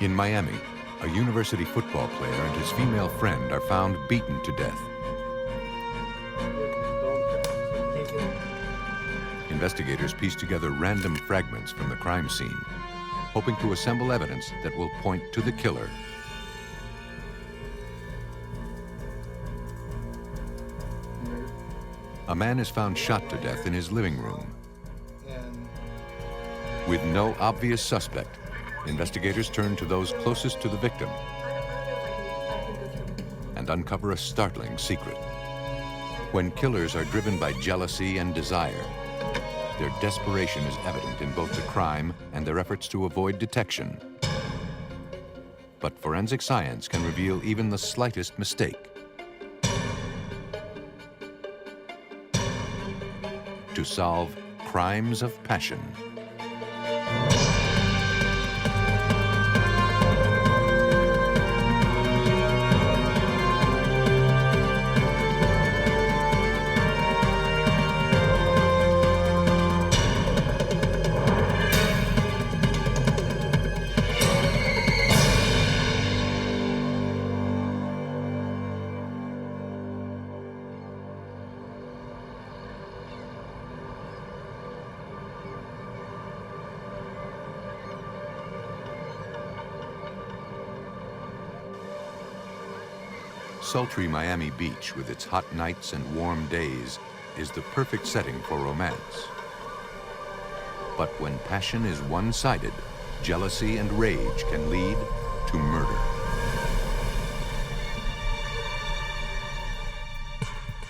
In Miami, a university football player and his female friend are found beaten to death. Investigators piece together random fragments from the crime scene, hoping to assemble evidence that will point to the killer. A man is found shot to death in his living room. With no obvious suspect, investigators turn to those closest to the victim and uncover a startling secret. When killers are driven by jealousy and desire, their desperation is evident in both the crime and their efforts to avoid detection. But forensic science can reveal even the slightest mistake. To solve crimes of passion. Sultry Miami Beach, with its hot nights and warm days, is the perfect setting for romance. But when passion is one-sided, jealousy and rage can lead to murder.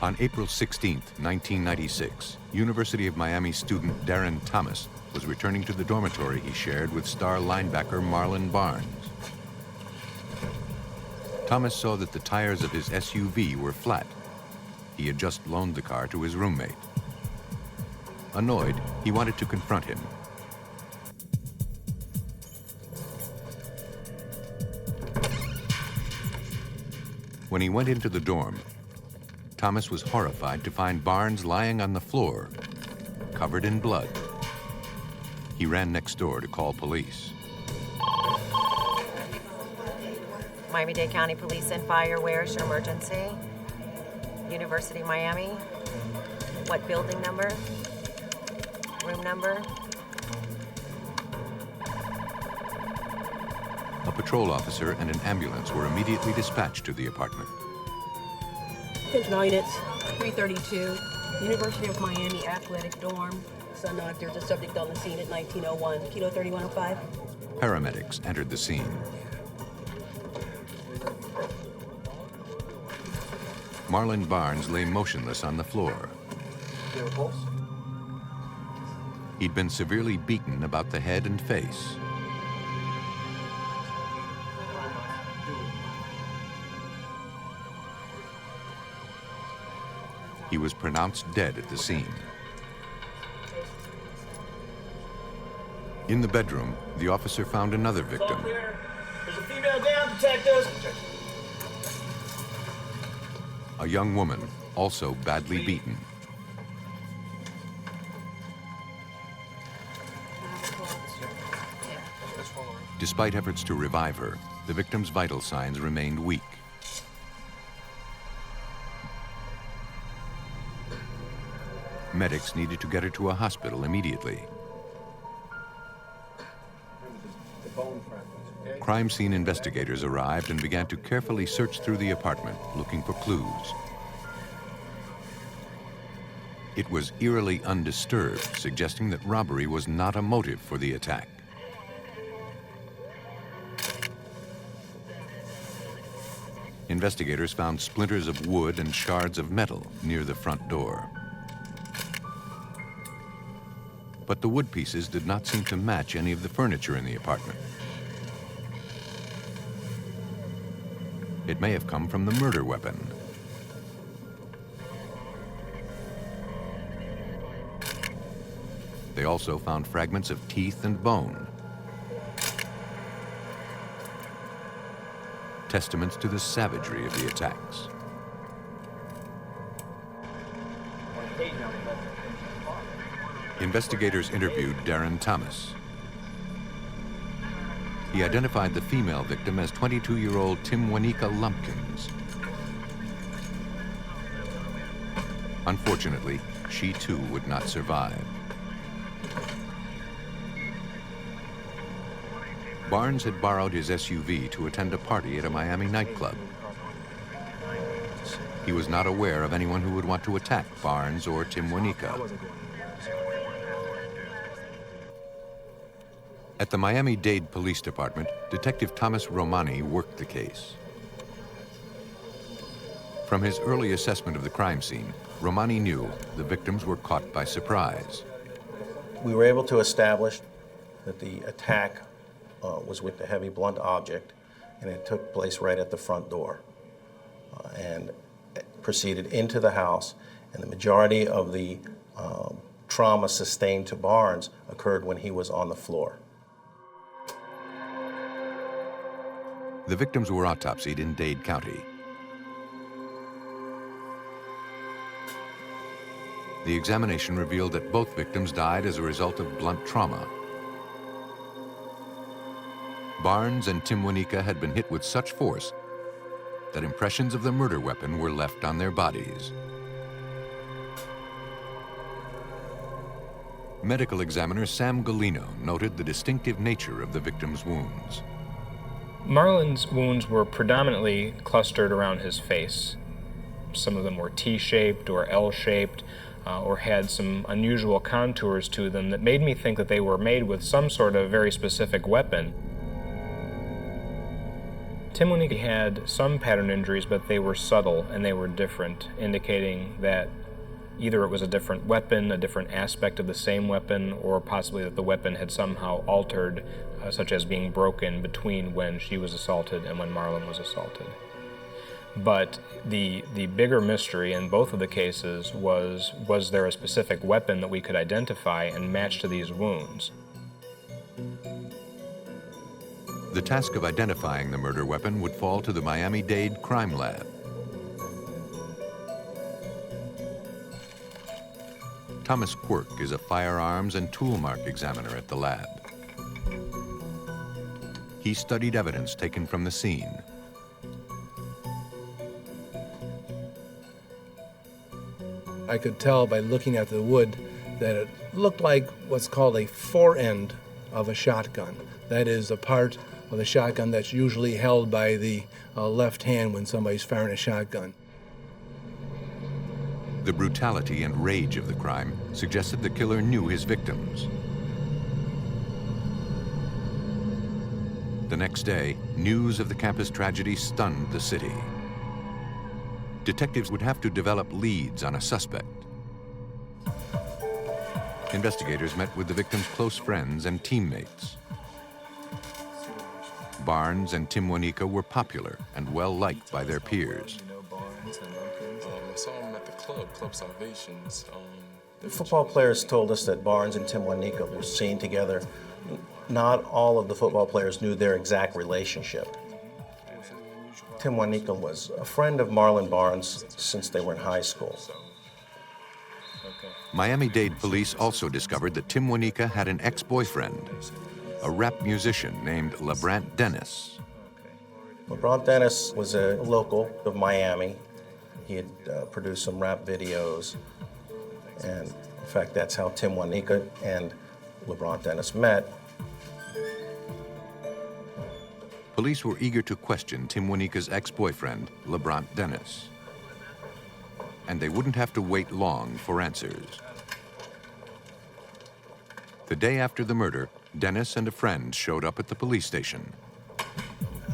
On April 16, 1996, University of Miami student Darren Thomas was returning to the dormitory he shared with star linebacker Marlon Barnes. Thomas saw that the tires of his SUV were flat. He had just loaned the car to his roommate. Annoyed, he wanted to confront him. When he went into the dorm, Thomas was horrified to find Barnes lying on the floor, covered in blood. He ran next door to call police. Miami-Dade County Police and Fire, where's your emergency? University of Miami? What building number? Room number? A patrol officer and an ambulance were immediately dispatched to the apartment. Attention all units, 332, University of Miami Athletic Dorm. So now if there's a subject on the scene at 1901, Kilo 3105. Paramedics entered the scene. Marlon Barnes lay motionless on the floor. Do you have a pulse? He'd been severely beaten about the head and face. He was pronounced dead at the scene. In the bedroom, the officer found another victim. There's a female down, detectives. A young woman, also badly beaten. Despite efforts to revive her, the victim's vital signs remained weak. Medics needed to get her to a hospital immediately. Crime scene investigators arrived and began to carefully search through the apartment, looking for clues. It was eerily undisturbed, suggesting that robbery was not a motive for the attack. Investigators found splinters of wood and shards of metal near the front door. But the wood pieces did not seem to match any of the furniture in the apartment. It may have come from the murder weapon. They also found fragments of teeth and bone. Testaments to the savagery of the attacks. Investigators interviewed Darren Thomas. He identified the female victim as 22-year-old Timwanika Lumpkins. Unfortunately, she too would not survive. Barnes had borrowed his SUV to attend a party at a Miami nightclub. He was not aware of anyone who would want to attack Barnes or Timwanika. At the Miami-Dade Police Department, Detective Thomas Romani worked the case. From his early assessment of the crime scene, Romani knew the victims were caught by surprise. We were able to establish that the attack was with a heavy blunt object, and it took place right at the front door and proceeded into the house, and the majority of the trauma sustained to Barnes occurred when he was on the floor. The victims were autopsied in Dade County. The examination revealed that both victims died as a result of blunt trauma. Barnes and Timwanika had been hit with such force that impressions of the murder weapon were left on their bodies. Medical examiner Sam Galino noted the distinctive nature of the victim's wounds. Marlon's wounds were predominantly clustered around his face. Some of them were T-shaped or L-shaped, or had some unusual contours to them that made me think that they were made with some sort of very specific weapon. Timwanika had some pattern injuries, but they were subtle and they were different, indicating that either it was a different weapon, a different aspect of the same weapon, or possibly that the weapon had somehow altered, such as being broken between when she was assaulted and when Marlon was assaulted. But the bigger mystery in both of the cases was there a specific weapon that we could identify and match to these wounds? The task of identifying the murder weapon would fall to the Miami-Dade Crime Lab. Thomas Quirk is a firearms and tool mark examiner at the lab. He studied evidence taken from the scene. I could tell by looking at the wood that it looked like what's called a forend of a shotgun. That is a part of the shotgun that's usually held by the left hand when somebody's firing a shotgun. The brutality and rage of the crime suggested the killer knew his victims. The next day, news of the campus tragedy stunned the city. Detectives would have to develop leads on a suspect. Investigators met with the victim's close friends and teammates. Barnes and Timwanika were popular and well-liked by their peers. I saw him at the Club Salvations. The football players told us that Barnes and Timwanika were seen together. Not all of the football players knew their exact relationship. Timwanika was a friend of Marlon Barnes since they were in high school. Miami-Dade police also discovered that Timwanika had an ex-boyfriend, a rap musician named LeBrant Dennis. LeBrant Dennis was a local of Miami. He had produced some rap videos, and in fact, that's how Timwanika and LeBrant Dennis met. Police were eager to question Timwanika's ex-boyfriend, LeBrant Dennis. And they wouldn't have to wait long for answers. The day after the murder, Dennis and a friend showed up at the police station.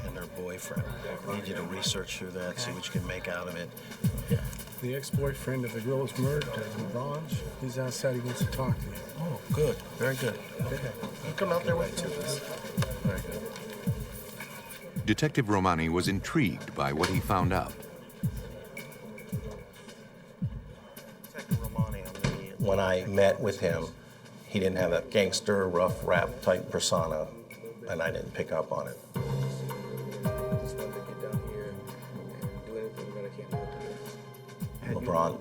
And her boyfriend. I need you to research through that, see what you can make out of it. The ex-boyfriend of the girl was murdered, Barnes. He's outside, he wants to talk to you. Oh, good, very good. Okay. You come out there with me too. Very good. Detective Romani was intrigued by what he found out. When I met with him, he didn't have that gangster, rough rap type persona, and I didn't pick up on it. LeBrant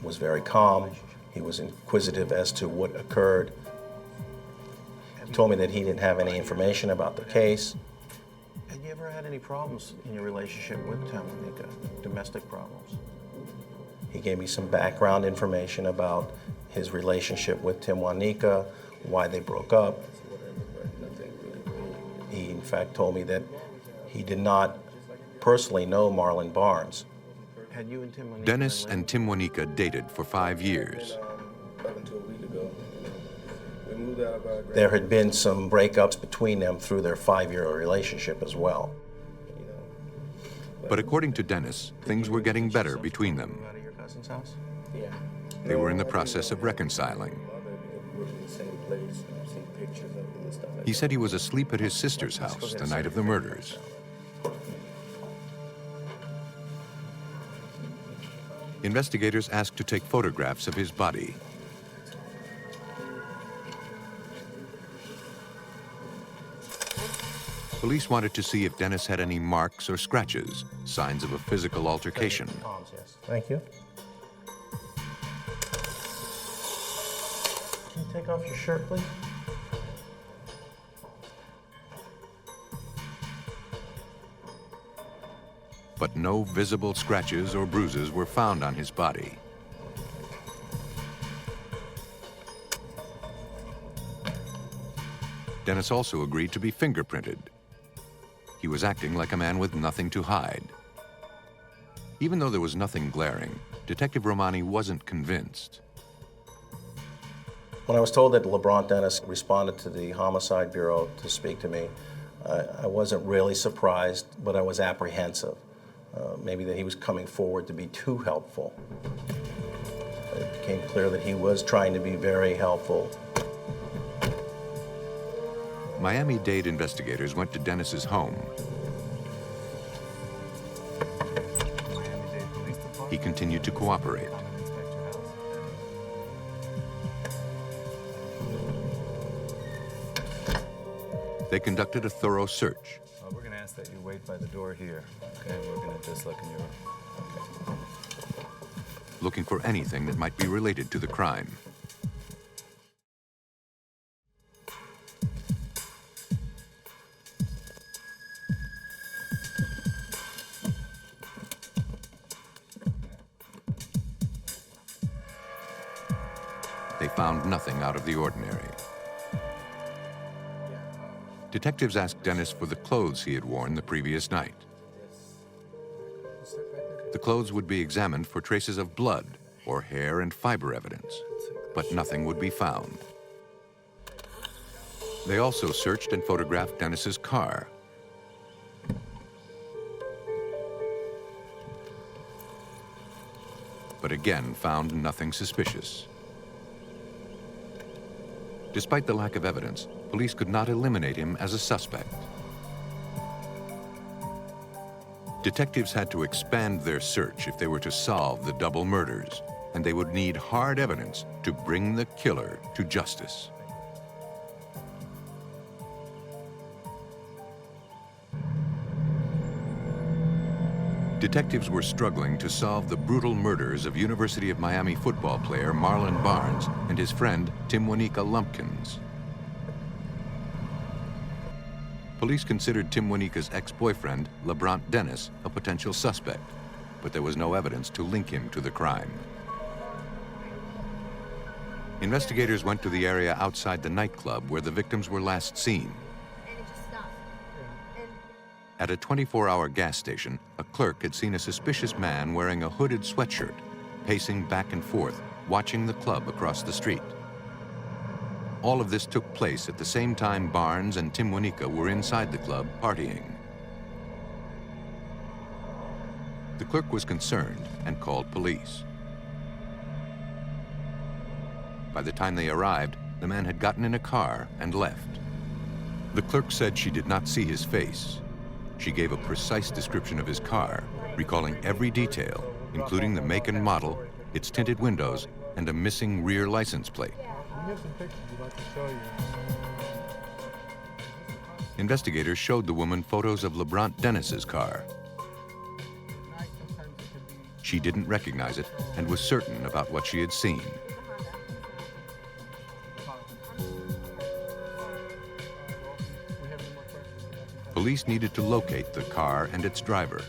was very calm. He was inquisitive as to what occurred. He told me that he didn't have any information about the case. Had you ever had any problems in your relationship with Tamanika, domestic problems? He gave me some background information about his relationship with Tamanika, why they broke up. He, in fact, told me that he did not personally know Marlon Barnes. Had you and Tamanika Dennis and Tamanika dated for 5 years. Up until a week ago, we moved out of our There had been some breakups between them through their 5-year relationship as well. But according to Dennis, things were getting better between them. Out of your cousin's house? Yeah. They were in the process of reconciling. We worked in the same place, and I've seen pictures of it and stuff like He said he was asleep at his sister's house the night of the murders. Investigators asked to take photographs of his body. Police wanted to see if Dennis had any marks or scratches, signs of a physical altercation. Palms, yes. Thank you. Can you take off your shirt, please? But no visible scratches or bruises were found on his body. Dennis also agreed to be fingerprinted. He was acting like a man with nothing to hide. Even though there was nothing glaring, Detective Romani wasn't convinced. When I was told that LeBron Dennis responded to the Homicide Bureau to speak to me, I wasn't really surprised, but I was apprehensive. Maybe that he was coming forward to be too helpful. It became clear that he was trying to be very helpful. Miami-Dade investigators went to Dennis's home. He continued to cooperate. They conducted a thorough search. We're going to ask that you wait by the door here, okay? We're going to just look in your room. Okay. Looking for anything that might be related to the crime. They found nothing out of the ordinary. Detectives asked Dennis for the clothes he had worn the previous night. The clothes would be examined for traces of blood or hair and fiber evidence, but nothing would be found. They also searched and photographed Dennis's car. But again found nothing suspicious. Despite the lack of evidence, police could not eliminate him as a suspect. Detectives had to expand their search if they were to solve the double murders, and they would need hard evidence to bring the killer to justice. Detectives were struggling to solve the brutal murders of University of Miami football player Marlon Barnes and his friend Tamanika Lumpkins. Police considered Tamaika's ex-boyfriend, LeBron Dennis, a potential suspect, but there was no evidence to link him to the crime. Investigators went to the area outside the nightclub where the victims were last seen. At a 24-hour gas station, a clerk had seen a suspicious man wearing a hooded sweatshirt, pacing back and forth, watching the club across the street. All of this took place at the same time Barnes and Tamanika were inside the club partying. The clerk was concerned and called police. By the time they arrived, the man had gotten in a car and left. The clerk said she did not see his face. She gave a precise description of his car, recalling every detail, including the make and model, its tinted windows, and a missing rear license plate. We have some pictures we'd like to show you. Investigators showed the woman photos of LeBron Dennis's car. She didn't recognize it and was certain about what she had seen. police needed to locate the car and its driver.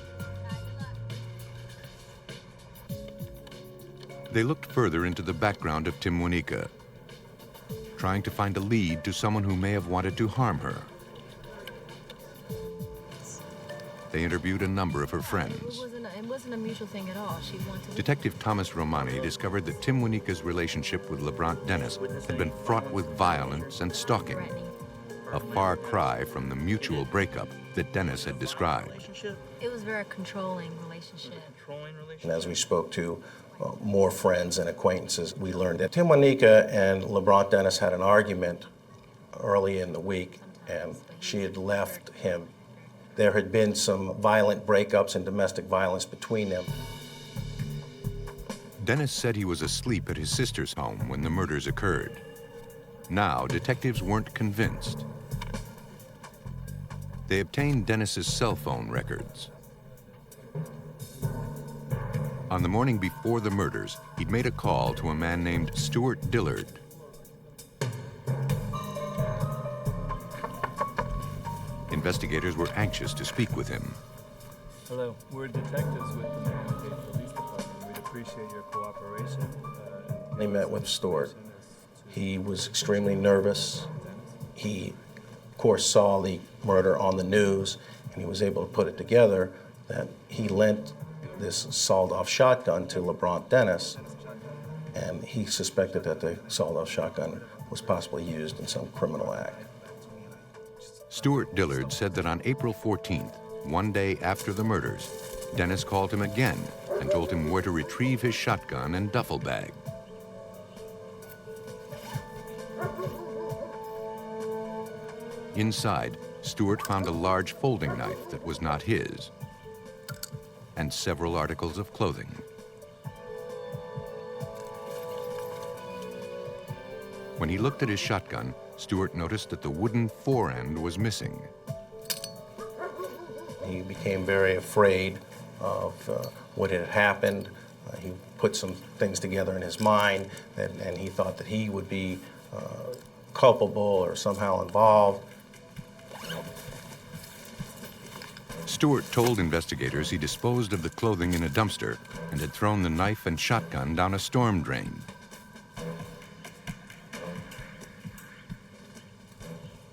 They looked further into the background of Timwanika, trying to find a lead to someone who may have wanted to harm her. They interviewed a number of her friends. It wasn't a mutual thing at all. She wanted. Detective Thomas Romani discovered that Timwanika's relationship with LeBrant Dennis had been fraught with violence and stalking, a far cry from the mutual breakup that Dennis had described. It was a very controlling relationship. And as we spoke to more friends and acquaintances, we learned that Timwanika and LeBrant Dennis had an argument early in the week, and she had left him. There had been some violent breakups and domestic violence between them. Dennis said he was asleep at his sister's home when the murders occurred. Now, detectives weren't convinced. They obtained Dennis's cell phone records. On the morning before the murders, he'd made a call to a man named Stuart Dillard. Investigators were anxious to speak with him. Hello, we're detectives with the Miami-Dade Police Department. We'd appreciate your cooperation. They met with Stuart. He was extremely nervous. He, of course, saw the murder on the news, and he was able to put it together that he lent this sawed-off shotgun to LeBrant Dennis, and he suspected that the sawed-off shotgun was possibly used in some criminal act. Stuart Dillard said that on April 14th, one day after the murders, Dennis called him again and told him where to retrieve his shotgun and duffel bag. Inside, Stuart found a large folding knife that was not his, and several articles of clothing. When he looked at his shotgun, Stuart noticed that the wooden fore-end was missing. He became very afraid of what had happened. He put some things together in his mind, and he thought that he would be culpable or somehow involved. Stuart told investigators he disposed of the clothing in a dumpster and had thrown the knife and shotgun down a storm drain.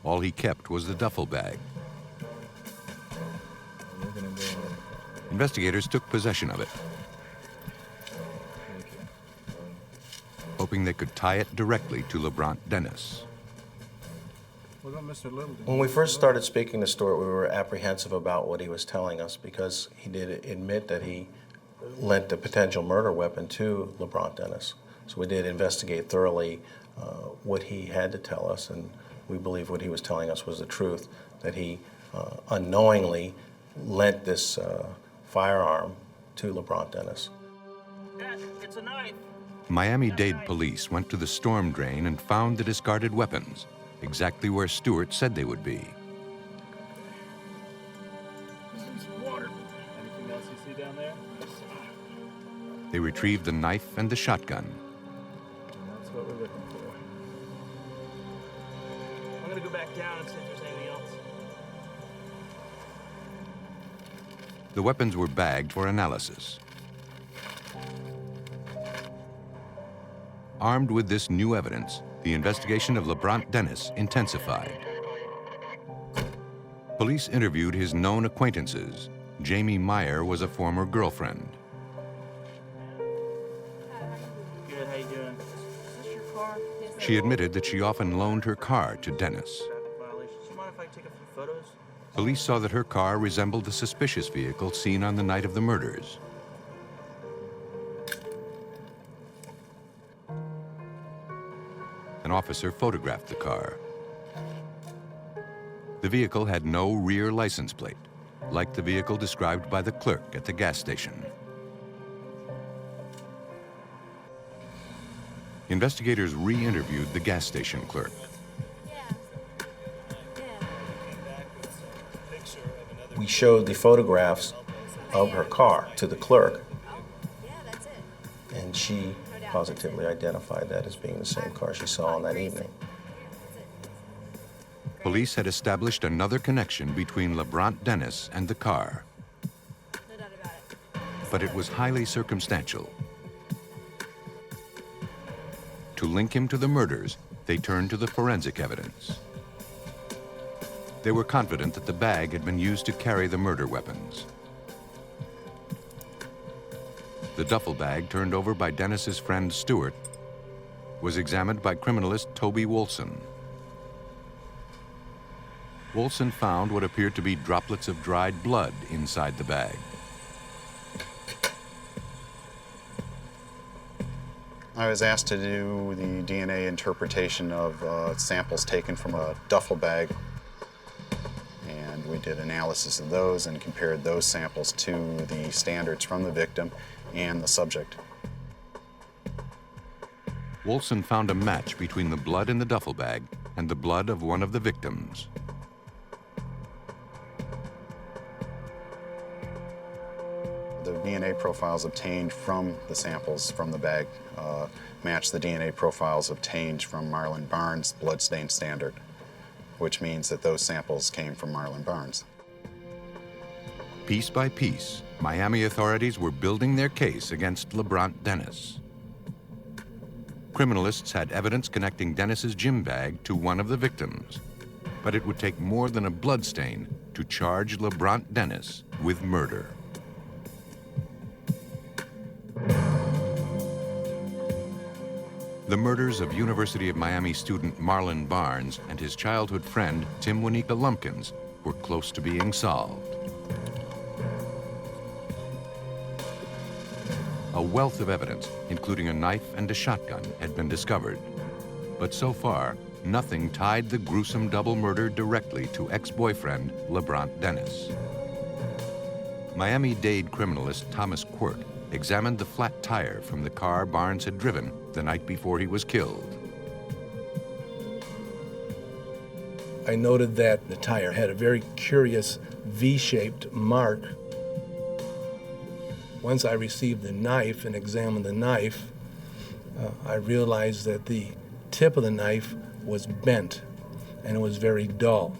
All he kept was the duffel bag. Investigators took possession of it, hoping they could tie it directly to LeBrant Dennis. When we first started speaking to Stuart, we were apprehensive about what he was telling us because he did admit that he lent a potential murder weapon to LeBrant Dennis. So we did investigate thoroughly what he had to tell us, and we believe what he was telling us was the truth, that he unknowingly lent this firearm to LeBrant Dennis. Dad, it's a knife. Miami-Dade police went to the storm drain and found the discarded weapons, exactly where Stuart said they would be. Water. Anything else you see down there? They retrieved the knife and the shotgun. And that's what we're looking for. I'm gonna go back down and see if there's anything else. The weapons were bagged for analysis. Armed with this new evidence, the investigation of LeBrant Dennis intensified. Police interviewed his known acquaintances. Jamie Meyer was a former girlfriend. Good, how you doing? Is this your car? She admitted that she often loaned her car to Dennis. Traffic violations. Do you mind if I take a few photos? Police saw that her car resembled the suspicious vehicle seen on the night of the murders. An officer photographed the car. The vehicle had no rear license plate, like the vehicle described by the clerk at the gas station. Investigators re-interviewed the gas station clerk. We showed the photographs of her car to the clerk, and she positively identified that as being the same car she saw on that evening. Police had established another connection between LeBrant Dennis and the car. No doubt about it. But it was highly circumstantial. To link him to the murders, they turned to the forensic evidence. They were confident that the bag had been used to carry the murder weapons. The duffel bag turned over by Dennis's friend Stewart was examined by criminalist Toby Wolson. Wolson found what appeared to be droplets of dried blood inside the bag. I was asked to do the DNA interpretation of samples taken from a duffel bag, and we did analysis of those and compared those samples to the standards from the victim and the subject. Wolson found a match between the blood in the duffel bag and the blood of one of the victims. The DNA profiles obtained from the samples from the bag match the DNA profiles obtained from Marlon Barnes' bloodstain standard, which means that those samples came from Marlon Barnes. Piece by piece, Miami authorities were building their case against LeBrant Dennis. Criminalists had evidence connecting Dennis's gym bag to one of the victims, but it would take more than a bloodstain to charge LeBrant Dennis with murder. The murders of University of Miami student Marlon Barnes and his childhood friend Tim Wanika Lumpkins were close to being solved. A wealth of evidence, including a knife and a shotgun, had been discovered. But so far, nothing tied the gruesome double murder directly to ex-boyfriend LeBrant Dennis. Miami-Dade criminalist Thomas Quirk examined the flat tire from the car Barnes had driven the night before he was killed. I noted that the tire had a very curious V-shaped mark. Once I received the knife and examined the knife, I realized that the tip of the knife was bent and it was very dull.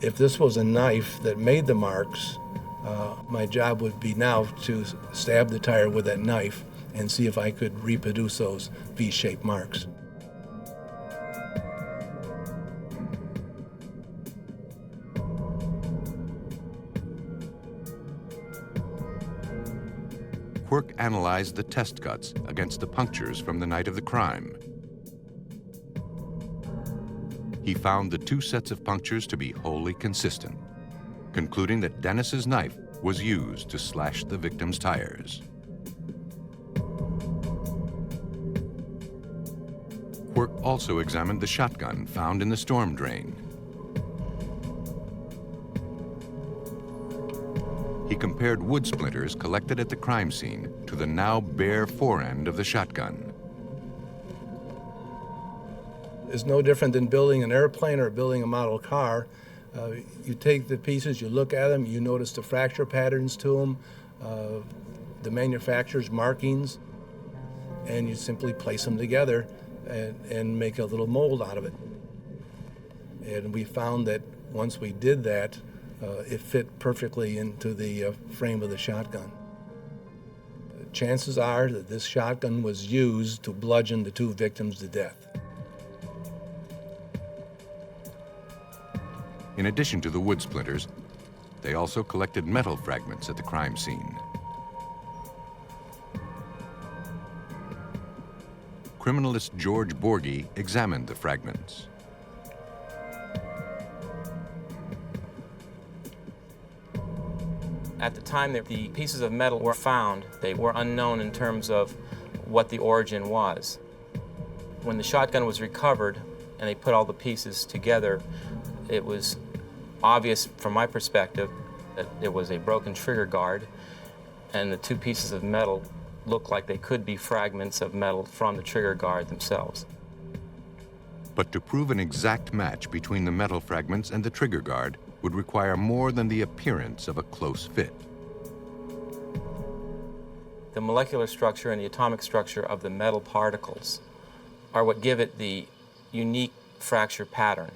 If this was a knife that made the marks, my job would be now to stab the tire with that knife and see if I could reproduce those V-shaped marks. Quirk analyzed the test cuts against the punctures from the night of the crime. He found the two sets of punctures to be wholly consistent, concluding that Dennis's knife was used to slash the victim's tires. Quirk also examined the shotgun found in the storm drain. He compared wood splinters collected at the crime scene to the now bare forend of the shotgun. It's no different than building an airplane or building a model car. You take the pieces, you look at them, you notice the fracture patterns to them, the manufacturer's markings, and you simply place them together and make a little mold out of it. And we found that once we did that, it fit perfectly into the frame of the shotgun. Chances are that this shotgun was used to bludgeon the two victims to death. In addition to the wood splinters, they also collected metal fragments at the crime scene. Criminalist George Borghi examined the fragments. At the time that the pieces of metal were found, they were unknown in terms of what the origin was. When the shotgun was recovered and they put all the pieces together, it was obvious from my perspective that it was a broken trigger guard, and the two pieces of metal looked like they could be fragments of metal from the trigger guard themselves. But to prove an exact match between the metal fragments and the trigger guard would require more than the appearance of a close fit. The molecular structure and the atomic structure of the metal particles are what give it the unique fracture pattern.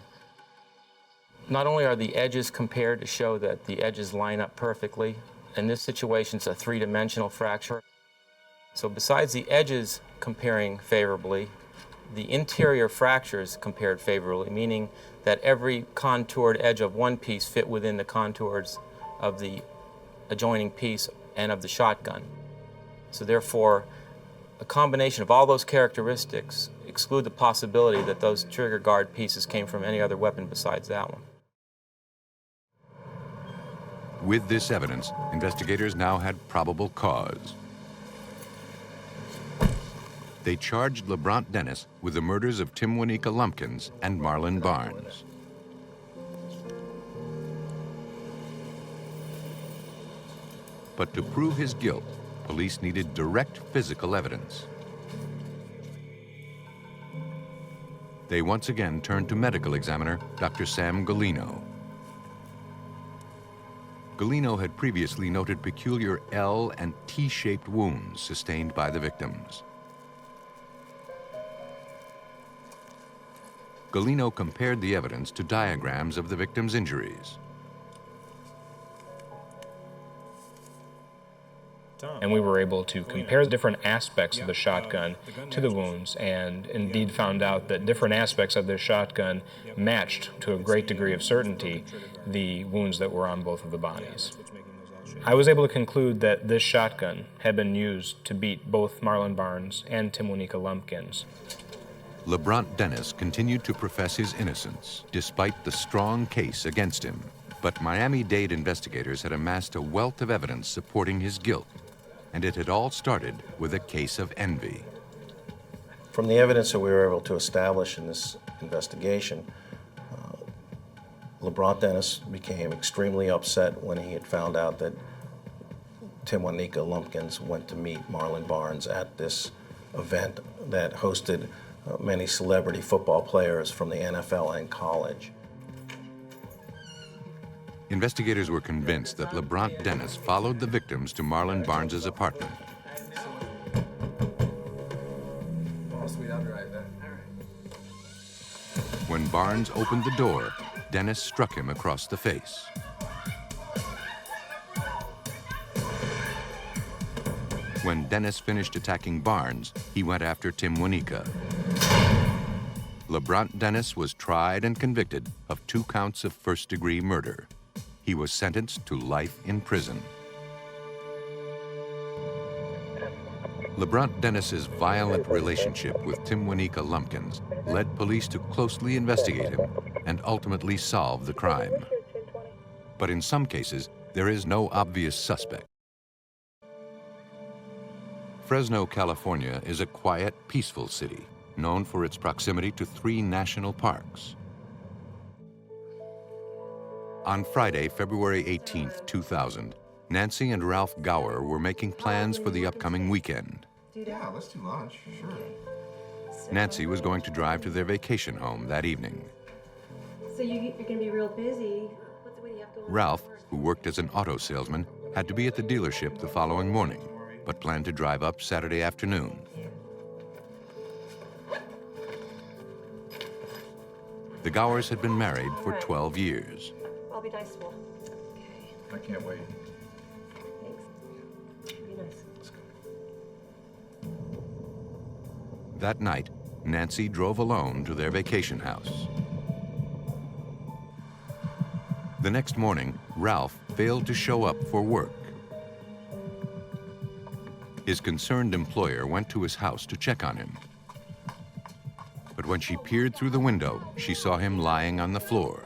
Not only are the edges compared to show that the edges line up perfectly, in this situation it's a three-dimensional fracture. So besides the edges comparing favorably, the interior fractures compared favorably, meaning that every contoured edge of one piece fit within the contours of the adjoining piece and of the shotgun. So therefore, a combination of all those characteristics exclude the possibility that those trigger guard pieces came from any other weapon besides that one. With this evidence, investigators now had probable cause. They charged LeBrant Dennis with the murders of Timwanika Lumpkins and Marlon Barnes. But to prove his guilt, police needed direct physical evidence. They once again turned to medical examiner Dr. Sam Galino. Galino had previously noted peculiar L and T-shaped wounds sustained by the victims. Galino compared the evidence to diagrams of the victims' injuries. And we were able to compare different aspects of the shotgun to the wounds, and indeed found out that different aspects of the shotgun matched to a great degree of certainty the wounds that were on both of the bodies. I was able to conclude that this shotgun had been used to beat both Marlon Barnes and Timwanika Lumpkins. LeBrant Dennis continued to profess his innocence, despite the strong case against him. But Miami-Dade investigators had amassed a wealth of evidence supporting his guilt, and it had all started with a case of envy. From the evidence that we were able to establish in this investigation, LeBrant Dennis became extremely upset when he had found out that Timwanika Lumpkins went to meet Marlon Barnes at this event that hosted many celebrity football players from the NFL and college. Investigators were convinced that LeBrant Dennis followed the victims to Marlon Barnes's apartment. When Barnes opened the door, Dennis struck him across the face. When Dennis finished attacking Barnes, he went after Timwanika. LeBrant Dennis was tried and convicted of 2 counts of first-degree murder. He was sentenced to life in prison. LeBrant Dennis's violent relationship with Timwanika Lumpkins led police to closely investigate him and ultimately solve the crime. But in some cases, there is no obvious suspect. Fresno, California is a quiet, peaceful city, known for its proximity to 3 national parks. On Friday, February 18, 2000, Nancy and Ralph Gower were making plans for the upcoming weekend. Yeah, let's do lunch, sure. Nancy was going to drive to their vacation home that evening. So you're going to be real busy. Ralph, who worked as an auto salesman, had to be at the dealership the following morning, but planned to drive up Saturday afternoon. The Gowers had been married for 12 years. I'll be nice, Wolf. I can't wait. Thanks. Be nice. That night, Nancy drove alone to their vacation house. The next morning, Ralph failed to show up for work. His concerned employer went to his house to check on him. But when she peered through the window, she saw him lying on the floor.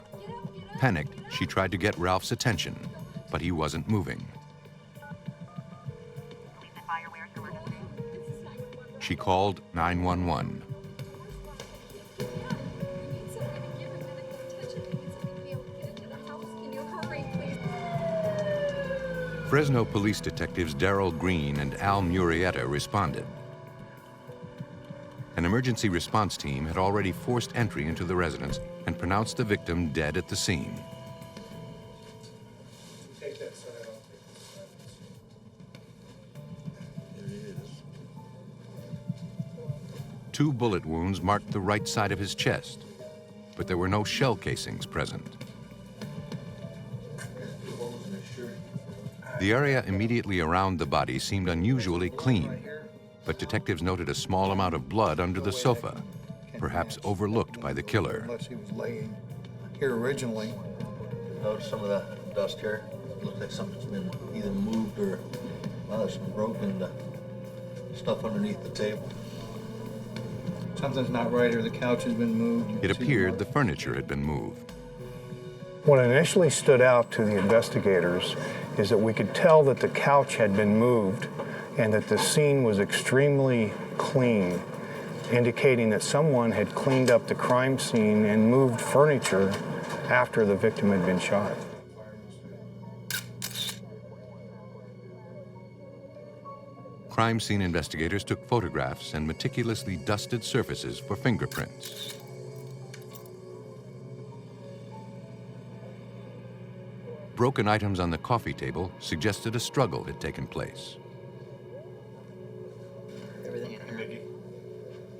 Panicked, she tried to get Ralph's attention, but he wasn't moving. She called 911. Fresno police detectives Darrell Green and Al Murrieta responded. An emergency response team had already forced entry into the residence and pronounced the victim dead at the scene. 2 bullet wounds marked the right side of his chest, but there were no shell casings present. The area immediately around the body seemed unusually clean, but detectives noted a small amount of blood under the sofa, perhaps overlooked by the killer. Unless he was laying here originally. Notice some of that dust here. Looks like something's been either moved or, well, there's some broken stuff underneath the table. Something's not right, or the couch has been moved. It appeared the furniture had been moved. What initially stood out to the investigators is that we could tell that the couch had been moved and that the scene was extremely clean, indicating that someone had cleaned up the crime scene and moved furniture after the victim had been shot. Crime scene investigators took photographs and meticulously dusted surfaces for fingerprints. Broken items on the coffee table suggested a struggle had taken place.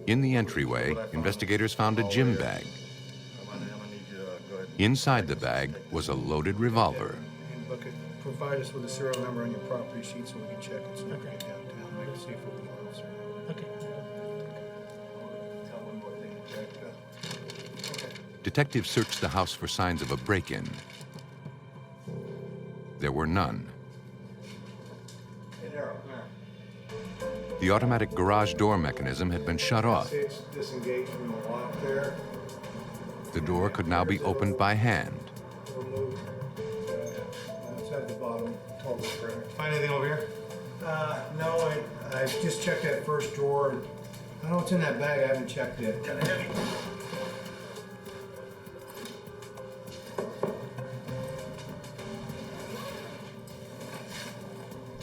In the entryway, investigators found a gym bag. Inside the bag was a loaded revolver. And look at, provide us with a serial number on your property sheet so we can check it so we can get downtown. I can see if it belongs or not. Okay. Tell one more thing to check. Okay. Detectives searched the house for signs of a break-in. There were none. The automatic garage door mechanism had been shut off. It's disengaged from the lock there. The door could now be opened by hand. Remove. Let's have the bottom total perimeter. Find anything over here? No, I just checked that first drawer. I don't know what's in that bag. I haven't checked it. Kind of heavy.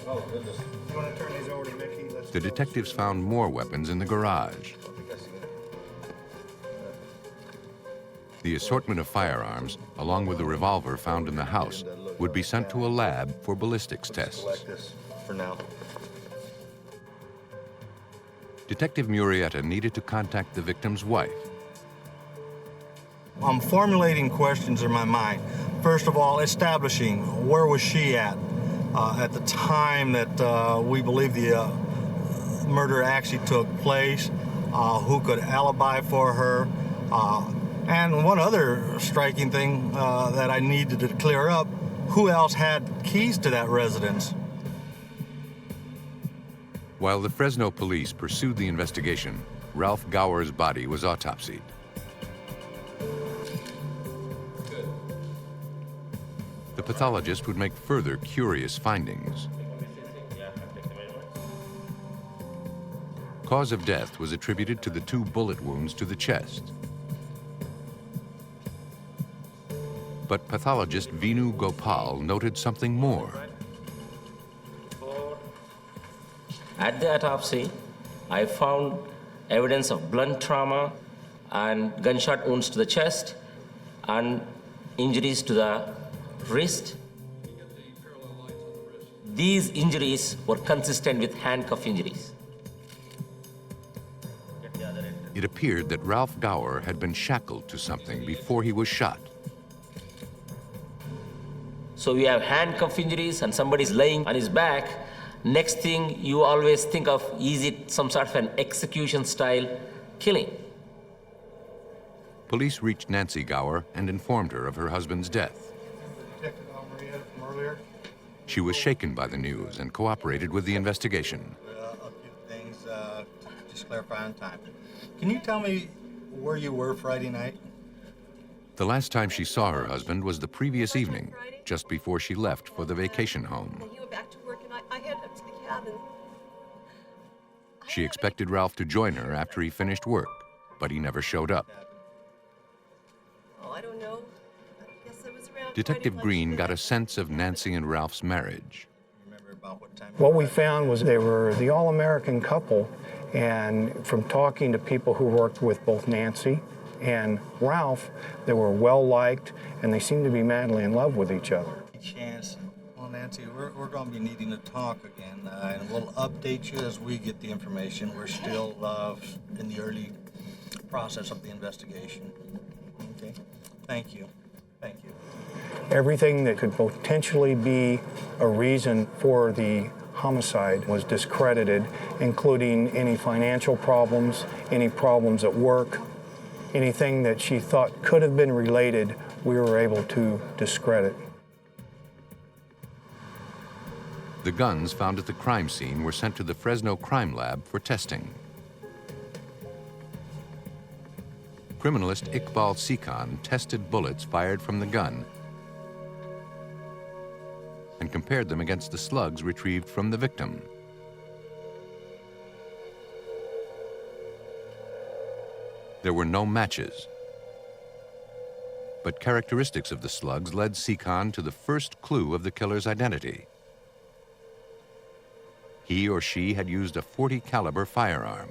Oh, goodness. You want to turn these over to Mickey? The detectives found more weapons in the garage. The assortment of firearms, along with the revolver found in the house, would be sent to a lab for ballistics tests. Collect this for now. Detective Murrieta needed to contact the victim's wife. I'm formulating questions in my mind. First of all, establishing where was she at the time that we believe the murder actually took place, who could alibi for her, and one other striking thing that I needed to clear up, who else had keys to that residence? While the Fresno police pursued the investigation, Ralph Gower's body was autopsied. The pathologist would make further curious findings. Cause of death was attributed to the 2 bullet wounds to the chest. But pathologist Vinu Gopal noted something more. At the autopsy, I found evidence of blunt trauma and gunshot wounds to the chest and injuries to the wrist. These injuries were consistent with handcuff injuries. It appeared that Ralph Gower had been shackled to something before he was shot. So you have handcuff injuries and somebody's laying on his back. Next thing you always think of, is it some sort of an execution style killing? Police reached Nancy Gower and informed her of her husband's death. Detective Maria from earlier. She was shaken by the news and cooperated with the investigation. A few things, just clarify on time. Can you tell me where you were Friday night? The last time she saw her husband was the previous evening, just before she left for the vacation home. You went back to work and I headed up to the cabin. She expected Ralph to join her after he finished work, but he never showed up. Oh, I don't know. I guess I was around. Detective Green got a sense of Nancy and Ralph's marriage. What we found was they were the all-American couple, and from talking to people who worked with both Nancy and Ralph, they were well-liked, and they seemed to be madly in love with each other. Chance. Well, Nancy, we're going to be needing to talk again, and we'll update you as we get the information. We're still in the early process of the investigation. Okay? Thank you. Thank you. Everything that could potentially be a reason for the homicide was discredited, including any financial problems, any problems at work, anything that she thought could have been related, we were able to discredit. The guns found at the crime scene were sent to the Fresno crime lab for testing. Criminalist Iqbal Sikhan tested bullets fired from the gun and compared them against the slugs retrieved from the victim. There were no matches, but characteristics of the slugs led Sikhan to the first clue of the killer's identity. He or she had used a .40 caliber firearm.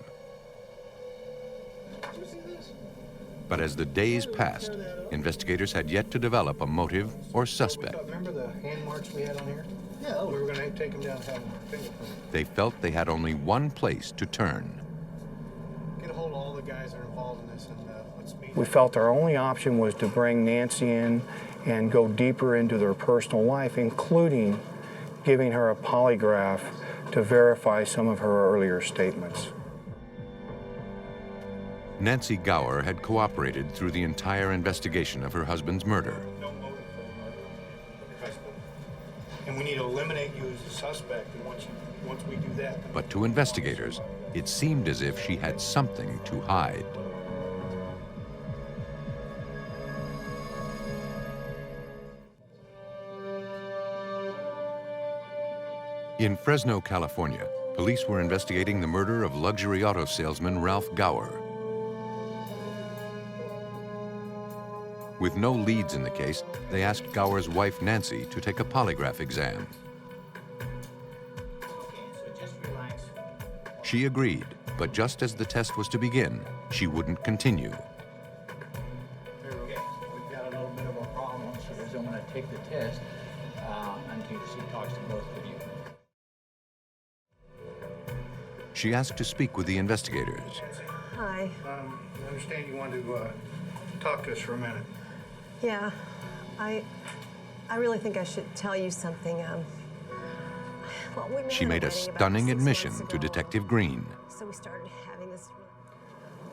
But as the days passed, investigators had yet to develop a motive or suspect. Remember the hand marks we had on here? Yeah, we were going to take them down and have them fingerprints. They felt they had only one place to turn. Get a hold of all the guys that are involved in this and let's meet. We felt our only option was to bring Nancy in and go deeper into their personal life, including giving her a polygraph to verify some of her earlier statements. Nancy Gower had cooperated through the entire investigation of her husband's murder. No motive for the murder. And we need to eliminate you as a suspect, and once we do that... But to investigators, it seemed as if she had something to hide. In Fresno, California, police were investigating the murder of luxury auto salesman Ralph Gower. With no leads in the case, they asked Gower's wife, Nancy, to take a polygraph exam. She agreed, but just as the test was to begin, she wouldn't continue. We've got a little bit of a problem. She doesn't want to take the test until she talks to both of you. She asked to speak with the investigators. Hi. I understand you wanted to talk to us for a minute. Yeah, I really think I should tell you something. Well, we She made a stunning admission to Detective Green. So we started having this.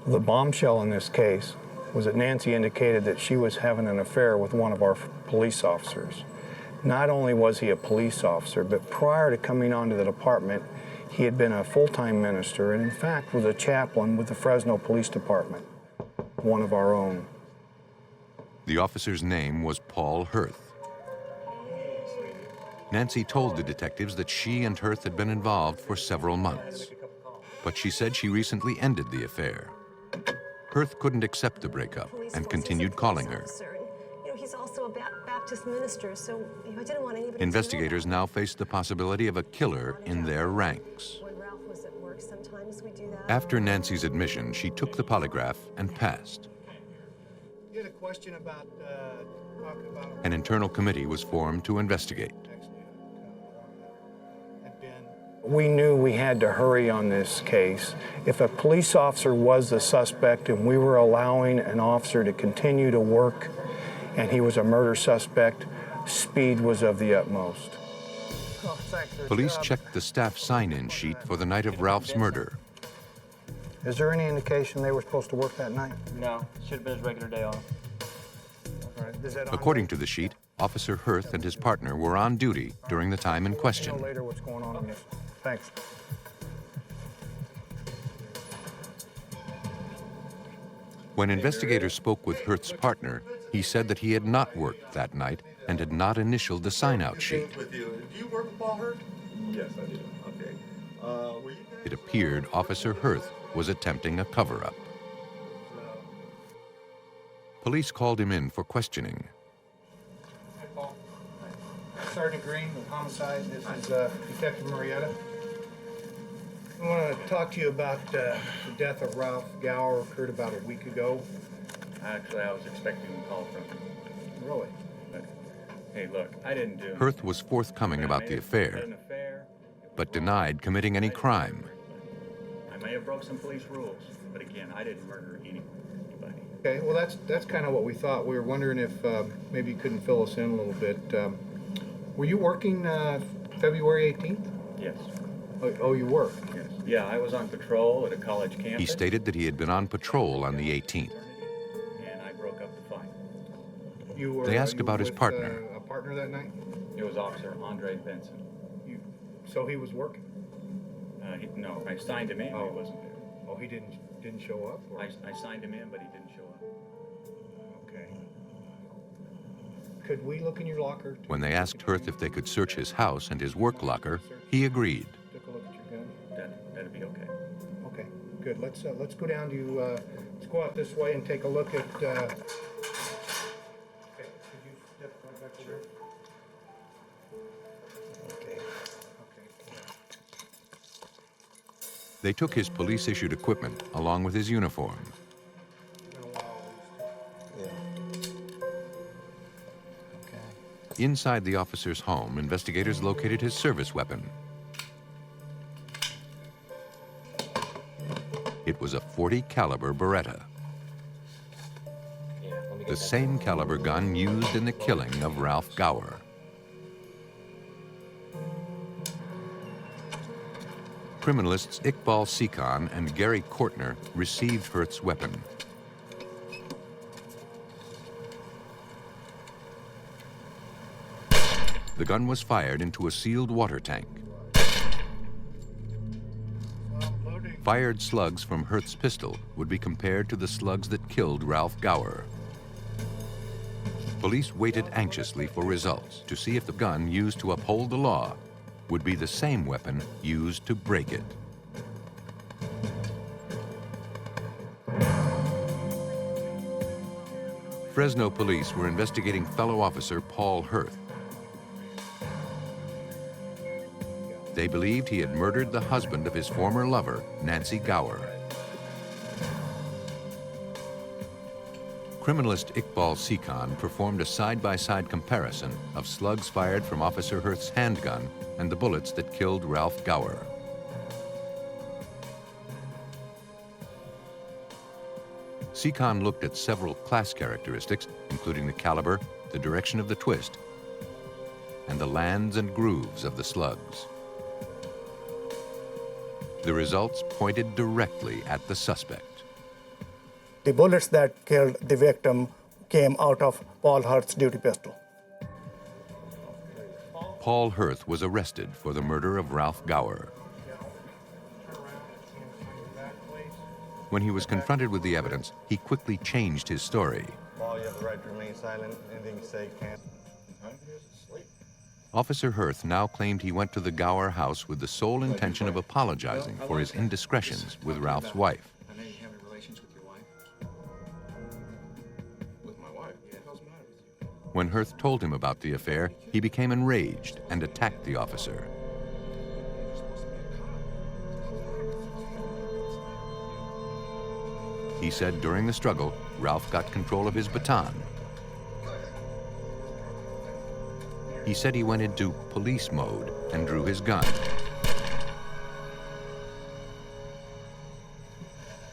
The bombshell in this case was that Nancy indicated that she was having an affair with one of our police officers. Not only was he a police officer, but prior to coming onto the department, he had been a full-time minister and in fact was a chaplain with the Fresno Police Department, one of our own. The officer's name was Paul Hirth. Nancy told the detectives that she and Hirth had been involved for several months, but she said she recently ended the affair. Hirth couldn't accept the breakup and continued calling her. You know, he's also a Baptist minister, so I didn't want anybody Investigators now faced the possibility of a killer in their ranks. When Ralph was at work, sometimes we do that. After Nancy's admission, she took the polygraph and passed. You had a question about talking about... An internal committee was formed to investigate. We knew we had to hurry on this case. If a police officer was the suspect and we were allowing an officer to continue to work and he was a murder suspect, speed was of the utmost. Police checked the staff sign-in sheet for the night of Ralph's murder. Is there any indication they were supposed to work that night? No, should have been his regular day off. All right. Is that According to the sheet, Officer Hirth and his partner were on duty during the time in question. I'll know later what's going on in this. Thanks. When investigators spoke with Hirth's partner, he said that he had not worked that night and had not initialed the sign-out sheet. Do you work with Paul Hirth? Yes, I do. Okay. It appeared Officer Hirth was attempting a cover-up. Police called him in for questioning. Hi, Paul. Sergeant Green with Homicide. This is Detective Marietta. I want to talk to you about the death of Ralph Gower. Occurred about a week ago. Actually, I was expecting a call from him. Really? Hey, look, I didn't do Hirth was forthcoming about the affair, but denied committing any crime. I may have broke some police rules, but again, I didn't murder anybody. Okay, well, that's kind of what we thought. We were wondering if maybe you couldn't fill us in a little bit. Were you working February 18th? Yes. Oh, you were? Yes. Yeah, I was on patrol at a college campus. He stated that he had been on patrol on the 18th. And I broke up the fight. They asked about his partner. A partner that night? It was Officer Andre Benson. So he was working? No, I signed him in, but he wasn't there. Oh, he didn't show up? Or? I signed him in, but he didn't show up. Okay. Could we look in your locker? When they asked Hirth if they could search his house and his work locker, he agreed. Take a look at your gun? That'd be okay. Okay, good. Let's go down to, let's go out this way and take a look at, okay, could you step right back over? Okay. They took his police-issued equipment along with his uniform. Inside the officer's home, investigators located his service weapon. It was a .40 caliber Beretta, the same caliber gun used in the killing of Ralph Gower. Criminalists Iqbal Sikhan and Gary Kortner received Hirth's weapon. The gun was fired into a sealed water tank. Fired slugs from Hirth's pistol would be compared to the slugs that killed Ralph Gower. Police waited anxiously for results to see if the gun used to uphold the law would be the same weapon used to break it. Fresno police were investigating fellow officer Paul Hirth. They believed he had murdered the husband of his former lover, Nancy Gower. Criminalist Iqbal Sikhan performed a side-by-side comparison of slugs fired from Officer Hirth's handgun and the bullets that killed Ralph Gower. Sikhan looked at several class characteristics, including the caliber, the direction of the twist, and the lands and grooves of the slugs. The results pointed directly at the suspect. The bullets that killed the victim came out of Paul Hirth's duty pistol. Paul Hirth was arrested for the murder of Ralph Gower. When he was confronted with the evidence, he quickly changed his story. Paul, you have the right to remain silent. Anything you say can't. Officer Hirth now claimed he went to the Gower house with the sole intention of apologizing for his indiscretions with Ralph's wife. I know you having relations with your wife. With my wife? Yeah, how's the matter with you? When Hirth told him about the affair, he became enraged and attacked the officer. He said during the struggle, Ralph got control of his baton. He said he went into police mode and drew his gun.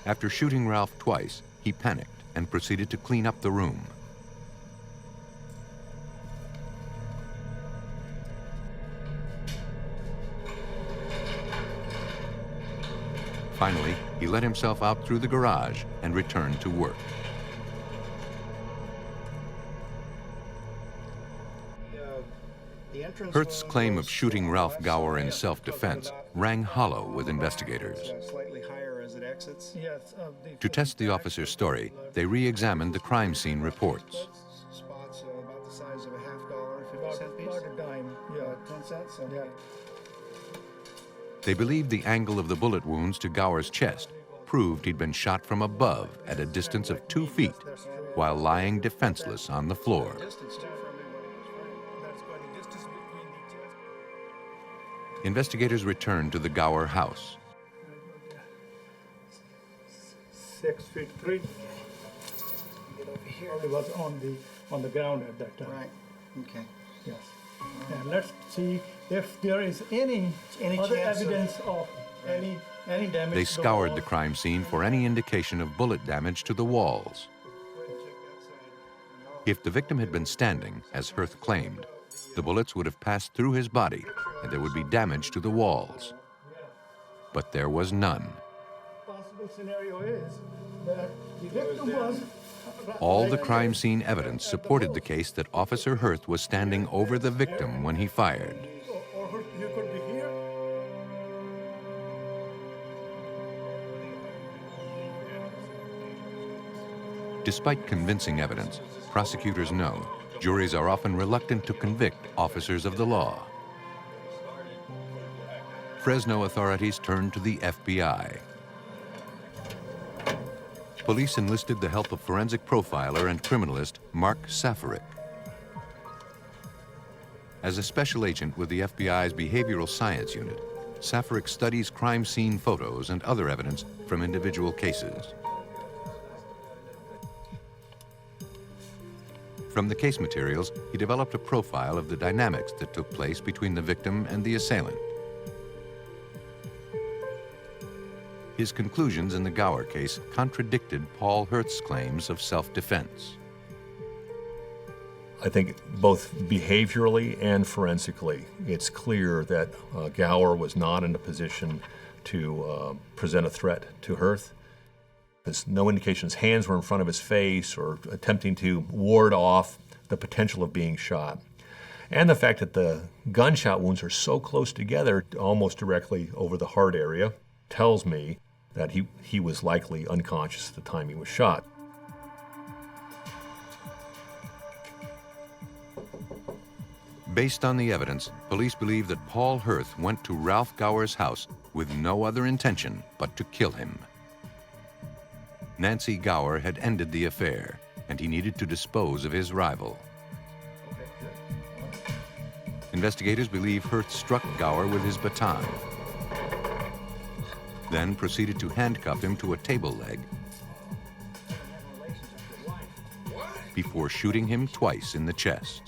After shooting Ralph twice, he panicked and proceeded to clean up the room. Finally, he let himself out through the garage and returned to work. Hirth's claim of shooting Ralph Gower in self-defense rang hollow with investigators. Slightly higher as it exits? Yes. To test the officer's story, they re-examined the crime scene reports. Spots about the size of a $50, 50-cent piece? About a dime, yeah. 10 cents? Okay. Yeah. They believed the angle of the bullet wounds to Gower's chest proved he'd been shot from above at a distance of 2 feet while lying defenseless on the floor. Investigators returned to the Gower house. 6 feet 3. Get over here. It was on the ground at that time. Right. Okay. Yes. And let's see if there is any other chance of- evidence of any damage. They to the scoured wall. the crime scene for any indication of bullet damage to the walls. If the victim had been standing, as Hirth claimed, the bullets would have passed through his body and there would be damage to the walls. But there was none. Possible scenario is that the victim was. All the crime scene evidence supported the case that Officer Hirth was standing over the victim when he fired. Or you could be here. Despite convincing evidence, prosecutors know juries are often reluctant to convict officers of the law. Fresno authorities turned to the FBI. Police enlisted the help of forensic profiler and criminalist Mark Safaric. As a special agent with the FBI's Behavioral Science Unit, Safaric studies crime scene photos and other evidence from individual cases. From the case materials, he developed a profile of the dynamics that took place between the victim and the assailant. His conclusions in the Gower case contradicted Paul Hirth's claims of self-defense. I think both behaviorally and forensically, it's clear that Gower was not in a position to present a threat to Hirth. There's no indication his hands were in front of his face or attempting to ward off the potential of being shot. And the fact that the gunshot wounds are so close together, almost directly over the heart area, tells me that he was likely unconscious at the time he was shot. Based on the evidence, police believe that Paul Hirth went to Ralph Gower's house with no other intention but to kill him. Nancy Gower had ended the affair, and he needed to dispose of his rival. Investigators believe Hirth struck Gower with his baton, then proceeded to handcuff him to a table leg before shooting him twice in the chest.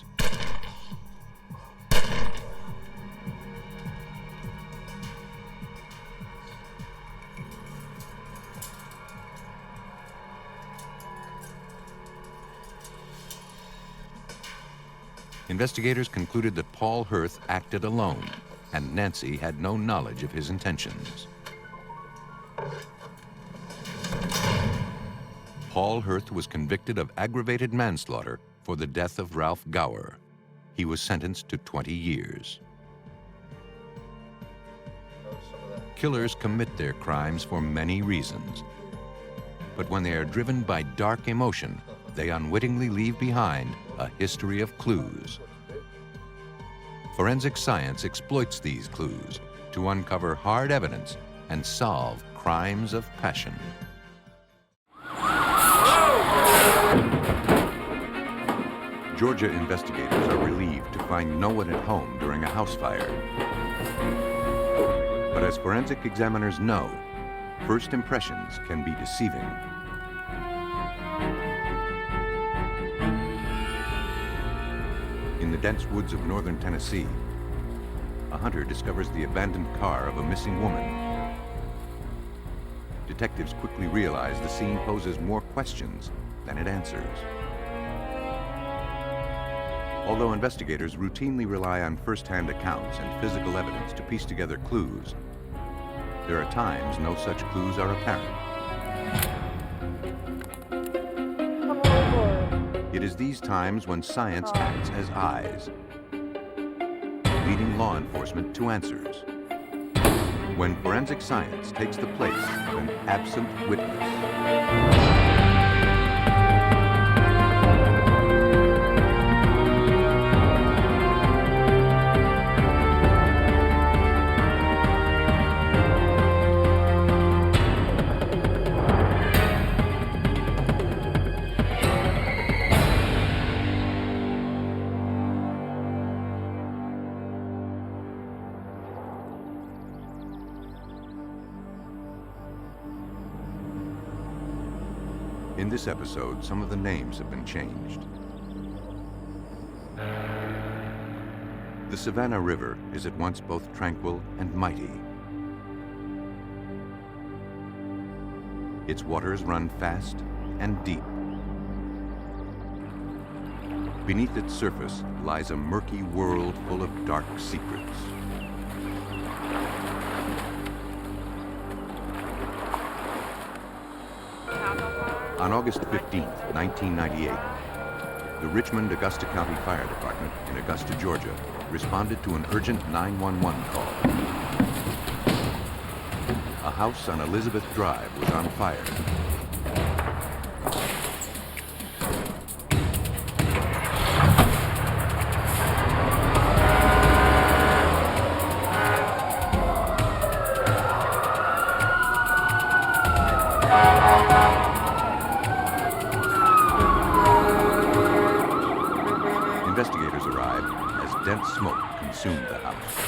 Investigators concluded that Paul Hirth acted alone, and Nancy had no knowledge of his intentions. Paul Hirth was convicted of aggravated manslaughter for the death of Ralph Gower. He was sentenced to 20 years. Killers commit their crimes for many reasons. But when they are driven by dark emotion, they unwittingly leave behind a history of clues. Forensic science exploits these clues to uncover hard evidence and solve crimes of passion. Georgia investigators are relieved to find no one at home during a house fire. But as forensic examiners know, first impressions can be deceiving. In the dense woods of northern Tennessee, a hunter discovers the abandoned car of a missing woman. Detectives quickly realize the scene poses more questions than it answers. Although investigators routinely rely on first-hand accounts and physical evidence to piece together clues, there are times no such clues are apparent. It is these times when science acts as eyes, leading law enforcement to answers. When forensic science takes the place of an absent witness. In this episode, some of the names have been changed. The Savannah River is at once both tranquil and mighty. Its waters run fast and deep. Beneath its surface lies a murky world full of dark secrets. On August 15, 1998, the Richmond-Augusta County Fire Department in Augusta, Georgia, responded to an urgent 911 call. A house on Elizabeth Drive was on fire. Investigators arrived as dense smoke consumed the house.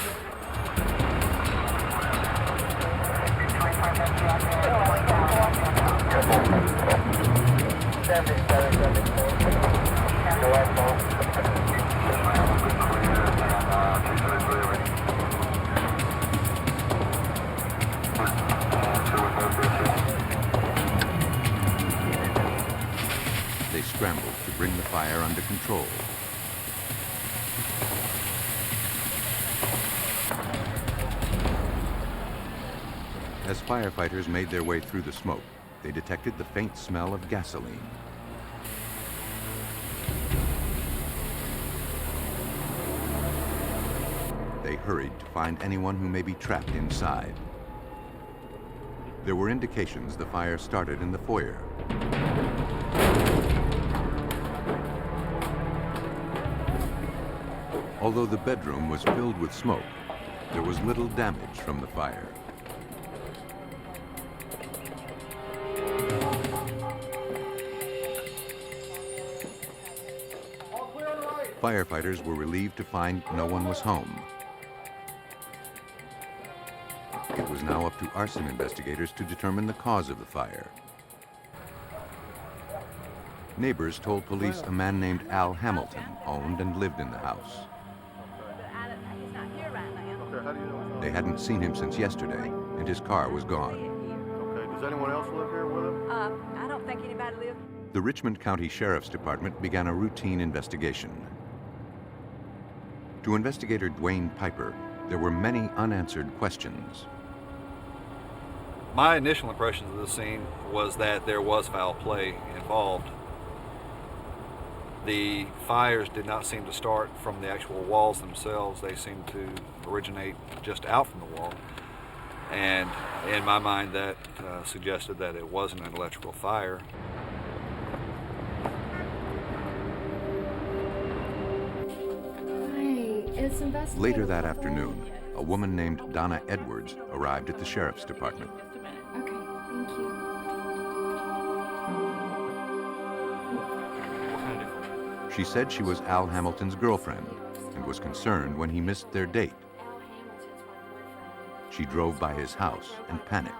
They scrambled to bring the fire under control. As firefighters made their way through the smoke, they detected the faint smell of gasoline. They hurried to find anyone who may be trapped inside. There were indications the fire started in the foyer. Although the bedroom was filled with smoke, there was little damage from the fire. Firefighters were relieved to find no one was home. It was now up to arson investigators to determine the cause of the fire. Neighbors told police a man named Al Hamilton owned and lived in the house. They hadn't seen him since yesterday, and his car was gone. Okay, does anyone else live here with him? I don't think anybody lives. The Richmond County Sheriff's Department began a routine investigation. To investigator Dwayne Piper, there were many unanswered questions. My initial impressions of the scene was that there was foul play involved. The fires did not seem to start from the actual walls themselves. They seemed to originate just out from the wall. And in my mind, that suggested that it wasn't an electrical fire. Later that afternoon, a woman named Donna Edwards arrived at the Sheriff's Department. Okay, thank you. She said she was Al Hamilton's girlfriend and was concerned when he missed their date. She drove by his house and panicked.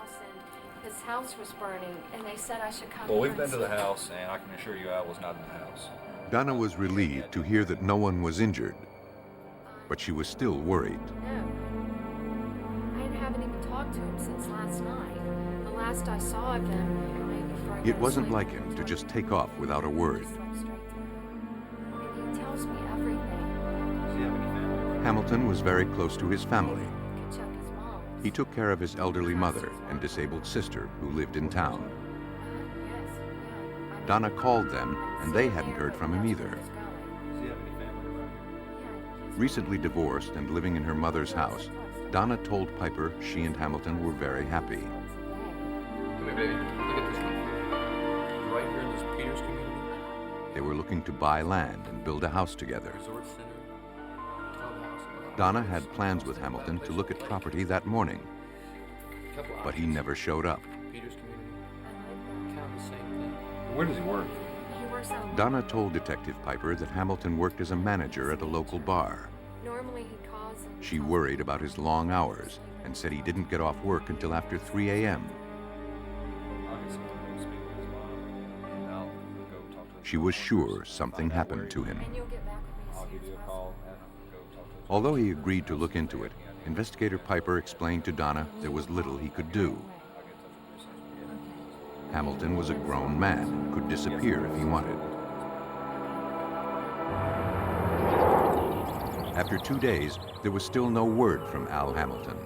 His house was burning, and they said I should come. Well, we've been to the house, and I can assure you Al was not in the house. Donna was relieved to hear that no one was injured, but she was still worried. No. I haven't even talked to him since last night. The last I saw of him, It wasn't like him to just take off without a word. he tells me everything. Hamilton was very close to his family. Could check his mom. He took care of his elderly mother and disabled sister who lived in town. Donna called them, and they hadn't heard from him either. Recently divorced and living in her mother's house, Donna told Piper she and Hamilton were very happy. Come here, baby. Look at this one. Right here in this Peters community. They were looking to buy land and build a house together. Donna had plans with Hamilton to look at property that morning, but he never showed up. Where does he work? He works out. Donna told Detective Piper that Hamilton worked as a manager at a local bar. Normally he calls and She worried about his long hours and said he didn't get off work until after 3 a.m. She was sure something happened to him. and you'll get back with me as I'll soon give as you a possible. call and go talk to Although he agreed to look into it, Investigator Piper explained to Donna there was little he could do. Hamilton was a grown man and could disappear if he wanted. After 2 days, there was still no word from Al Hamilton.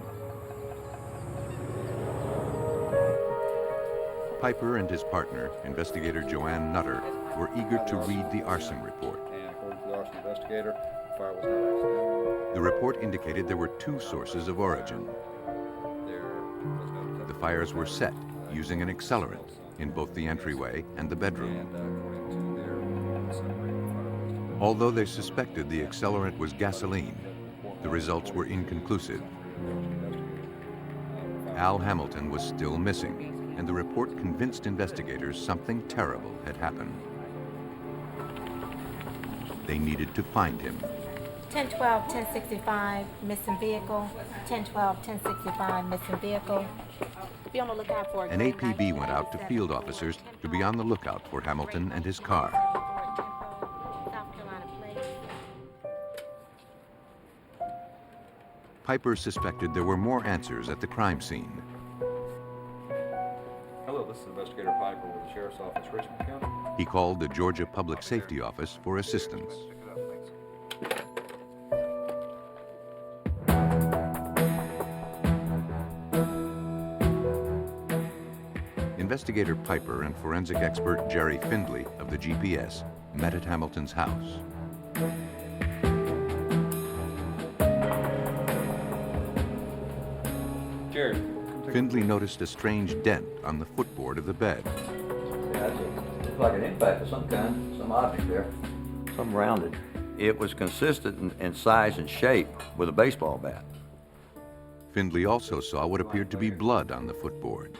Piper and his partner, investigator Joanne Nutter, were eager to read the arson report. And according to the arson investigator, the fire was not accidental. The report indicated there were 2 sources of origin. The fires were set using an accelerant in both the entryway and the bedroom. Although they suspected the accelerant was gasoline, the results were inconclusive. Al Hamilton was still missing, and the report convinced investigators something terrible had happened. They needed to find him. 1012, 1065, missing vehicle. 1012, 1065, missing vehicle. Be on the lookout for An APB went out to field officers to be on the lookout for Hamilton and his car. Piper suspected there were more answers at the crime scene. Hello, this is Investigator Piper with the Sheriff's Office, Richmond County. He called the Georgia Public Safety Office for assistance. Investigator Piper and forensic expert Jerry Findley of the GPS met at Hamilton's house. Jerry. Findley noticed a strange dent on the footboard of the bed. Yeah, it's like an impact of some kind, some object there, some rounded. It was consistent in size and shape with a baseball bat. Findley also saw what appeared to be blood on the footboard.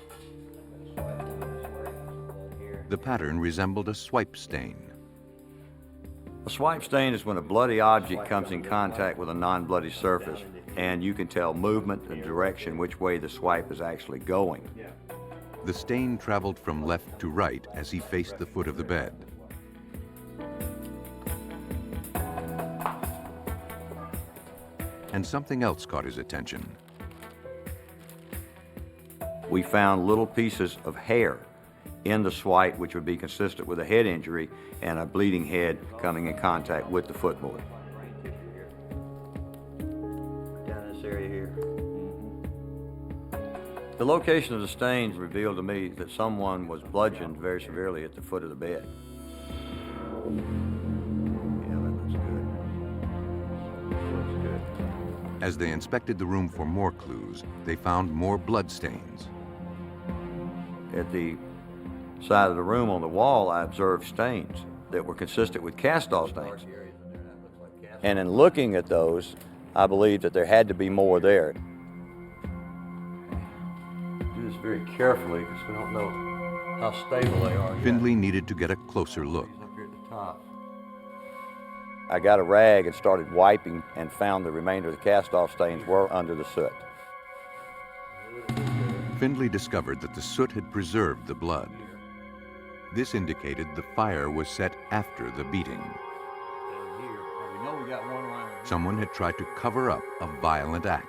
The pattern resembled a swipe stain. A swipe stain is when a bloody object comes in contact with a non-bloody surface, and you can tell movement and direction which way the swipe is actually going. The stain traveled from left to right as he faced the foot of the bed. And something else caught his attention. We found little pieces of hair in the swipe, which would be consistent with a head injury and a bleeding head coming in contact with the footboard. Down in this area here. The location of the stains revealed to me that someone was bludgeoned very severely at the foot of the bed. Yeah, that looks good. Looks good. As they inspected the room for more clues, they found more blood stains. At the side of the room on the wall, I observed stains that were consistent with cast-off stains. And in looking at those, I believed that there had to be more there. Do this very carefully because we don't know how stable they are. Findley needed to get a closer look. Up here at the top. I got a rag and started wiping and found the remainder of the cast-off stains were under the soot. Findley discovered that the soot had preserved the blood. This indicated the fire was set after the beating. Someone had tried to cover up a violent act.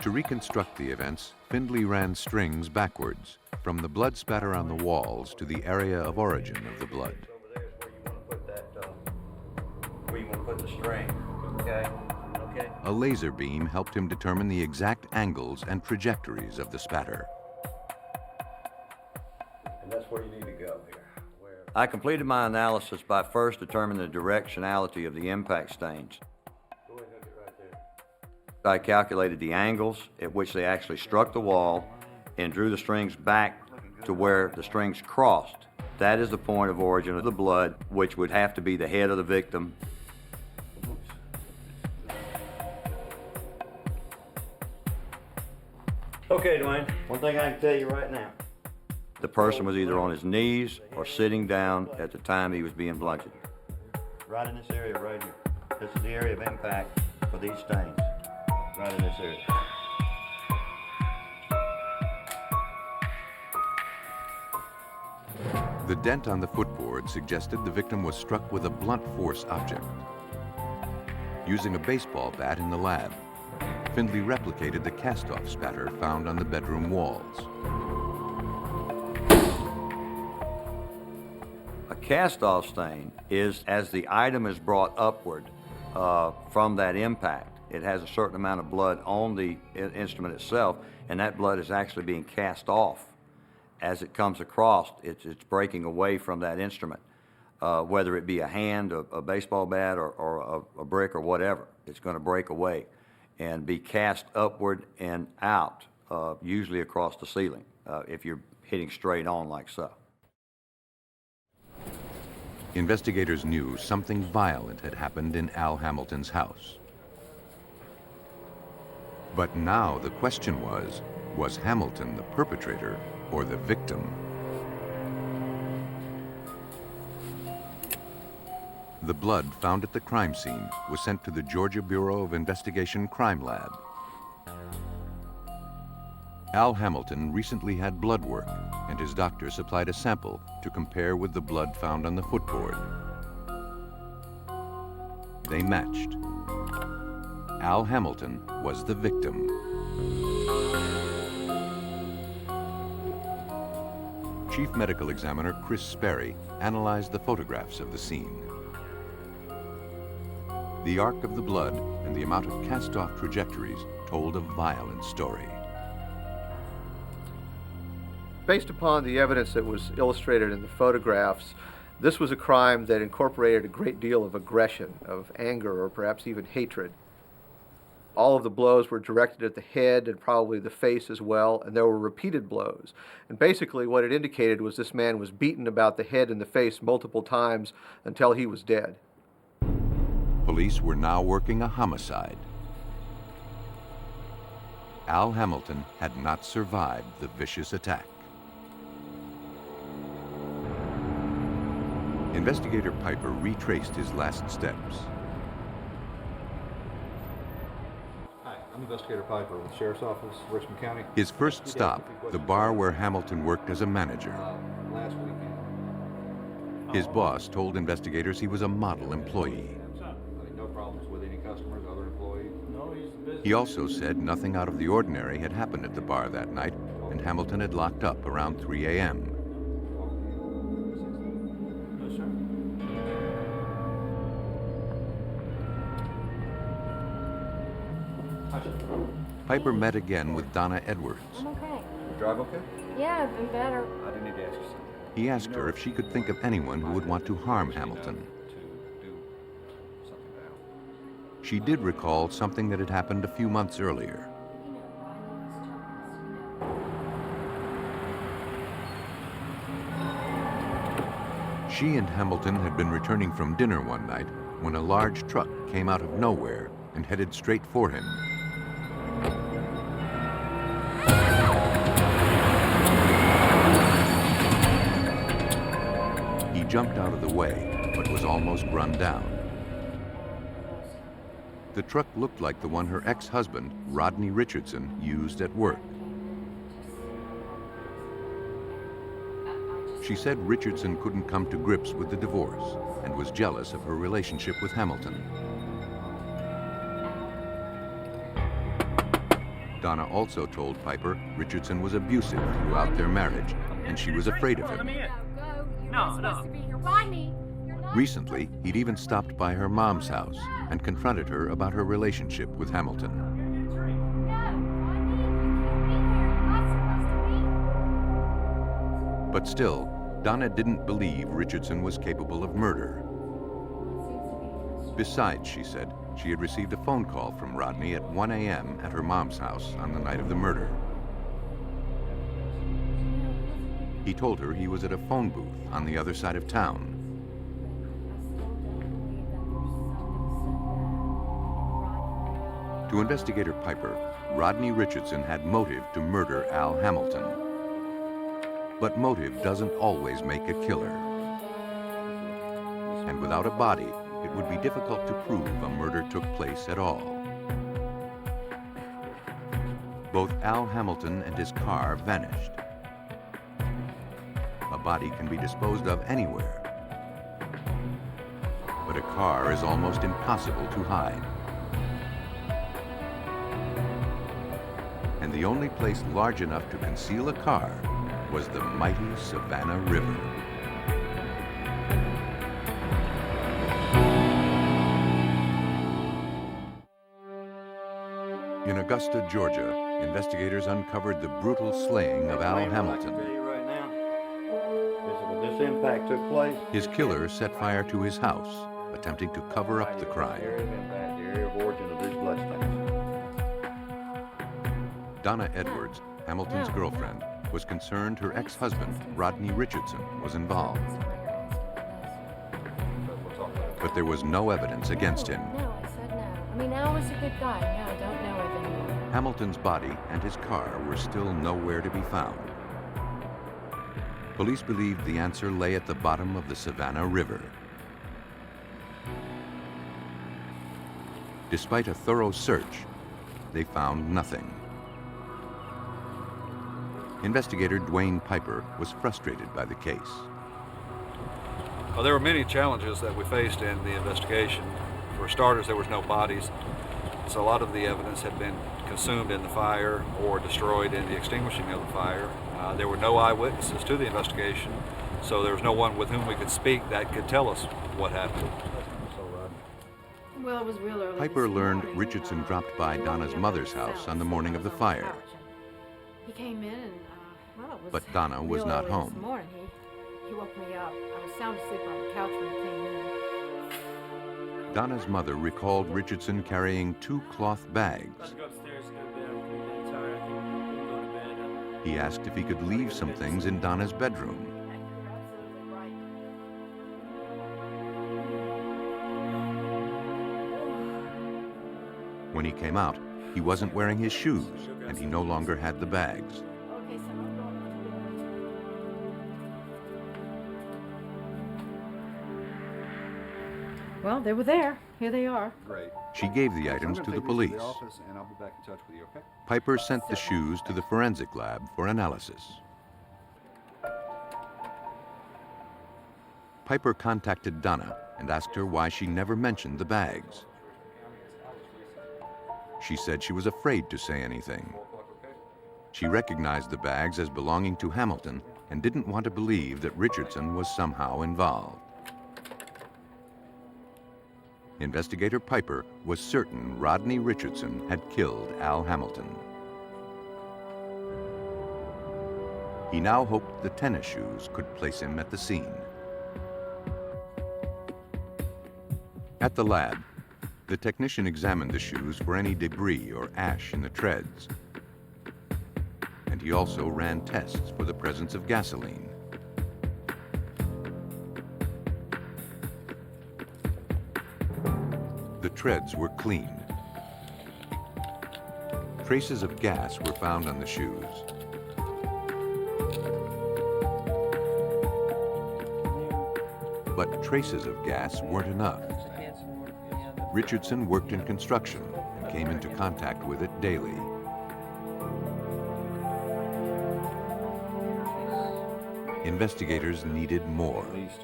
To reconstruct the events, Findley ran strings backwards, from the blood spatter on the walls to the area of origin of the blood. Where you want to put the string, okay? Okay. A laser beam helped him determine the exact angles and trajectories of the spatter. And that's where you need to go here. I completed my analysis by first determining the directionality of the impact stains. Go ahead and hook it right there. I calculated the angles at which they actually struck the wall and drew the strings back to where the strings crossed. That is the point of origin of the blood, which would have to be the head of the victim. Okay, Dwayne, one thing I can tell you right now. The person was either on his knees or sitting down at the time he was being bludgeoned. Right in this area right here. This is the area of impact for these stains. Right in this area. The The dent on the footboard suggested the victim was struck with a blunt force object. Using a baseball bat in the lab, Findley replicated the cast-off spatter found on the bedroom walls. A cast-off stain is as the item is brought upward from that impact. It has a certain amount of blood on the instrument itself, and that blood is actually being cast off. As it comes across, it's breaking away from that instrument, whether it be a hand, a baseball bat, or a brick or whatever. It's going to break away and be cast upward and out, usually across the ceiling, if you're hitting straight on like so. Investigators knew something violent had happened in Al Hamilton's house. But now the question was Hamilton the perpetrator or the victim? The blood found at the crime scene was sent to the Georgia Bureau of Investigation Crime Lab. Al Hamilton recently had blood work, and his doctor supplied a sample to compare with the blood found on the footboard. They matched. Al Hamilton was the victim. Chief Medical Examiner Chris Sperry analyzed the photographs of the scene. The arc of the blood and the amount of cast-off trajectories told a violent story. Based upon the evidence that was illustrated in the photographs, this was a crime that incorporated a great deal of aggression, of anger, or perhaps even hatred. All of the blows were directed at the head and probably the face as well, and there were repeated blows. And basically what it indicated was this man was beaten about the head and the face multiple times until he was dead. Police were now working a homicide. Al Hamilton had not survived the vicious attack. Investigator Piper retraced his last steps. Hi, I'm Investigator Piper with the Sheriff's Office, Richmond County. His first stop, the bar where Hamilton worked as a manager. Last weekend. His boss told investigators he was a model employee. No problems with any customers, other employees? No, he's busy. He also said nothing out of the ordinary had happened at the bar that night, and Hamilton had locked up around 3 a.m. Piper met again with Donna Edwards. I'm okay. You drive okay? Yeah, I've been better. I do need to ask you something. He asked her if she could think of anyone who would want to harm Hamilton. She did recall something that had happened a few months earlier. She and Hamilton had been returning from dinner one night when a large truck came out of nowhere and headed straight for him. He jumped out of the way, but was almost run down. The truck looked like the one her ex-husband, Rodney Richardson, used at work. She said Richardson couldn't come to grips with the divorce and was jealous of her relationship with Hamilton. Donna also told Piper Richardson was abusive throughout their marriage, and she was afraid of him. No. Rodney, you're not. Recently, he'd even stopped by her mom's house and confronted her about her relationship with Hamilton. But still, Donna didn't believe Richardson was capable of murder. Besides, she said, she had received a phone call from Rodney at 1 a.m. at her mom's house on the night of the murder. He told her he was at a phone booth on the other side of town. To Investigator Piper, Rodney Richardson had motive to murder Al Hamilton. But motive doesn't always make a killer. And without a body, it would be difficult to prove a murder took place at all. Both Al Hamilton and his car vanished. A body can be disposed of anywhere. But a car is almost impossible to hide. And the only place large enough to conceal a car was the mighty Savannah River. In Augusta, Georgia, investigators uncovered the brutal slaying of Al Hamilton. Right now is that when this impact took place, His killer set fire to his house, attempting to cover up the crime. the area of impact, the area of origin of these bloodstains. Donna Edwards, Hamilton's girlfriend, was concerned her ex-husband, Rodney Richardson, was involved. But there was no evidence against him. No, I said no. I mean, Al was a good guy. No, I don't know of anyone. Hamilton's body and his car were still nowhere to be found. Police believed the answer lay at the bottom of the Savannah River. Despite a thorough search, they found nothing. Investigator Dwayne Piper was frustrated by the case. Well, there were many challenges that we faced in the investigation. For starters, there was no bodies, so a lot of the evidence had been consumed in the fire or destroyed in the extinguishing of the fire. There were no eyewitnesses to the investigation, so there was no one with whom we could speak that could tell us what happened. Well, it was real early. Piper learned Richardson dropped by Donna's mother's house on the morning of the fire, He came in and, well, it was but Donna was real not early home. This morning. He woke me up. I was sound asleep on the couch when he came in. Donna's mother recalled Richardson carrying 2 cloth bags. He asked if he could leave some things in Donna's bedroom. When he came out, he wasn't wearing his shoes, and he no longer had the bags. Well, they were there. Here they are. Great. She gave the items to the police. Office, and I'll be back in touch with you, okay? Piper sent the shoes to the forensic lab for analysis. Piper contacted Donna and asked her why she never mentioned the bags. She said she was afraid to say anything. She recognized the bags as belonging to Hamilton and didn't want to believe that Richardson was somehow involved. Investigator Piper was certain Rodney Richardson had killed Al Hamilton. He now hoped the tennis shoes could place him at the scene. At the lab, the technician examined the shoes for any debris or ash in the treads. And he also ran tests for the presence of gasoline. The treads were cleaned. Traces of gas were found on the shoes. But traces of gas weren't enough. Richardson worked in construction and came into contact with it daily. Investigators needed more. At least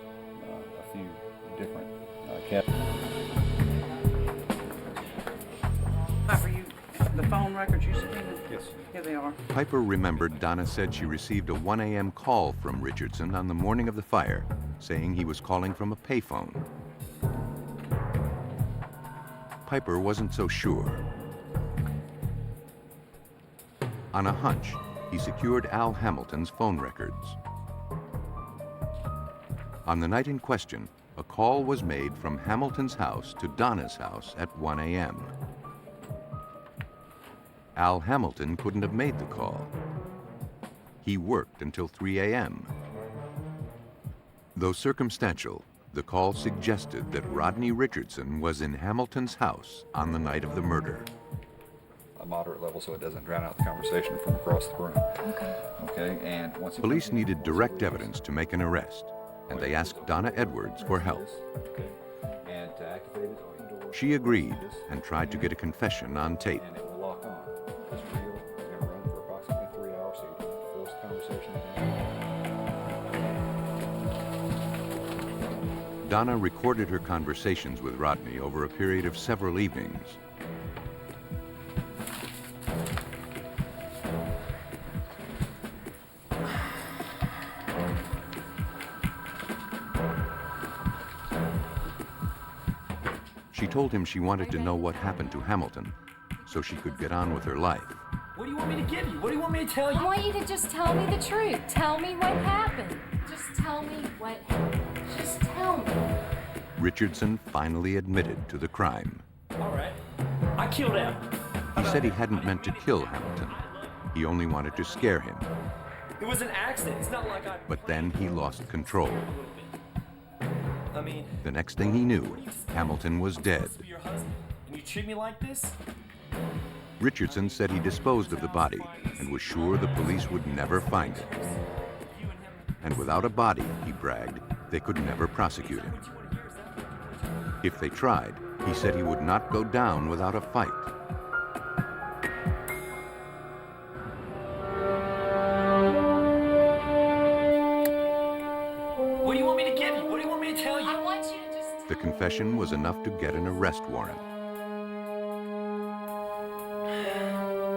a few different The phone records you submitted? Yes. Here they are. Piper remembered Donna said she received a 1 a.m. call from Richardson on the morning of the fire, saying he was calling from a payphone. Piper wasn't so sure. On a hunch, he secured Al Hamilton's phone records. On the night in question, a call was made from Hamilton's house to Donna's house at 1 a.m. Al Hamilton couldn't have made the call. He worked until 3 a.m. Though circumstantial, the call suggested that Rodney Richardson was in Hamilton's house on the night of the murder. A moderate level so it doesn't drown out the conversation from across the room. Okay. Okay, and once he Police needed direct evidence to make an arrest, and they asked Donna Edwards for help. and to activate it, all you do is She agreed and tried to get a confession on tape. and it will lock on. This reel is going to run for approximately 3 hours, so you don't have to force the conversation. Donna recorded her conversations with Rodney over a period of several evenings. She told him she wanted to know what happened to Hamilton so she could get on with her life. What do you want me to give you? What do you want me to tell you? I want you to just tell me the truth. Tell me what happened. Just tell me what happened. Just tell me. Richardson finally admitted to the crime. All right. I killed Al. He said he hadn't meant to kill Hamilton. He only wanted to scare him. It was an accident. It's not like I... But then he lost control. I mean... The next thing he knew, Hamilton was dead. ...to be your husband, and you treat me like this? Richardson said he disposed of the body and was sure the police would never find it. And without a body, he bragged, they could never prosecute him. If they tried, he said he would not go down without a fight. What do you want me to give you? What do you want me to tell you? I want you to just... The confession was enough to get an arrest warrant.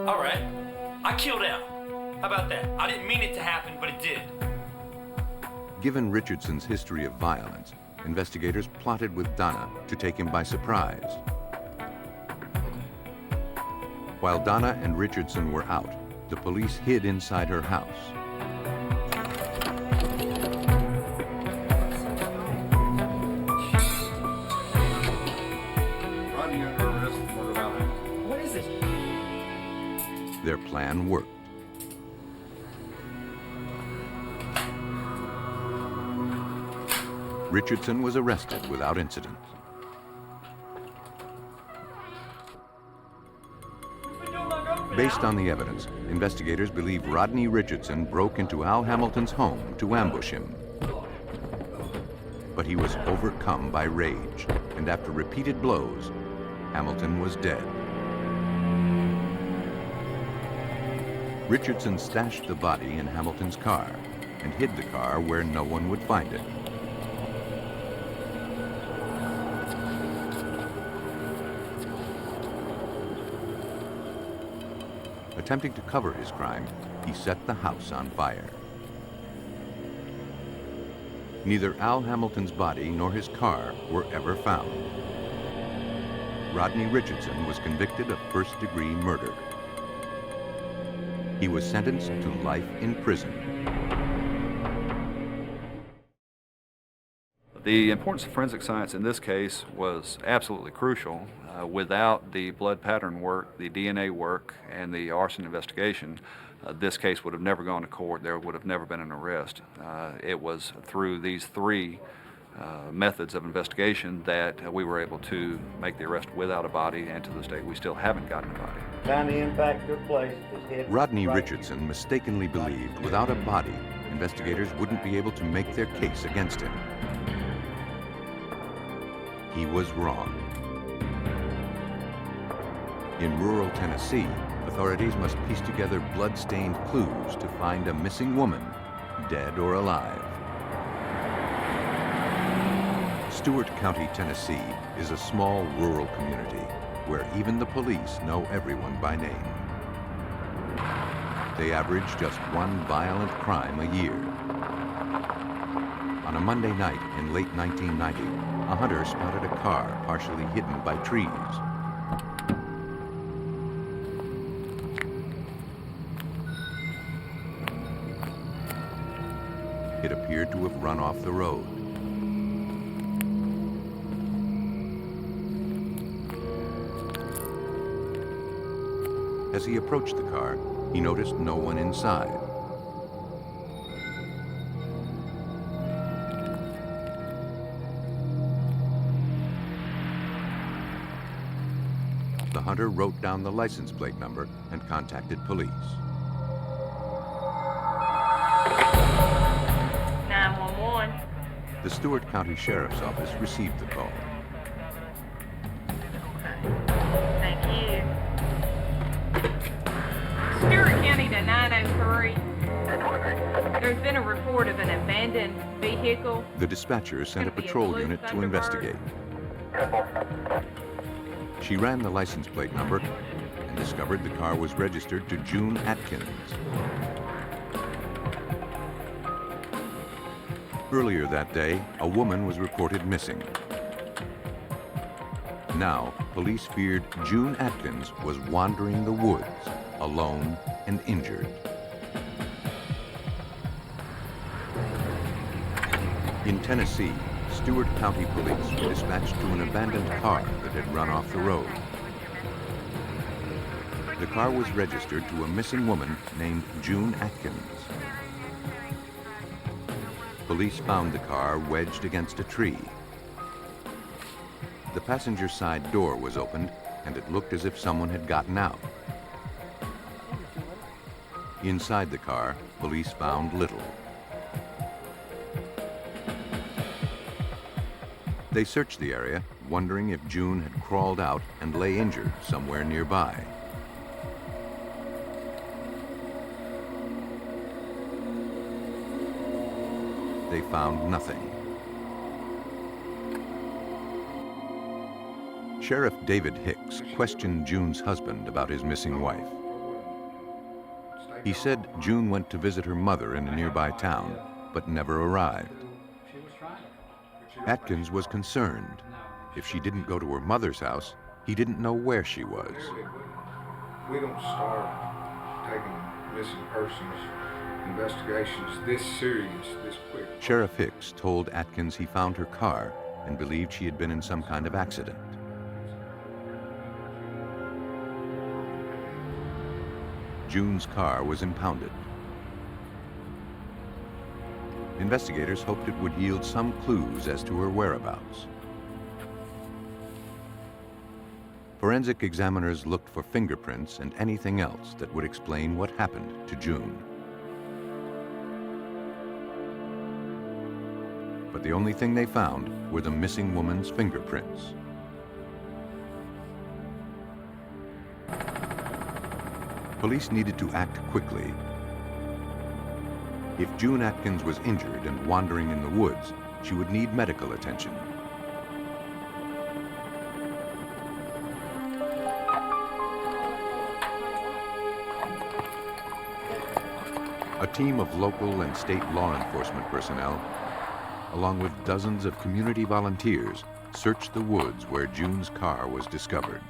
All right. I killed Al. How about that? I didn't mean it to happen, but it did. Given Richardson's history of violence, investigators plotted with Donna to take him by surprise. While Donna and Richardson were out, the police hid inside her house. What is it? Their plan worked. Richardson was arrested without incident. Based on the evidence, investigators believe Rodney Richardson broke into Al Hamilton's home to ambush him. But he was overcome by rage, and after repeated blows, Hamilton was dead. Richardson stashed the body in Hamilton's car and hid the car where no one would find it. Attempting to cover his crime, he set the house on fire. Neither Al Hamilton's body nor his car were ever found. Rodney Richardson was convicted of first-degree murder. He was sentenced to life in prison. The importance of forensic science in this case was absolutely crucial. Without the blood pattern work, the DNA work, and the arson investigation, this case would have never gone to court. There would have never been an arrest. It was through these three methods of investigation that we were able to make the arrest without a body, and to this day we still haven't gotten a body. Time the impact took place. Rodney Richardson mistakenly believed without a body, investigators wouldn't be able to make their case against him. He was wrong. In rural Tennessee, authorities must piece together blood-stained clues to find a missing woman, dead or alive. Stewart County, Tennessee is a small rural community where even the police know everyone by name. They average just one violent crime a year. On a Monday night in late 1990, a hunter spotted a car partially hidden by trees. It appeared to have run off the road. As he approached the car, he noticed no one inside. The hunter wrote down the license plate number and contacted police. 911. The Stewart County Sheriff's Office received the call. Thank you. Stewart County to 903. There's been a report of an abandoned vehicle. The dispatcher sent a patrol unit to investigate. She ran the license plate number and discovered the car was registered to June Atkins. Earlier that day, a woman was reported missing. Now, police feared June Atkins was wandering the woods, alone and injured. In Tennessee, Stewart County Police were dispatched to an abandoned car that had run off the road. The car was registered to a missing woman named June Atkins. Police found the car wedged against a tree. The passenger side door was opened, and it looked as if someone had gotten out. Inside the car, police found little. They searched the area, wondering if June had crawled out and lay injured somewhere nearby. They found nothing. Sheriff David Hicks questioned June's husband about his missing wife. He said June went to visit her mother in a nearby town, but never arrived. Atkins was concerned. If she didn't go to her mother's house, he didn't know where she was. We don't start taking missing persons investigations this serious, this quick. Sheriff Hicks told Atkins he found her car and believed she had been in some kind of accident. June's car was impounded. Investigators hoped it would yield some clues as to her whereabouts. Forensic examiners looked for fingerprints and anything else that would explain what happened to June. But the only thing they found were the missing woman's fingerprints. Police needed to act quickly. If June Atkins was injured and wandering in the woods, she would need medical attention. A team of local and state law enforcement personnel, along with dozens of community volunteers, searched the woods where June's car was discovered.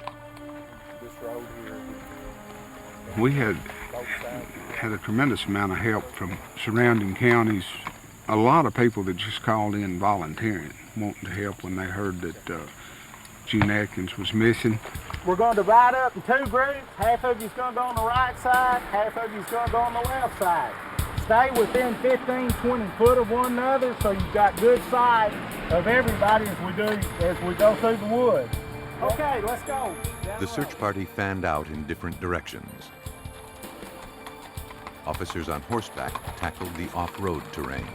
We had a tremendous amount of help from surrounding counties. A lot of people that just called in volunteering, wanting to help when they heard that June Atkins was missing. We're going to divide up in two groups. Half of you's going to go on the right side, half of you's going to go on the left side. Stay within 15, 20 foot of one another so you've got good sight of everybody as we go through the woods. Okay, let's go. The search party fanned out in different directions. Officers on horseback tackled the off-road terrain.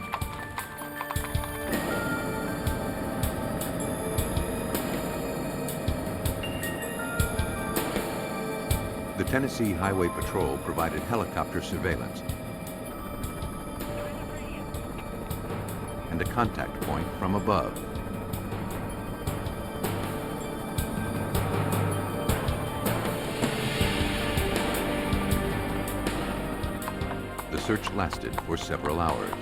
The Tennessee Highway Patrol provided helicopter surveillance and a contact point from above. The search lasted for several hours.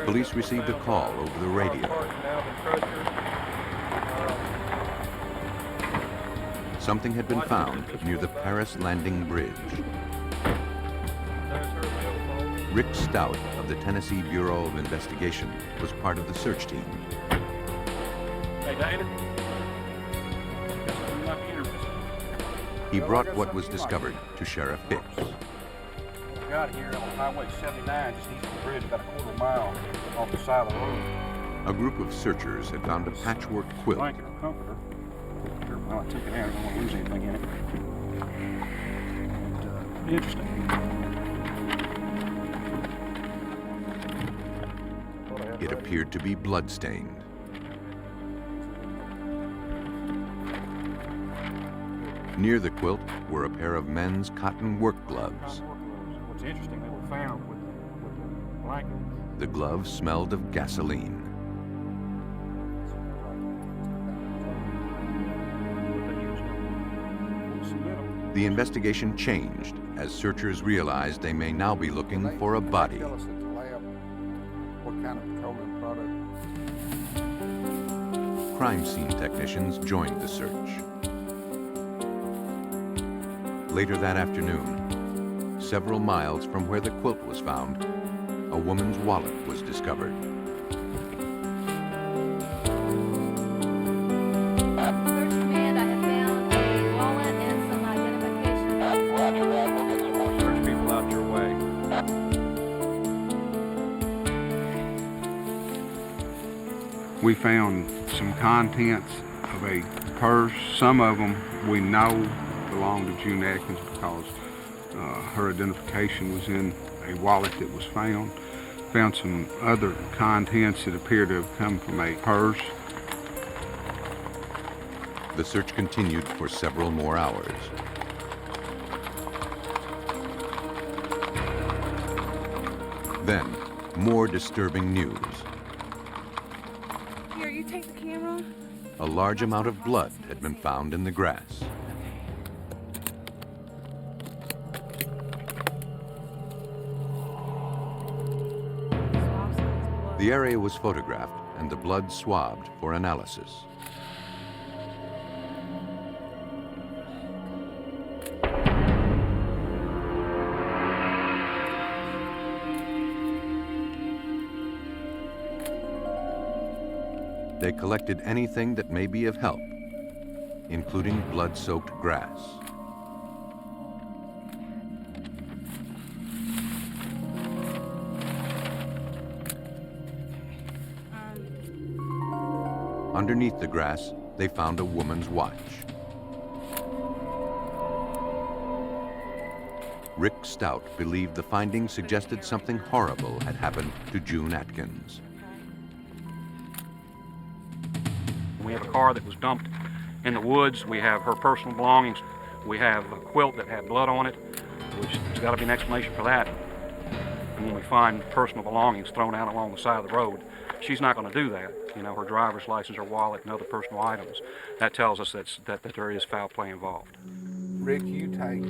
Police received a call over the radio. Something had been found near the Paris Landing Bridge. Rick Stout of the Tennessee Bureau of Investigation was part of the search team. Hey, David. He brought what was discovered to Sheriff Hicks. We got here on Highway 79, just east of the bridge, about a quarter mile off the side of the road. A group of searchers had found a patchwork quilt. Blanket or comforter. Well, I took it out. I don't want to lose anything in it. And, interesting. It appeared to be blood-stained. Near the quilt were a pair of men's cotton work gloves. What's interesting, they were found with the blanket. The gloves smelled of gasoline. The investigation changed as searchers realized they may now be looking for a body. Tell us at the lab what kind of petroleum product. Crime scene technicians joined the search. Later that afternoon, several miles from where the quilt was found, a woman's wallet was discovered. Search people out your way. We found some contents of a purse. Some of them we know belonged to June Atkins because her identification was in a wallet that was found. Found some other contents that appear to have come from a purse. The search continued for several more hours. Then, more disturbing news. Here, you take the camera. A large amount of blood had been found in the grass. The area was photographed and the blood swabbed for analysis. They collected anything that may be of help, including blood-soaked grass. Underneath the grass, they found a woman's watch. Rick Stout believed the findings suggested something horrible had happened to June Atkins. We have a car that was dumped in the woods. We have her personal belongings. We have a quilt that had blood on it, which there's got to be an explanation for that. And when we find personal belongings thrown out along the side of the road, she's not going to do that. You know, her driver's license, her wallet, and other personal items. That tells us that there is foul play involved. Rick, you take.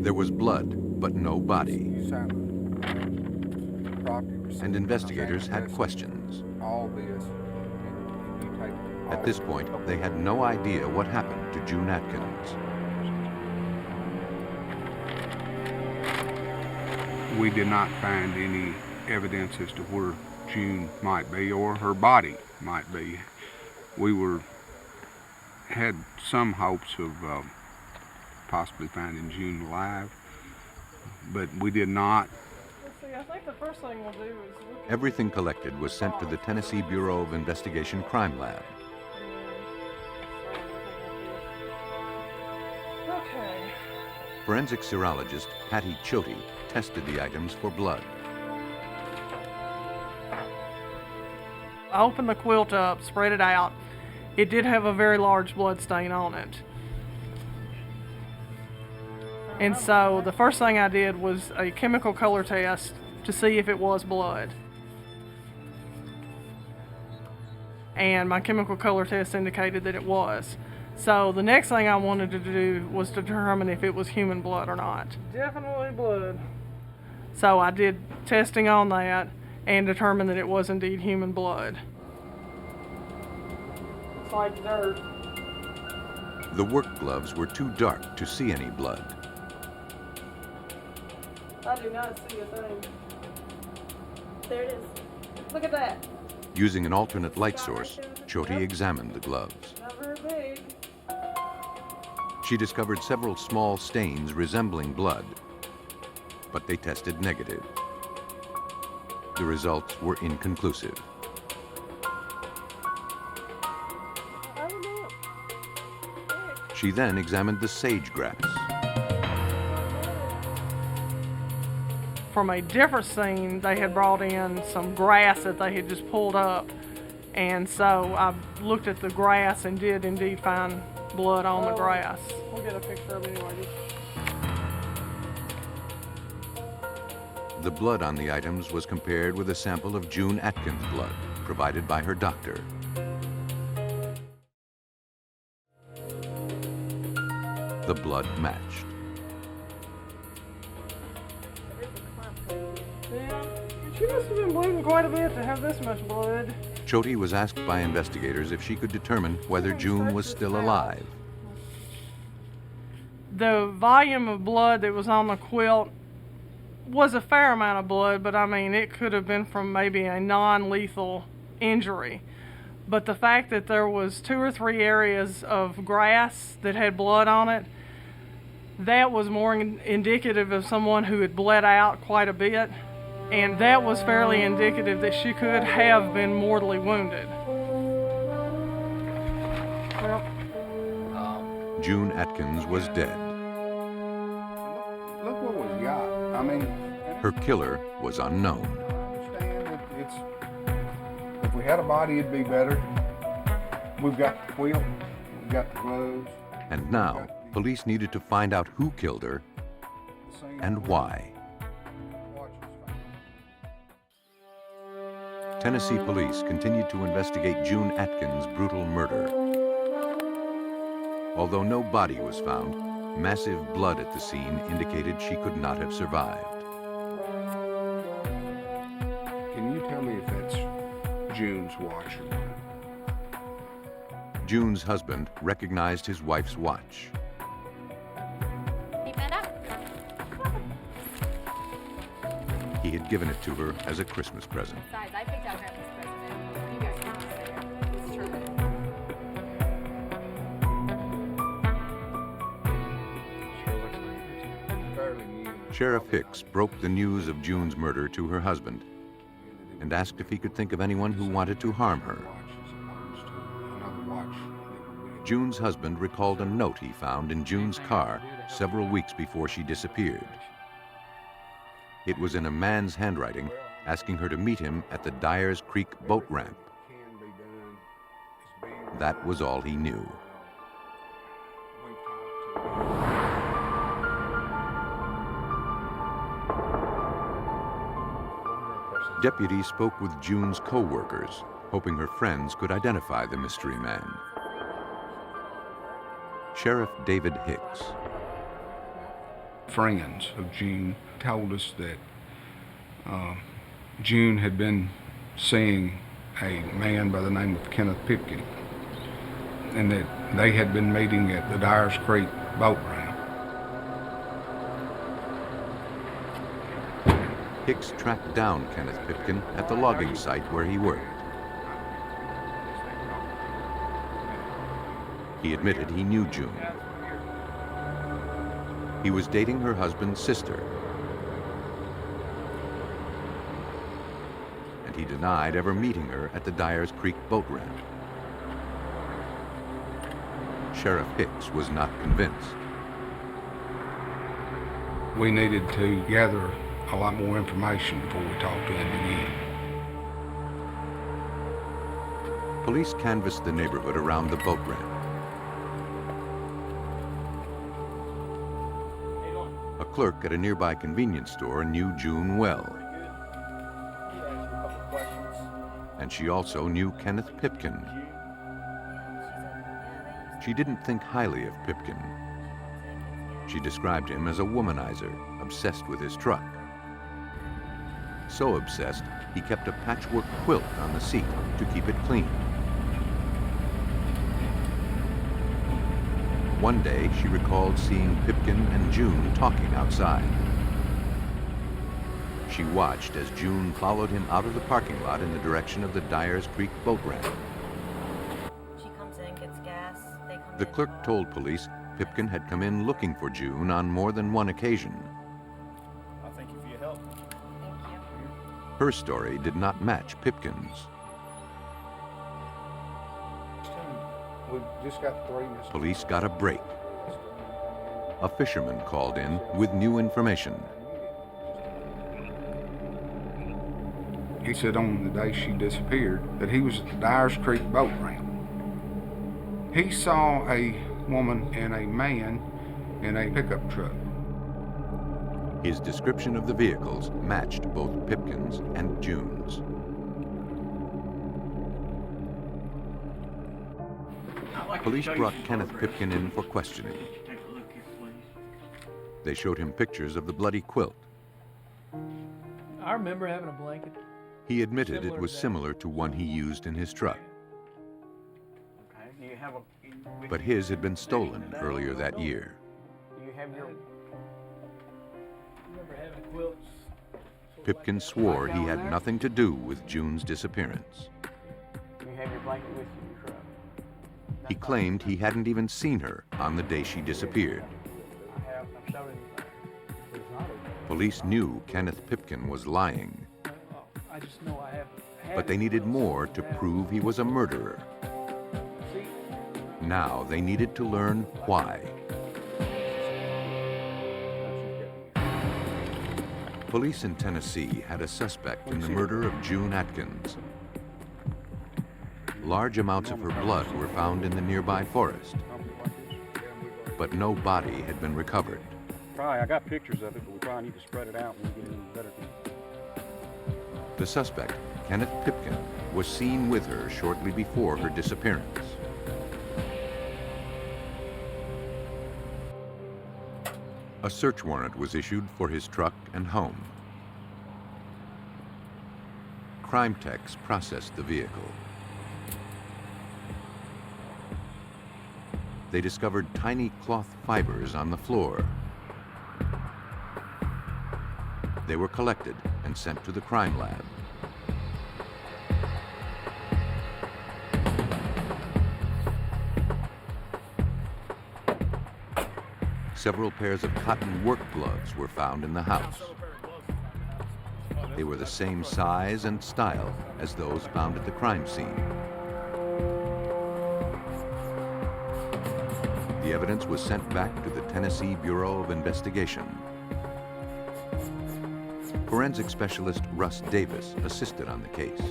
There was blood, but no body. You sign the property receipt. And investigators had questions. All this, and you take. At this point, they had no idea what happened to June Atkins. We did not find any evidence as to where June might be or her body might be. We had some hopes of possibly finding June alive, but we did not. Let's see, I think the first thing we'll do is look at Everything collected was sent to the Tennessee Bureau of Investigation Crime Lab. Okay. Forensic serologist Patty Choti tested the items for blood. I opened the quilt up, spread it out. It did have a very large blood stain on it. And so the first thing I did was a chemical color test to see if it was blood. And my chemical color test indicated that it was. So the next thing I wanted to do was to determine if it was human blood or not. Definitely blood. So I did testing on that and determined that it was indeed human blood. It's like dirt. The work gloves were too dark to see any blood. I do not see a thing. There it is. Look at that. Using an alternate light source, Choti examined the gloves. Not very big. She discovered several small stains resembling blood, but they tested negative. The results were inconclusive. She then examined the sage grass. From a different scene, they had brought in some grass that they had just pulled up. And so I looked at the grass and did indeed find blood on the grass. We'll get a picture of it anyway. The blood on the items was compared with a sample of June Atkins' blood provided by her doctor. The blood matched. Yeah, she must have been bleeding quite a bit to have this much blood. Choti was asked by investigators if she could determine whether June was still alive. The volume of blood that was on the quilt was a fair amount of blood, but I mean, it could have been from maybe a non-lethal injury. But the fact that there was 2 or 3 areas of grass that had blood on it, that was more indicative of someone who had bled out quite a bit. And that was fairly indicative that she could have been mortally wounded. June Atkins was dead. Look what we got. I mean, Her killer was unknown. I understand that if we had a body, it'd be better. We've got the quilt, we've got the gloves. And now, police needed to find out who killed her and why. Tennessee police continued to investigate June Atkins' brutal murder. Although no body was found, massive blood at the scene indicated she could not have survived. Can you tell me if that's June's watch or not? June's husband recognized his wife's watch. He had given it to her as a Christmas present. Besides, I picked out Grandpa's present. You guys can just say it. It's true. Sheriff Hicks broke the news of June's murder to her husband and asked if he could think of anyone who wanted to harm her. June's husband recalled a note he found in June's car several weeks before she disappeared. It was in a man's handwriting asking her to meet him at the Dyers Creek boat ramp. That was all he knew. Deputies spoke with June's co-workers, hoping her friends could identify the mystery man. Sheriff David Hicks. Friends of June told us that June had been seeing a man by the name of Kenneth Pipkin, and that they had been meeting at the Dyers Creek boat ramp. Hicks tracked down Kenneth Pipkin at the logging site where he worked. He admitted he knew June. He was dating her husband's sister. And he denied ever meeting her at the Dyers Creek boat ramp. Sheriff Hicks was not convinced. We needed to gather a lot more information before we talked to him again. Police canvassed the neighborhood around the boat ramp. A clerk at a nearby convenience store knew June well. And she also knew Kenneth Pipkin. She didn't think highly of Pipkin. She described him as a womanizer, obsessed with his truck. So obsessed, he kept a patchwork quilt on the seat to keep it clean. One day, she recalled seeing Pipkin and June talking outside. She watched as June followed him out of the parking lot in the direction of the Dyers Creek boat ramp. She comes in, gets gas. The clerk told police Pipkin had come in looking for June on more than one occasion. I thank you for your help. Thank you. Her story did not match Pipkin's. We've just got 3 missing. Police got a break. A fisherman called in with new information. He said on the day she disappeared that he was at the Dyers Creek boat ramp. He saw a woman and a man in a pickup truck. His description of the vehicles matched both Pipkin's and June's. Police brought Kenneth Pipkin in for questioning. They showed him pictures of the bloody quilt. I remember having a blanket. He admitted it was similar to one he used in his truck. Okay. Do you have a? But his had been stolen earlier that year. Do you have your? I remember having quilts. Pipkin swore he had nothing to do with June's disappearance. Do you have your blanket with you in your truck? He claimed he hadn't even seen her on the day she disappeared. I have. I'm showing you. Police knew Kenneth Pipkin was lying, I just know I have. but they needed more to prove he was a murderer. Now they needed to learn why. Police in Tennessee had a suspect in the murder of June Atkins. Large amounts of her blood were found in the nearby forest, but no body had been recovered. I got pictures of it, but we probably need to spread it out and get in better. The suspect, Kenneth Pipkin, was seen with her shortly before her disappearance. A search warrant was issued for his truck and home. Crime techs processed the vehicle. They discovered tiny cloth fibers on the floor. They were collected and sent to the crime lab. Several pairs of cotton work gloves were found in the house. They were the same size and style as those found at the crime scene. The evidence was sent back to the Tennessee Bureau of Investigation. Forensic specialist Russ Davis assisted on the case.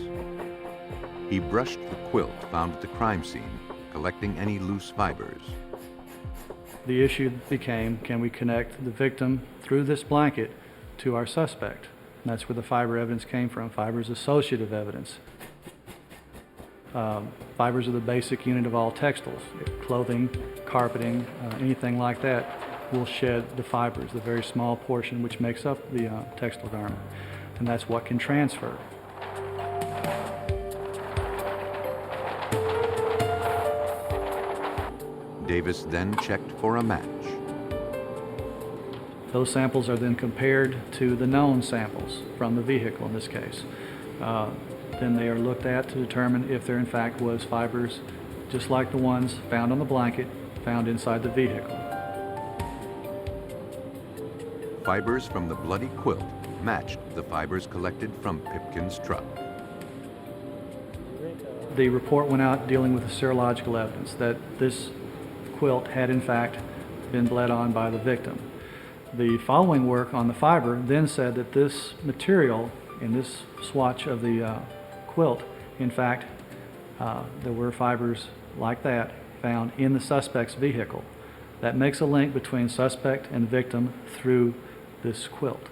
He brushed the quilt found at the crime scene, collecting any loose fibers. The issue became, can we connect the victim through this blanket to our suspect? And that's where the fiber evidence came from. Fiber is associative evidence. Fibers are the basic unit of all textiles. Clothing, carpeting, anything like that will shed the fibers, the very small portion which makes up the textile garment. And that's what can transfer. Davis then checked for a match. Those samples are then compared to the known samples from the vehicle in this case. Then they are looked at to determine if there in fact was fibers just like the ones found on the blanket found inside the vehicle. Fibers from the bloody quilt matched the fibers collected from Pipkin's truck. The report went out dealing with the serological evidence that this quilt had in fact been bled on by the victim. The following work on the fiber then said that this material in this swatch of the quilt, in fact, there were fibers like that found in the suspect's vehicle. That makes a link between suspect and victim through this quilt.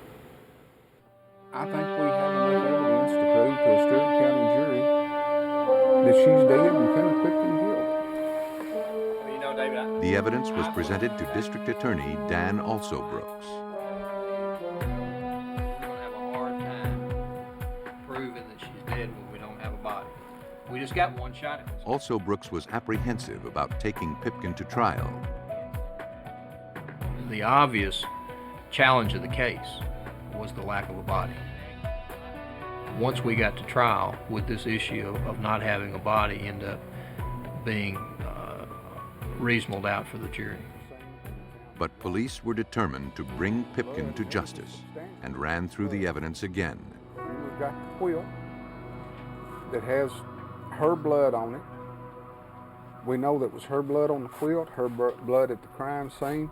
I think we have enough evidence to prove to a Stewart County jury that she's dead and Kenneth Pipkin killed. You know, David, The evidence was presented to District Attorney Dan Alsobrooks. We're going to have a hard time proving that she's dead when we don't have a body. We just got one shot at this. Alsobrooks was apprehensive about taking Pipkin to trial. The obvious challenge of the case was the lack of a body. Once we got to trial, would this issue of not having a body end up being reasonable doubt for the jury? But police were determined to bring Pipkin to justice and ran through the evidence again. We've got the quilt that has her blood on it. We know that was her blood on the quilt, her blood at the crime scene,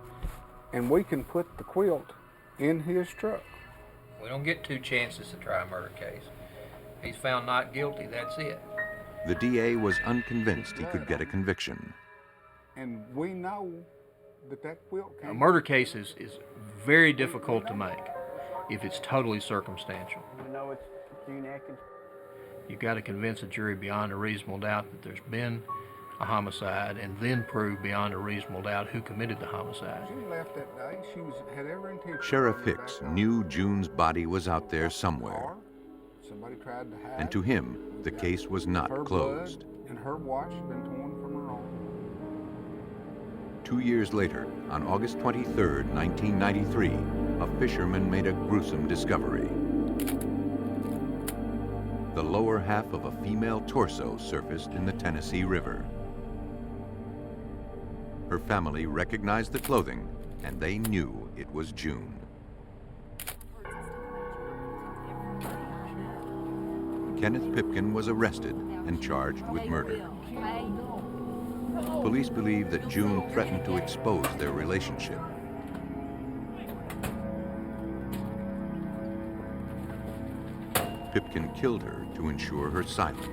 and we can put the quilt in his truck. We don't get two chances to try a murder case. He's found not guilty, that's it. The DA was unconvinced he could get a conviction. And we know that that quilt came. A murder case is very difficult to make if it's totally circumstantial. We know it's June Atkins. You've got to convince a jury beyond a reasonable doubt that there's been a homicide, and then prove beyond a reasonable doubt who committed the homicide. She left that day. She had every intention. Sheriff Hicks knew June's body was out there somewhere, Somebody tried to hide. and to him, the case was not her closed. Blood and her watch had been torn from her arm. 2 years later, on August 23, 1993, a fisherman made a gruesome discovery. The lower half of a female torso surfaced in the Tennessee River. Her family recognized the clothing, and they knew it was June. Kenneth Pipkin was arrested and charged with murder. Police believe that June threatened to expose their relationship. Pipkin killed her to ensure her silence.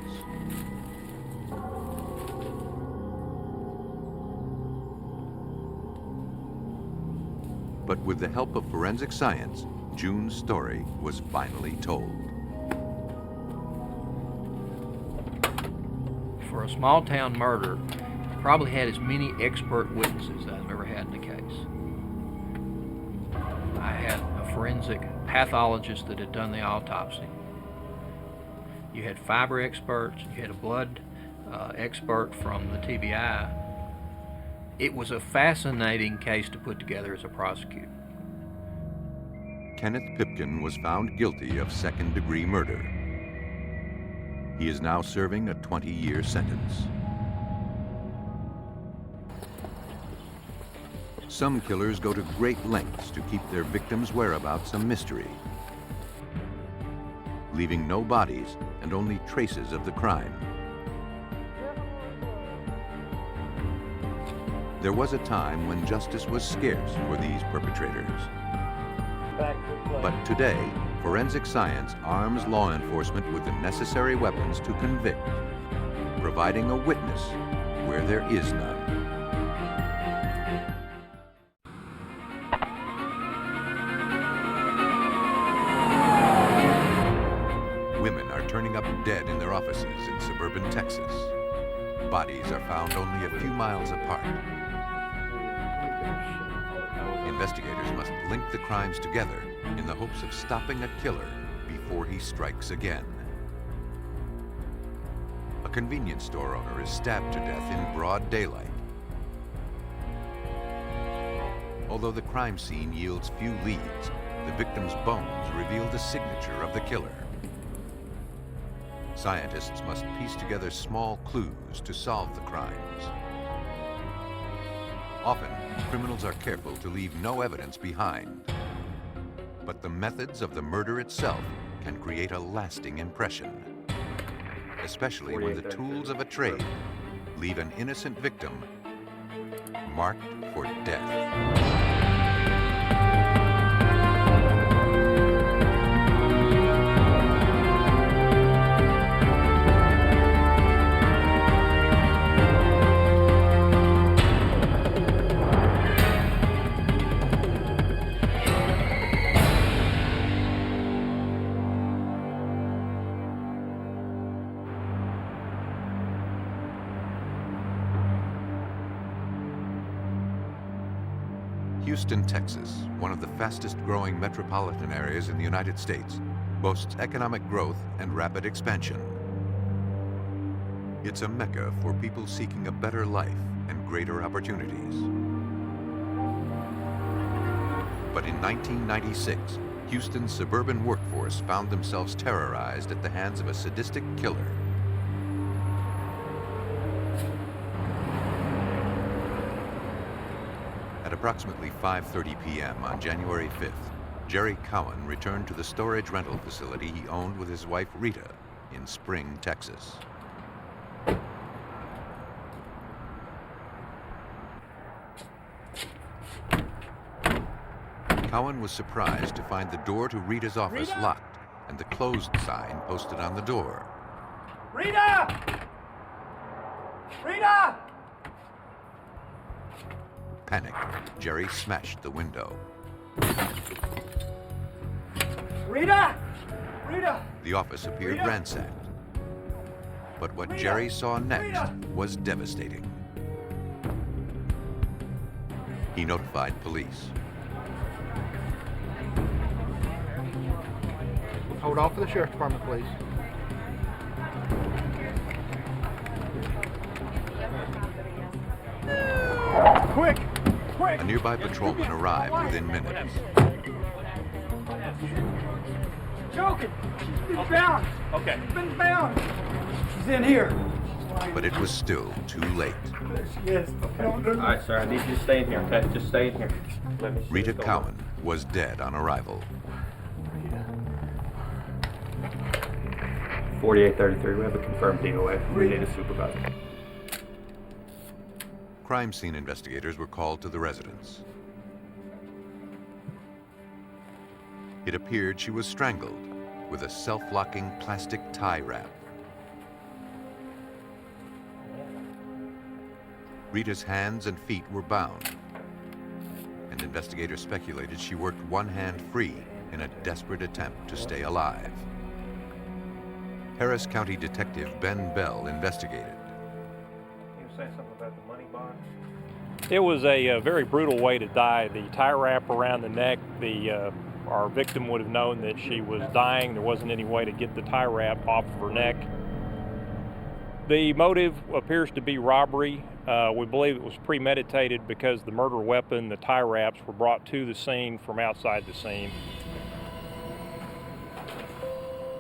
But with the help of forensic science, June's story was finally told. For a small town murder, probably had as many expert witnesses as I've ever had in the case. I had a forensic pathologist that had done the autopsy. You had fiber experts, you had a blood expert from the TBI. It was a fascinating case to put together as a prosecutor. Kenneth Pipkin was found guilty of second-degree murder. He is now serving a 20-year sentence. Some killers go to great lengths to keep their victims' whereabouts a mystery, leaving no bodies and only traces of the crime. There was a time when justice was scarce for these perpetrators. But today, forensic science arms law enforcement with the necessary weapons to convict, providing a witness where there is none. Women are turning up dead in their offices in suburban Texas. Bodies are found only a few miles apart. Investigators must link the crimes together in the hopes of stopping a killer before he strikes again. A convenience store owner is stabbed to death in broad daylight. Although the crime scene yields few leads, the victim's bones reveal the signature of the killer. Scientists must piece together small clues to solve the crimes. Often, criminals are careful to leave no evidence behind. But the methods of the murder itself can create a lasting impression, especially when the tools of a trade leave an innocent victim marked for death. Houston, Texas, one of the fastest-growing metropolitan areas in the United States, boasts economic growth and rapid expansion. It's a mecca for people seeking a better life and greater opportunities. But in 1996, Houston's suburban workforce found themselves terrorized at the hands of a sadistic killer. At approximately 5:30 p.m. on January 5th, Jerry Cowan returned to the storage rental facility he owned with his wife Rita in Spring, Texas. Cowan was surprised to find the door to Rita's office locked and the closed sign posted on the door. Rita! Rita! panic, Jerry smashed the window. Rita! Rita! The office appeared Rita! ransacked. But what Jerry saw next was devastating. He notified police. Hold on for the sheriff's department, please. Quick! Quick! A nearby patrolman arrived within minutes. Joking! She's been found! Okay. She's been found! She's in here. But it was still too late. There she is. All right, sir, I need you to stay in here, okay? Just stay in here. Let me see Rita what's going on. Cowan was dead on arrival. 4833, we have a confirmed DOA. We need a supervisor. Crime scene investigators were called to the residence. It appeared she was strangled with a self-locking plastic tie wrap. Rita's hands and feet were bound, and investigators speculated she worked one hand free in a desperate attempt to stay alive. Harris County Detective Ben Bell investigated. You were saying something about the money box? It was a very brutal way to die. The tie wrap around the neck, our victim would have known that she was dying. There wasn't any way to get the tie wrap off of her neck. The motive appears to be robbery. We believe it was premeditated because the murder weapon, the tie wraps, were brought to the scene from outside the scene.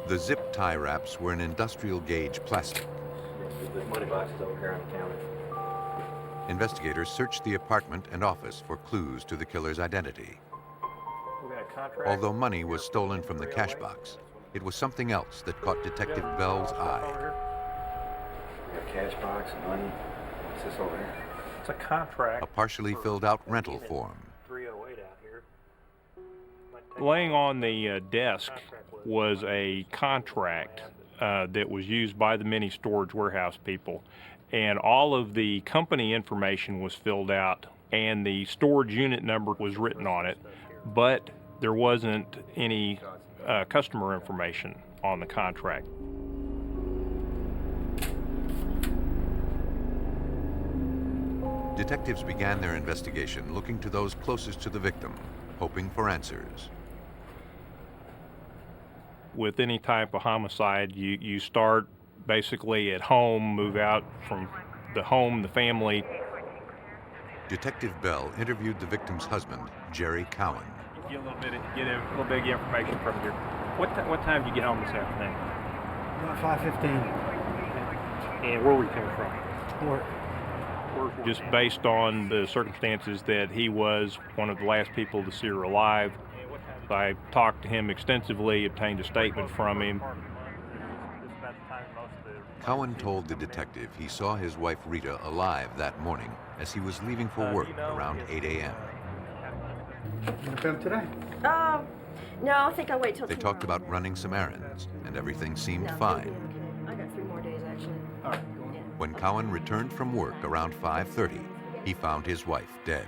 The zip tie wraps were an industrial gauge plastic. The money box is over here on the counter. Investigators searched the apartment and office for clues to the killer's identity. We got a contract. Although money was stolen from the cash box, it was something else that caught Detective Bell's eye. We have cash box and money. What's this over here? It's a contract. A partially filled out rental form. 308 out here. Laying on the desk was a contract that was used by the mini storage warehouse people, and all of the company information was filled out and the storage unit number was written on it, but there wasn't any customer information on the contract. Detectives began their investigation looking to those closest to the victim, hoping for answers. With any type of homicide, you start basically at home, move out from the home, the family. Detective Bell interviewed the victim's husband, Jerry Cowan. Get a little bit of information from you. What time did you get home this afternoon? About 5:15. And where were you coming from? Work. Just based on the circumstances that he was one of the last people to see her alive. I talked to him extensively, obtained a statement from him. Cowan told the detective he saw his wife Rita alive that morning as he was leaving for work around 8 a.m. You gonna come today? No, I think I'll wait till They tomorrow. talked about running some errands, and everything seemed fine. I got 3 more days, actually. All right. When Cowan returned from work around 5:30, he found his wife dead.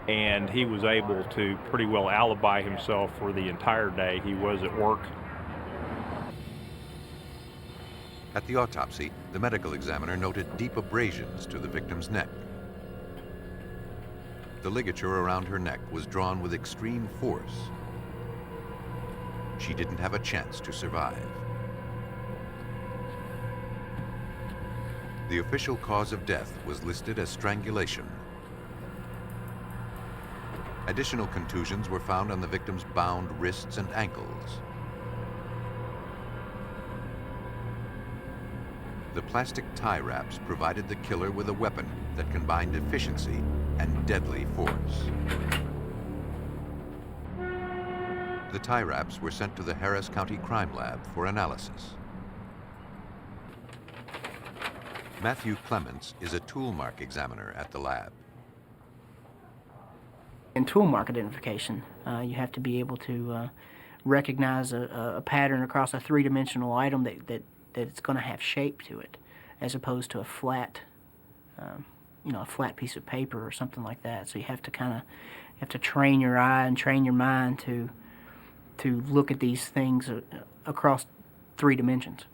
And he was able to pretty well alibi himself for the entire day. He was at work. At the autopsy, the medical examiner noted deep abrasions to the victim's neck. The ligature around her neck was drawn with extreme force. She didn't have a chance to survive. The official cause of death was listed as strangulation. Additional contusions were found on the victim's bound wrists and ankles. The plastic tie wraps provided the killer with a weapon that combined efficiency and deadly force. The tie wraps were sent to the Harris County Crime Lab for analysis. Matthew Clements is a tool mark examiner at the lab. In tool mark identification, you have to be able to recognize a pattern across a three-dimensional item that it's going to have shape to it, as opposed to a flat a flat piece of paper or something like that. So you have to train your eye and train your mind to look at these things across 3 dimensions.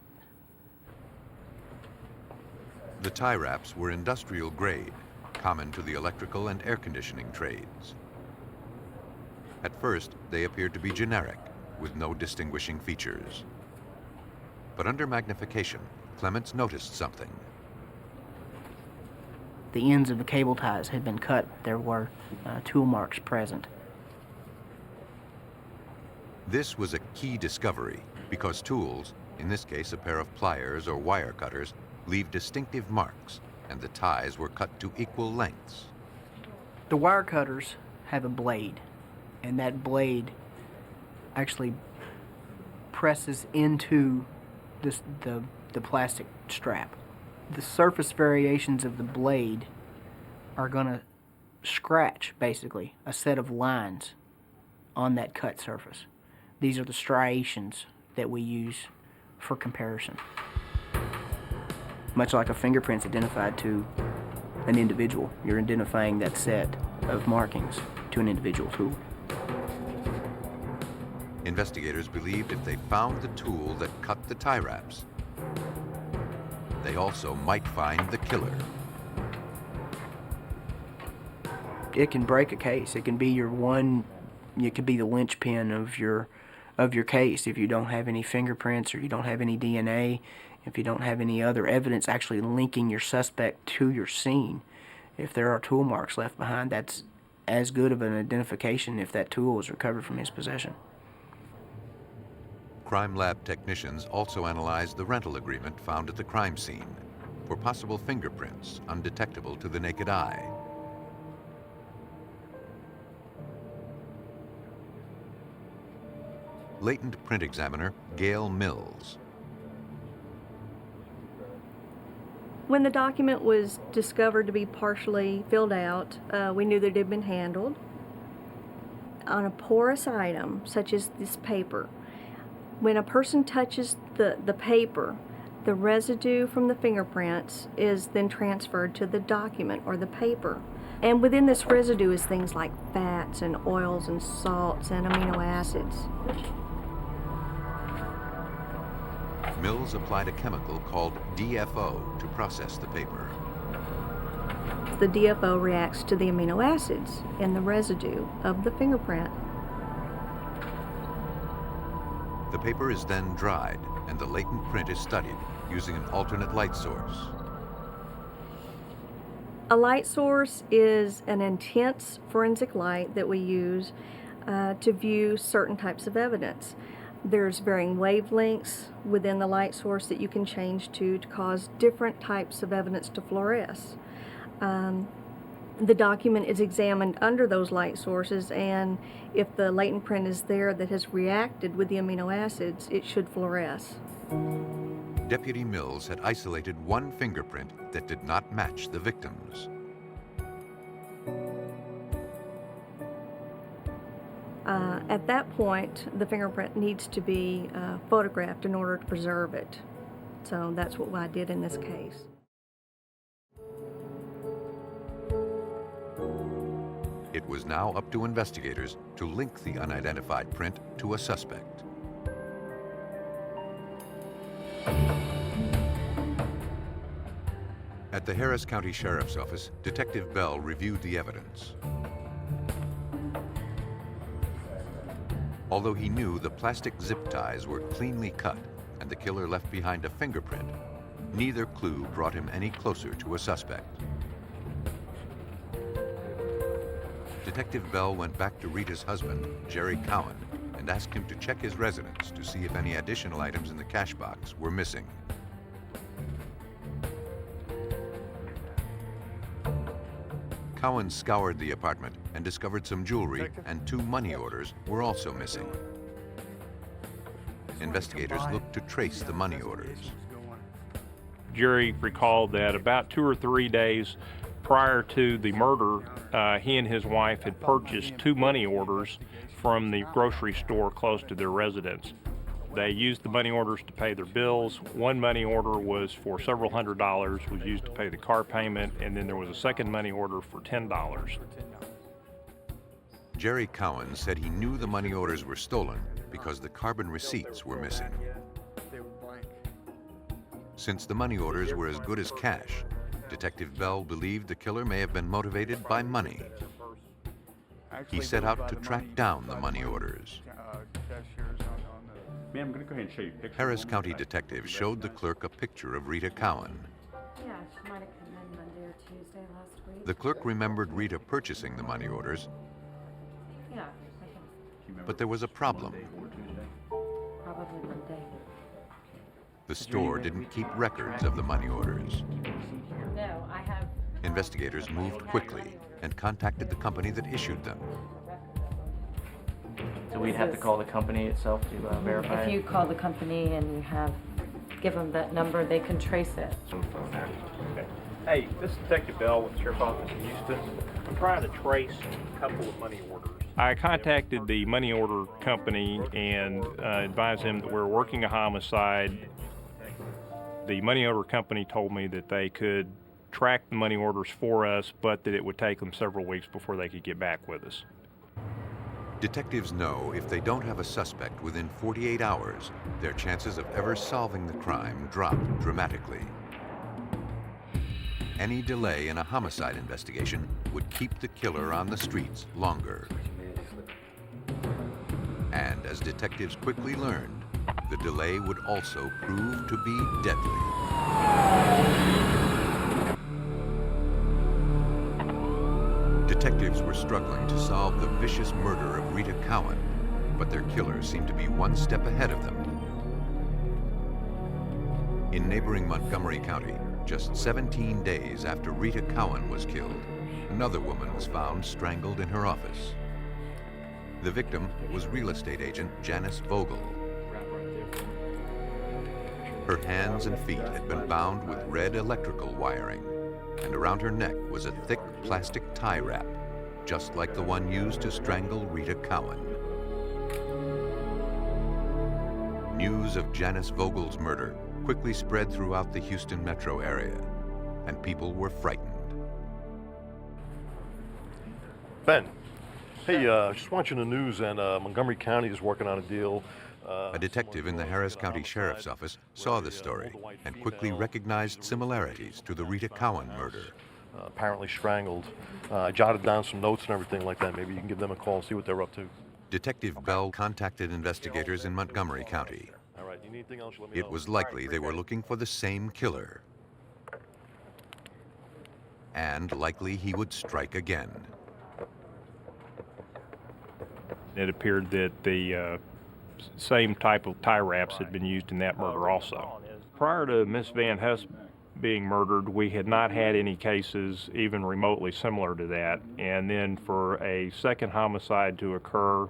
The tie wraps were industrial grade, common to the electrical and air conditioning trades. At first, they appeared to be generic, with no distinguishing features. But under magnification, Clements noticed something. The ends of the cable ties had been cut. There were tool marks present. This was a key discovery because tools, in this case a pair of pliers or wire cutters, leave distinctive marks, and the ties were cut to equal lengths. The wire cutters have a blade, and that blade actually presses into the plastic strap. The surface variations of the blade are going to scratch, basically, a set of lines on that cut surface. These are the striations that we use for comparison. Much like a fingerprint's identified to an individual, you're identifying that set of markings to an individual tool. Investigators believed if they found the tool that cut the tie wraps, they also might find the killer. It can break a case. It can be it could be the linchpin of your case if you don't have any fingerprints or you don't have any DNA, if you don't have any other evidence actually linking your suspect to your scene. If there are tool marks left behind, that's as good of an identification if that tool was recovered from his possession. Crime lab technicians also analyzed the rental agreement found at the crime scene for possible fingerprints undetectable to the naked eye. Latent print examiner Gail Mills. When the document was discovered to be partially filled out, we knew that it had been handled. On a porous item, such as this paper, when a person touches the paper, the residue from the fingerprints is then transferred to the document or the paper. And within this residue is things like fats and oils and salts and amino acids. Mills applied a chemical called DFO to process the paper. The DFO reacts to the amino acids in the residue of the fingerprint. The paper is then dried, and the latent print is studied using an alternate light source. A light source is an intense forensic light that we use to view certain types of evidence. There's varying wavelengths within the light source that you can change to cause different types of evidence to fluoresce. The document is examined under those light sources, and if the latent print is there that has reacted with the amino acids, it should fluoresce. Deputy Mills had isolated one fingerprint that did not match the victim's. At that point, the fingerprint needs to be photographed in order to preserve it. So that's what I did in this case. It was now up to investigators to link the unidentified print to a suspect. At the Harris County Sheriff's Office, Detective Bell reviewed the evidence. Although he knew the plastic zip ties were cleanly cut and the killer left behind a fingerprint, neither clue brought him any closer to a suspect. Detective Bell went back to Rita's husband, Jerry Cowan, and asked him to check his residence to see if any additional items in the cash box were missing. Cowan scoured the apartment and discovered some jewelry, and 2 money orders were also missing. Investigators looked to trace the money orders. Jerry recalled that about 2 or 3 days prior to the murder, he and his wife had purchased 2 money orders from the grocery store close to their residence. They used the money orders to pay their bills. One money order was for several $100s, was used to pay the car payment, and then there was a second money order for $10. Jerry Cowan said he knew the money orders were stolen because the carbon receipts were missing. Since the money orders were as good as cash, Detective Bell believed the killer may have been motivated by money. He set out to track down the money orders. Ma'am, I'm going to go ahead and show you pictures. Harris County detectives showed the clerk a picture of Rita Cowan. Yeah, she might have come in Monday or Tuesday last week. The clerk remembered Rita purchasing the money orders, Yeah, but there was a problem. probably Monday. The store didn't keep records of the money orders. No, I have. Investigators moved quickly and contacted the company that issued them. So we'd have to call the company itself to verify If it? you call the company and you give them that number, they can trace it. Okay. Hey, this is Detective Bell with the Sheriff's Office in Houston. I'm trying to trace a couple of money orders. I contacted the money order company and advised them that we're working a homicide. The money order company told me that they could track the money orders for us, but that it would take them several weeks before they could get back with us. Detectives know if they don't have a suspect within 48 hours, their chances of ever solving the crime drop dramatically. Any delay in a homicide investigation would keep the killer on the streets longer. And as detectives quickly learned, the delay would also prove to be deadly. Detectives were struggling to solve the vicious murder of Rita Cowan, but their killer seemed to be one step ahead of them. In neighboring Montgomery County, just 17 days after Rita Cowan was killed, another woman was found strangled in her office. The victim was real estate agent Janice Vogel. Her hands and feet had been bound with red electrical wiring, and around her neck was a thick plastic tie wrap, just like the one used to strangle Rita Cowan. News of Janice Vogel's murder quickly spread throughout the Houston metro area, and people were frightened. Ben, hey, just watching the news, and Montgomery County is working on a deal. A detective in the Harris County Sheriff's Office saw the story and quickly recognized similarities to the Rita Cowan murder. Apparently strangled. I jotted down some notes and everything like that. Maybe you can give them a call and see what they're up to. Detective Bell contacted investigators in Montgomery County. All right, you need anything else, let me know. It was likely they were looking for the same killer. And likely he would strike again. It appeared that the same type of tie wraps had been used in that murder also. Prior to Miss Van Huss being murdered, we had not had any cases even remotely similar to that. And then for a second homicide to occur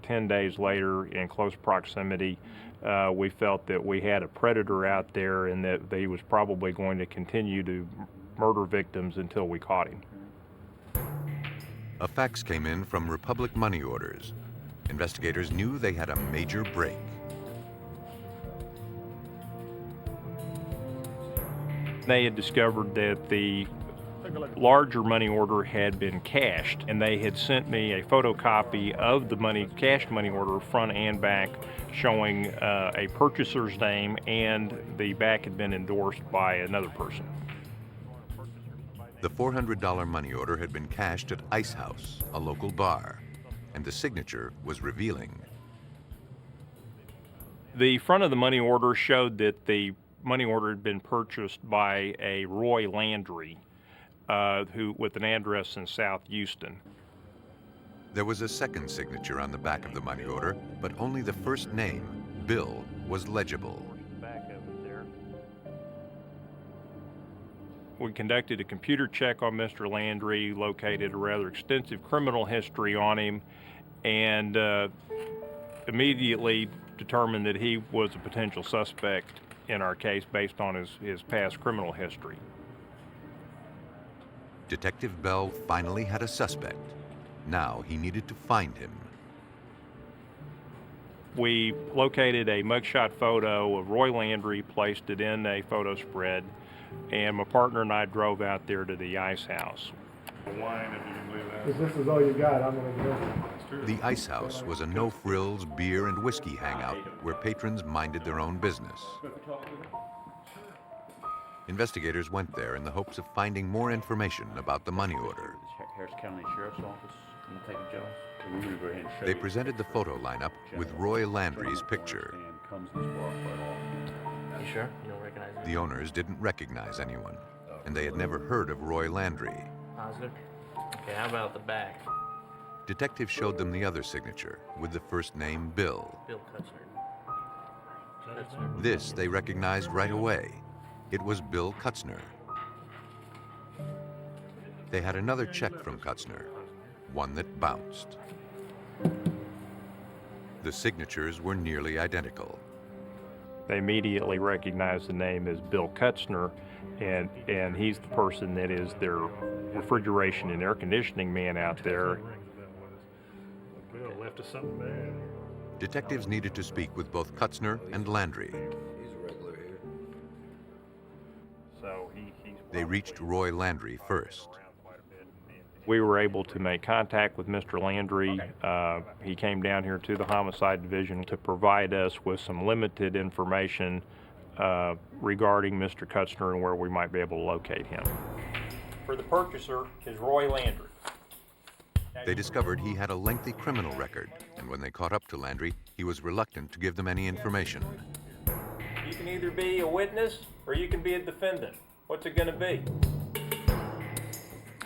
10 days later in close proximity, we felt that we had a predator out there and that he was probably going to continue to murder victims until we caught him. A fax came in from Republic Money Orders. Investigators knew they had a major break. They had discovered that the larger money order had been cashed, and they had sent me a photocopy of the cashed money order front and back, showing a purchaser's name, and the back had been endorsed by another person. The $400 money order had been cashed at Ice House, a local bar, and the signature was revealing. The front of the money order showed that the money order had been purchased by a Roy Landry, with an address in South Houston. There was a second signature on the back of the money order, but only the first name, Bill, was legible. We conducted a computer check on Mr. Landry, located a rather extensive criminal history on him, and immediately determined that he was a potential suspect in our case based on his past criminal history. Detective Bell finally had a suspect. Now he needed to find him. We located a mugshot photo of Roy Landry, placed it in a photo spread, and my partner and I drove out there to the ice house. If this is all you got, I'm going to go. The Ice House was a no-frills beer and whiskey hangout where patrons minded their own business. Investigators went there in the hopes of finding more information about the money order. Harris County Sheriff's Office. Can you take it, Joe? We're going to go ahead and show They you. presented the photo lineup with Roy Landry's picture. You sure? You don't recognize it? The owners didn't recognize anyone, and they had never heard of Roy Landry. Positive? Okay, how about the back? Detectives showed them the other signature with the first name Bill. Bill Kutzner. This they recognized right away. It was Bill Kutzner. They had another check from Kutzner, one that bounced. The signatures were nearly identical. They immediately recognized the name as Bill Kutzner, and he's the person that is their refrigeration and air conditioning man out there. Bill left us something bad. Detectives needed to speak with both Kutzner and Landry. So They reached Roy Landry first. we were able to make contact with Mr. Landry. He came down here to the Homicide Division to provide us with some limited information regarding Mr. Kutzner and where we might be able to locate him. For the purchaser is Roy Landry. They discovered he had a lengthy criminal record, and when they caught up to Landry, he was reluctant to give them any information. You can either be a witness or you can be a defendant. What's it going to be?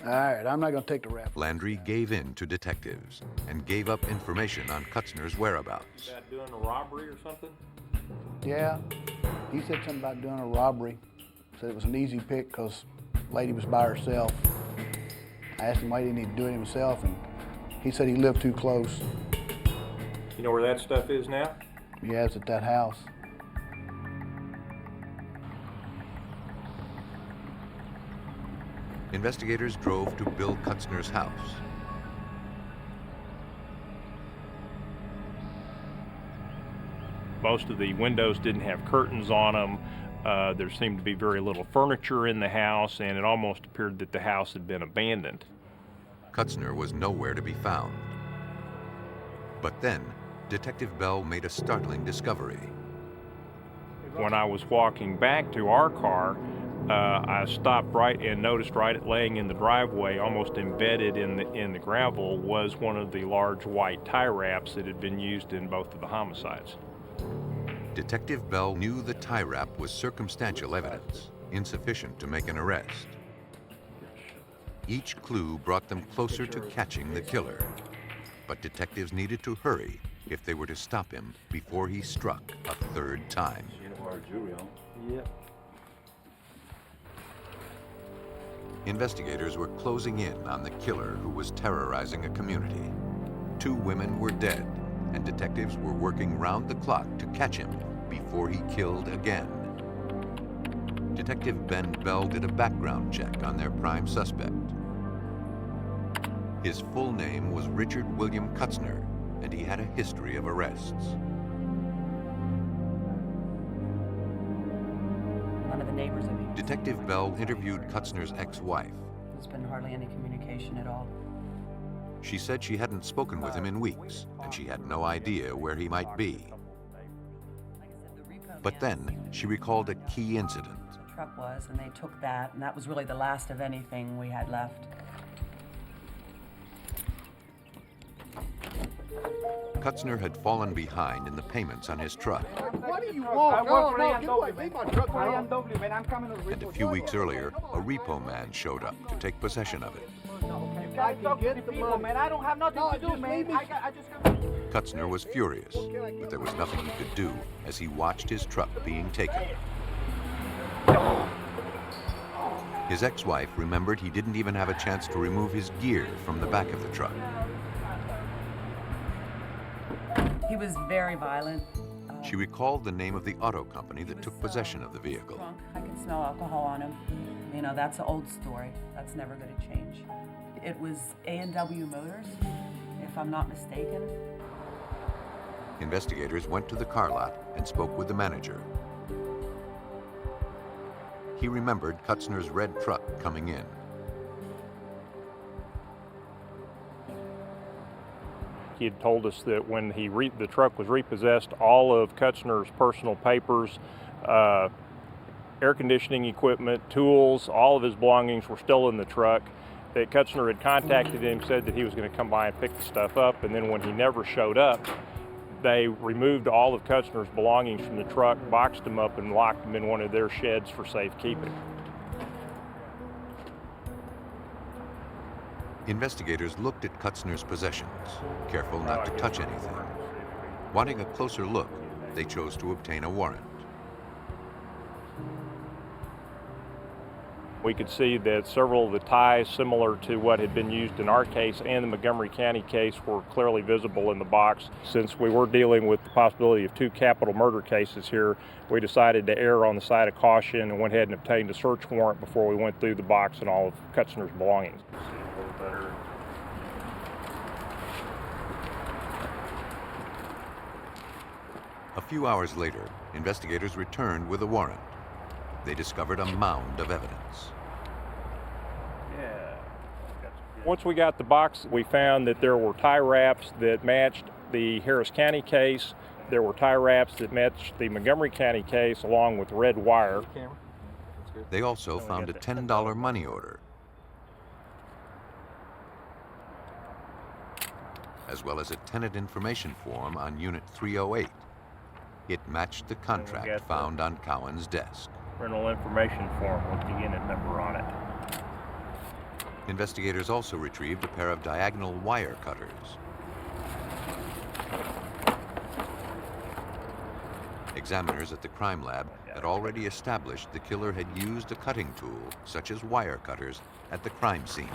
All right, I'm not going to take the rap. Landry gave in to detectives and gave up information on Kutzner's whereabouts. About doing a robbery or something? Yeah, he said something about doing a robbery. Said it was an easy pick because the lady was by herself. I asked him why he didn't need to do it himself, and he said he lived too close. You know where that stuff is now? Yeah, it's at that house. Investigators drove to Bill Kutzner's house. Most of the windows didn't have curtains on them. There seemed to be very little furniture in the house, and it almost appeared that the house had been abandoned. Kutzner was nowhere to be found. But then, Detective Bell made a startling discovery. When I was walking back to our car, I stopped right and noticed right laying in the driveway, almost embedded in the gravel, was one of the large white tie wraps that had been used in both of the homicides. Detective Bell knew the tie wrap was circumstantial evidence, insufficient to make an arrest. Each clue brought them closer to catching the killer, but detectives needed to hurry if they were to stop him before he struck a third time. Yep. Investigators were closing in on the killer who was terrorizing a community. 2 women were dead, and detectives were working round the clock to catch him before he killed again. Detective Ben Bell did a background check on their prime suspect. His full name was Richard William Kutzner, and he had a history of arrests. One of the neighbors of him. Detective Bell interviewed Kutzner's ex-wife. There's been hardly any communication at all. She said she hadn't spoken with him in weeks, and she had no idea where he might be. But then, she recalled a key incident. The truck was, and they took that, and that was really the last of anything we had left. Kutzner had fallen behind in the payments on his truck. What do you want? No, get away. Leave my truck alone. And a few weeks earlier, a repo man showed up to take possession of it. I can get the money. Man, I don't have nothing to do, man. I just... Kutzner was furious, but there was nothing he could do as he watched his truck being taken. His ex-wife remembered he didn't even have a chance to remove his gear from the back of the truck. He was very violent. She recalled the name of the auto company that took possession of the vehicle. Drunk. I could smell alcohol on him. You know, that's an old story. That's never going to change. It was A&W Motors, if I'm not mistaken. Investigators went to the car lot and spoke with the manager. He remembered Kutzner's red truck coming in. He had told us that when the truck was repossessed, all of Kutzner's personal papers, air conditioning equipment, tools, all of his belongings were still in the truck. That Kutzner had contacted him, said that he was going to come by and pick the stuff up, and then when he never showed up, they removed all of Kutzner's belongings from the truck, boxed them up, and locked them in one of their sheds for safekeeping. Investigators looked at Kutzner's possessions, careful not to touch anything. Wanting a closer look, they chose to obtain a warrant. We could see that several of the ties similar to what had been used in our case and the Montgomery County case were clearly visible in the box. Since we were dealing with the possibility of 2 capital murder cases here, we decided to err on the side of caution and went ahead and obtained a search warrant before we went through the box and all of Kutzner's belongings. A few hours later, investigators returned with a warrant. They discovered a mound of evidence. Once we got the box, we found that there were tie wraps that matched the Harris County case. There were tie wraps that matched the Montgomery County case along with red wire. They also found a $10 money order, as well as a tenant information form on Unit 308. It matched the contract found on Cowan's desk. Rental information form with the unit number on it. Investigators also retrieved a pair of diagonal wire cutters. Examiners at the crime lab had already established the killer had used a cutting tool, such as wire cutters, at the crime scenes.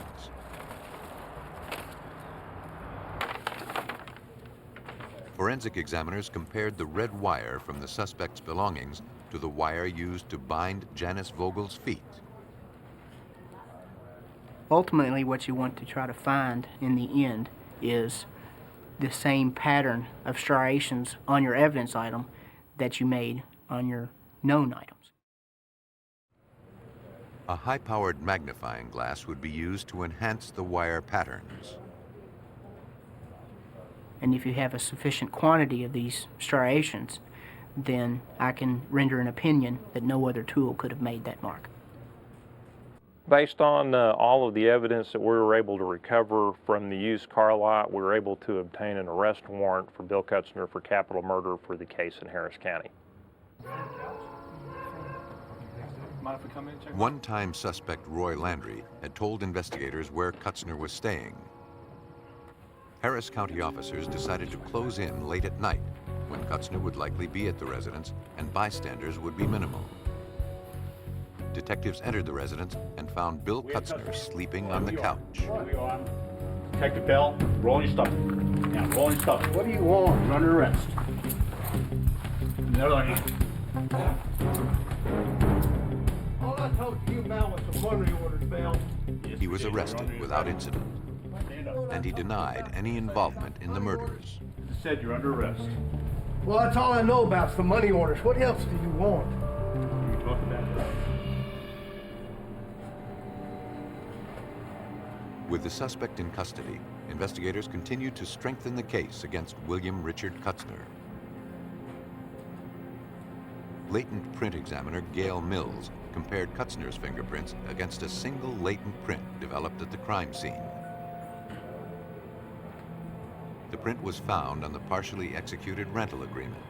Forensic examiners compared the red wire from the suspect's belongings to the wire used to bind Janice Vogel's feet. Ultimately, what you want to try to find in the end is the same pattern of striations on your evidence item that you made on your known items. A high-powered magnifying glass would be used to enhance the wire patterns. And if you have a sufficient quantity of these striations, then I can render an opinion that no other tool could have made that mark. Based on all of the evidence that we were able to recover from the used car lot, we were able to obtain an arrest warrant for Bill Kutzner for capital murder for the case in Harris County. One-time suspect Roy Landry had told investigators where Kutzner was staying. Harris County officers decided to close in late at night, when Kutzner would likely be at the residence and bystanders would be minimal. Detectives entered the residence and found Bill Kutzner sleeping on the couch. Detective Bell, roll your stuff. Now, roll your stuff. What do you want? You're under arrest. No, all I told you about was some money orders, Bell. He was arrested without incident, and he denied any involvement in the murders. You said you're under arrest. Well, that's all I know about some money orders. What else do you want? You talking about that? With the suspect in custody, investigators continued to strengthen the case against William Richard Kutzner. Latent print examiner Gail Mills compared Kutzner's fingerprints against a single latent print developed at the crime scene. The print was found on the partially executed rental agreement.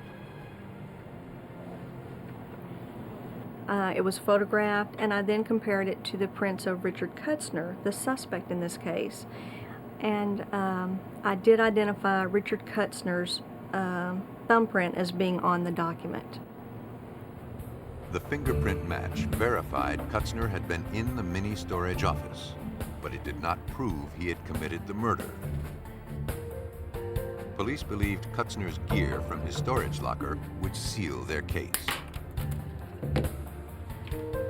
It was photographed, and I then compared it to the prints of Richard Kutzner, the suspect in this case. And I did identify Richard Kutzner's thumbprint as being on the document. The fingerprint match verified Kutzner had been in the mini storage office, but it did not prove he had committed the murder. Police believed Kutzner's gear from his storage locker would seal their case.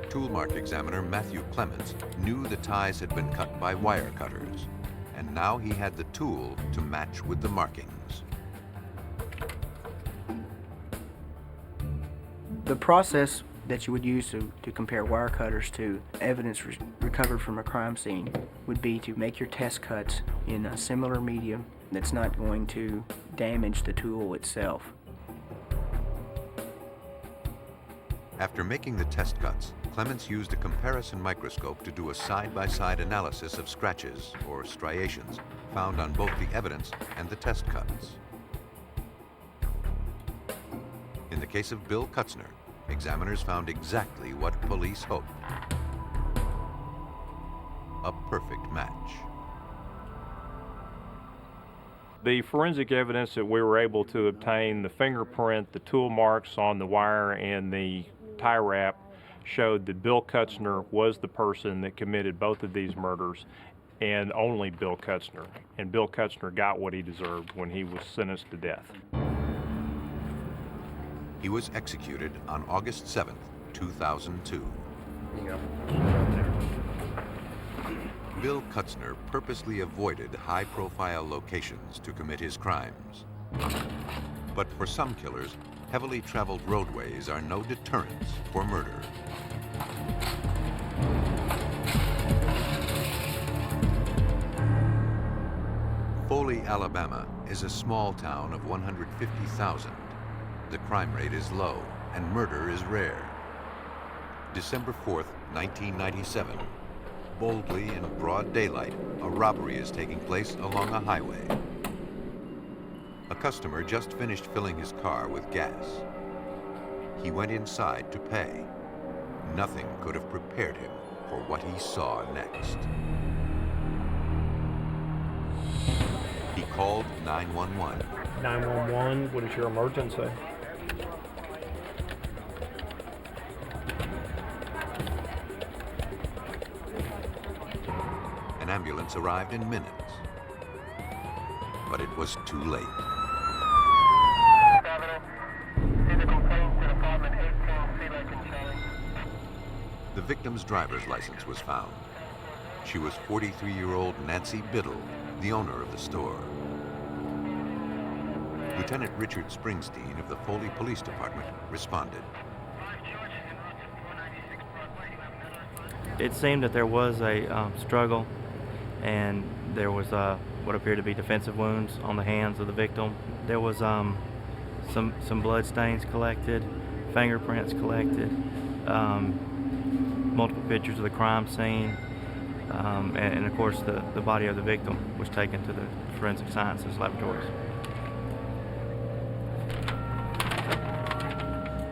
Toolmark examiner Matthew Clements knew the ties had been cut by wire cutters, and now he had the tool to match with the markings. The process that you would use to compare wire cutters to evidence recovered from a crime scene would be to make your test cuts in a similar medium that's not going to damage the tool itself. After making the test cuts, Clements used a comparison microscope to do a side-by-side analysis of scratches, or striations, found on both the evidence and the test cuts. In the case of Bill Kutzner, examiners found exactly what police hoped: a perfect match. The forensic evidence that we were able to obtain, the fingerprint, the tool marks on the wire, and the tie wrap, showed that Bill Kutzner was the person that committed both of these murders, and only Bill Kutzner. And Bill Kutzner got what he deserved when he was sentenced to death. He was executed on August 7th, 2002. Bill Kutzner purposely avoided high-profile locations to commit his crimes. But for some killers, heavily traveled roadways are no deterrents for murder. Foley, Alabama is a small town of 150,000. The crime rate is low and murder is rare. December 4th, 1997. Boldly in broad daylight, a robbery is taking place along a highway. A customer just finished filling his car with gas. He went inside to pay. Nothing could have prepared him for what he saw next. He called 911. 911, what is your emergency? An ambulance arrived in minutes, but it was too late. The victim's driver's license was found. She was 43-year-old Nancy Biddle, the owner of the store. Lieutenant Richard Springsteen of the Foley Police Department responded. It seemed that there was a struggle, and there was what appeared to be defensive wounds on the hands of the victim. There was some blood stains collected, fingerprints collected, multiple pictures of the crime scene, and of course the body of the victim was taken to the forensic sciences laboratories.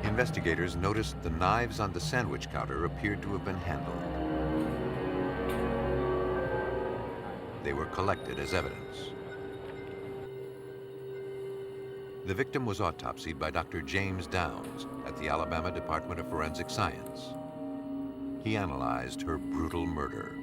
Investigators noticed the knives on the sandwich counter appeared to have been handled. They were collected as evidence. The victim was autopsied by Dr. James Downs at the Alabama Department of Forensic Science. He analyzed her brutal murder.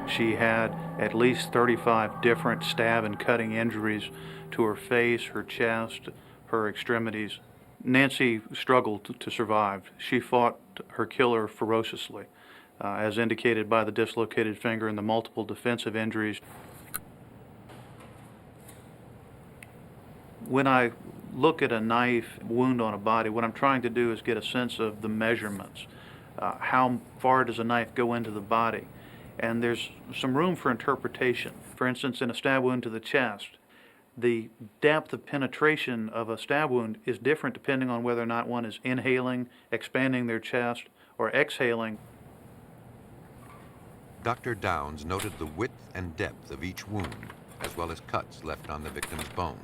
She had at least 35 different stab and cutting injuries to her face, her chest, her extremities. Nancy struggled to survive. She fought her killer ferociously, as indicated by the dislocated finger and the multiple defensive injuries. When I look at a knife wound on a body, what I'm trying to do is get a sense of the measurements. How far does a knife go into the body? And there's some room for interpretation. For instance, in a stab wound to the chest, the depth of penetration of a stab wound is different depending on whether or not one is inhaling, expanding their chest, or exhaling. Dr. Downs noted the width and depth of each wound, as well as cuts left on the victim's bones.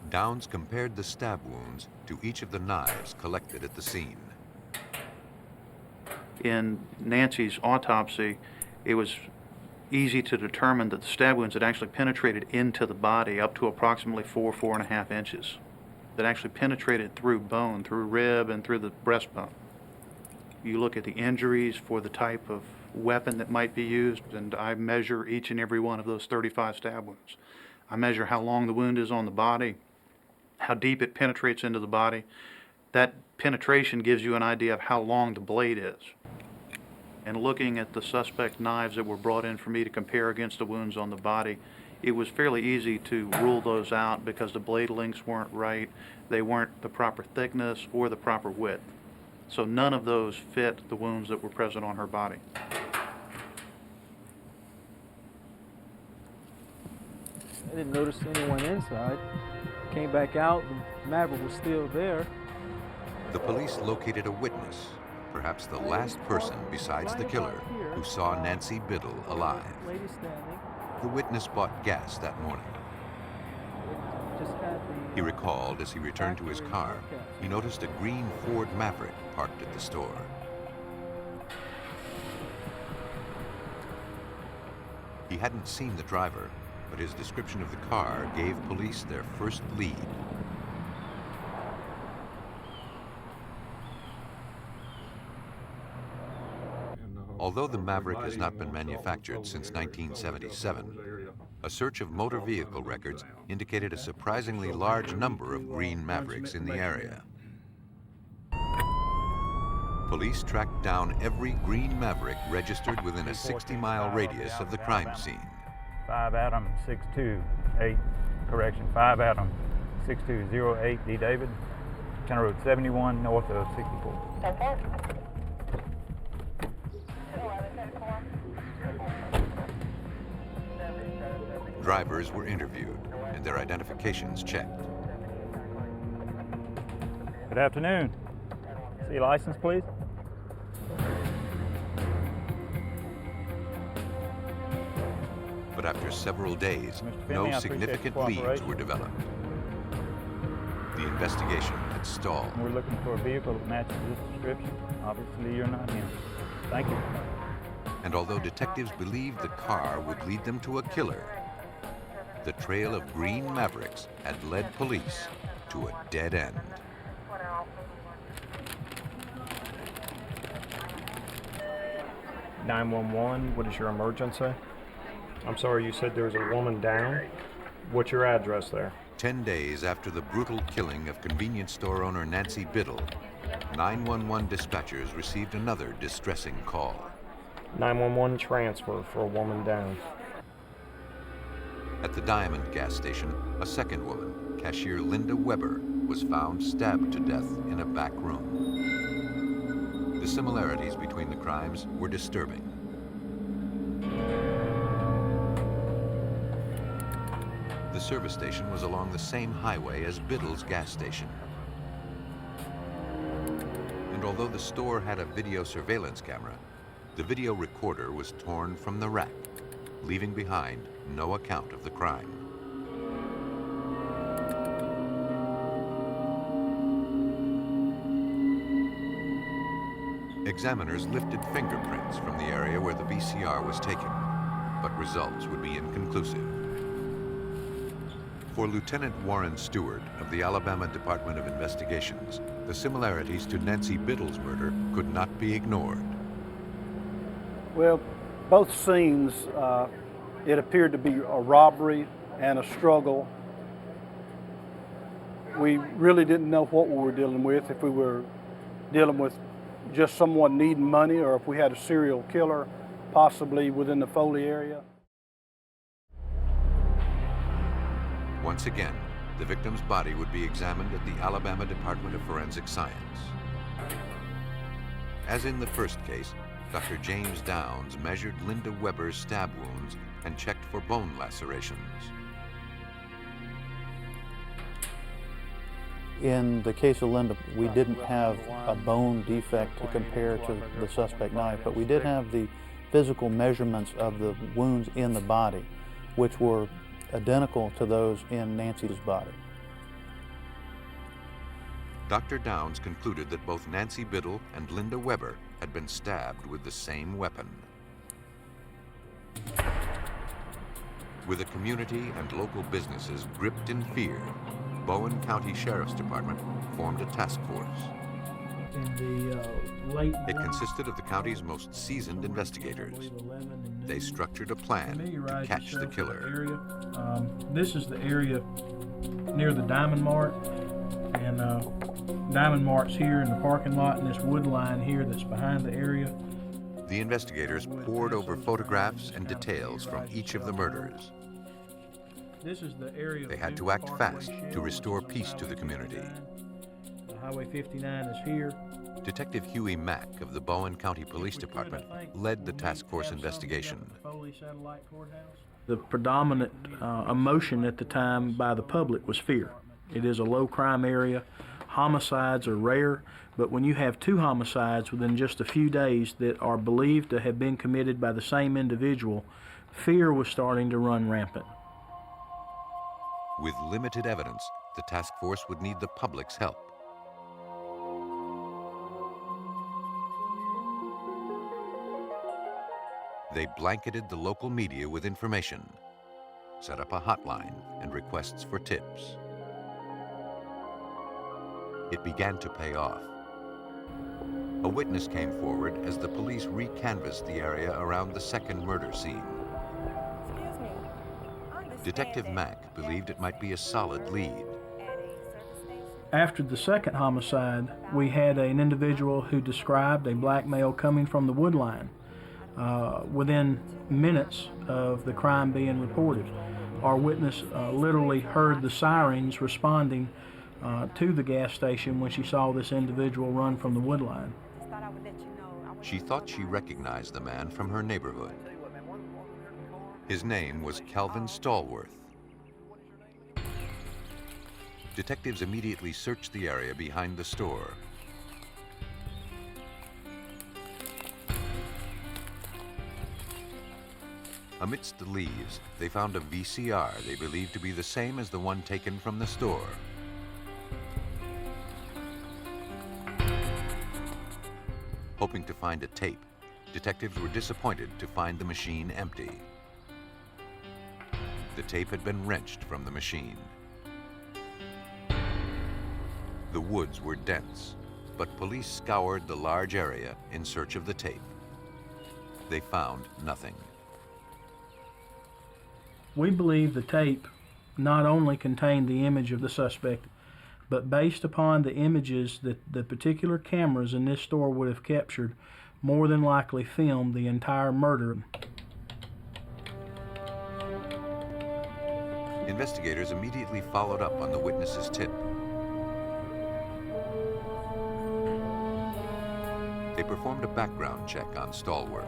Downs compared the stab wounds to each of the knives collected at the scene. In Nancy's autopsy, it was easy to determine that the stab wounds had actually penetrated into the body up to approximately 4.5 inches. That actually penetrated through bone, through rib, and through the breastbone. You look at the injuries for the type of weapon that might be used, and I measure each and every one of those 35 stab wounds. I measure how long the wound is on the body, how deep it penetrates into the body. That penetration gives you an idea of how long the blade is. And looking at the suspect knives that were brought in for me to compare against the wounds on the body, it was fairly easy to rule those out because the blade lengths weren't right, they weren't the proper thickness or the proper width. So none of those fit the wounds that were present on her body. I didn't notice anyone inside. Came back out, the Maverick was still there. The police located a witness, perhaps the last person besides the killer who saw Nancy Biddle alive. Lady standing. The witness bought gas that morning. He recalled as he returned to his car, he noticed a green Ford Maverick parked at the store. He hadn't seen the driver, but his description of the car gave police their first lead. Although the Maverick has not been manufactured since 1977, a search of motor vehicle records indicated a surprisingly large number of green Mavericks in the area. Police tracked down every green Maverick registered within a 60-mile radius of the crime scene. 5 Adam 628, correction, 5 Adam 6208 D. David, County Road 71 north of 64. Drivers were interviewed and their identifications checked. Good afternoon. See your license, please. But after several days, Finley, no I significant appreciate your leads were developed. The investigation had stalled. We're looking for a vehicle that matches this description. Obviously, you're not him. Thank you. And although detectives believed the car would lead them to a killer, the trail of green Mavericks had led police to a dead end. "911, what is your emergency?" "I'm sorry, you said there was a woman down? What's your address there?" 10 days after the brutal killing of convenience store owner Nancy Biddle, 911 dispatchers received another distressing call. 911 transfer for a woman down. At the Diamond gas station, a second woman, cashier Linda Weber, was found stabbed to death in a back room. The similarities between the crimes were disturbing. The service station was along the same highway as Biddle's gas station. And although the store had a video surveillance camera, the video recorder was torn from the rack, leaving behind no account of the crime. Examiners lifted fingerprints from the area where the VCR was taken, but results would be inconclusive. For Lieutenant Warren Stewart of the Alabama Department of Investigations, the similarities to Nancy Biddle's murder could not be ignored. Well, both scenes, it appeared to be a robbery and a struggle. We really didn't know what we were dealing with, if we were dealing with just someone needing money or if we had a serial killer possibly within the Foley area. Once again, the victim's body would be examined at the Alabama Department of Forensic Science. As in the first case, Dr. James Downs measured Linda Weber's stab wounds and checked for bone lacerations. In the case of Linda, we didn't have a bone defect to compare to the suspect knife, but we did have the physical measurements of the wounds in the body, which were identical to those in Nancy's body. Dr. Downs concluded that both Nancy Biddle and Linda Weber had been stabbed with the same weapon. With the community and local businesses gripped in fear, Bowen County Sheriff's Department formed a task force. It consisted of the county's most seasoned investigators. They structured a plan to catch the killer. This is the area near the Diamond Mart, and Diamond Mart's here in the parking lot, and this wood line here that's behind the area. The investigators pored over photographs and details from each of the murders. This is the area. They had to act fast to restore peace to the community. Highway 59 is here. Detective Huey Mack of the Bowen County Police Department led the task force investigation. The predominant emotion at the time by the public was fear. It is a low crime area. Homicides are rare, but when you have 2 homicides within just a few days that are believed to have been committed by the same individual, fear was starting to run rampant. With limited evidence, the task force would need the public's help. They blanketed the local media with information, set up a hotline and requests for tips. It began to pay off. A witness came forward as the police re-canvassed the area around the second murder scene. Detective Mack believed it might be a solid lead. After the second homicide, we had an individual who described a black male coming from the wood line within minutes of the crime being reported. Our witness literally heard the sirens responding to the gas station when she saw this individual run from the wood line. She thought she recognized the man from her neighborhood. His name was Calvin Stallworth. Detectives immediately searched the area behind the store. Amidst the leaves, they found a VCR they believed to be the same as the one taken from the store. Hoping to find a tape, detectives were disappointed to find the machine empty. The tape had been wrenched from the machine. The woods were dense, but police scoured the large area in search of the tape. They found nothing. We believe the tape not only contained the image of the suspect, but based upon the images that the particular cameras in this store would have captured, more than likely filmed the entire murder. Investigators immediately followed up on the witness's tip. They performed a background check on Stallworth.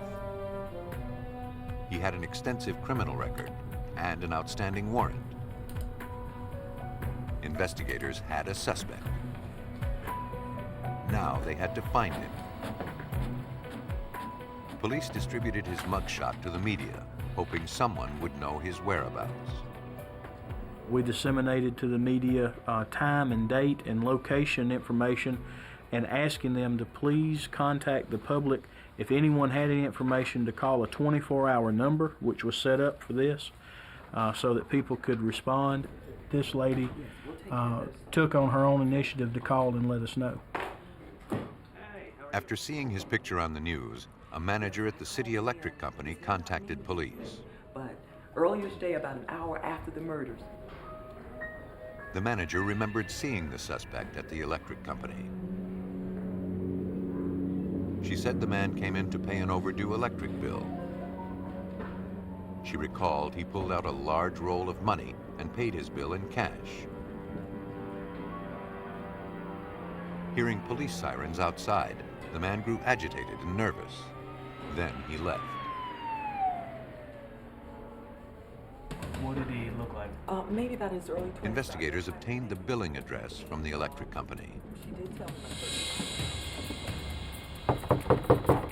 He had an extensive criminal record and an outstanding warrant. Investigators had a suspect. Now they had to find him. Police distributed his mugshot to the media, hoping someone would know his whereabouts. We disseminated to the media time and date and location information, and asking them to please contact the public if anyone had any information to call a 24-hour number, which was set up for this, so that people could respond. This lady took on her own initiative to call and let us know. After seeing his picture on the news, a manager at the city electric company contacted police. But earlier today, about an hour after the murders. The manager remembered seeing the suspect at the electric company. She said the man came in to pay an overdue electric bill. She recalled he pulled out a large roll of money and paid his bill in cash. Hearing police sirens outside, the man grew agitated and nervous. Then he left. What did he look like? Maybe about his early 20s. Investigators obtained the billing address from the electric company. She did tell me about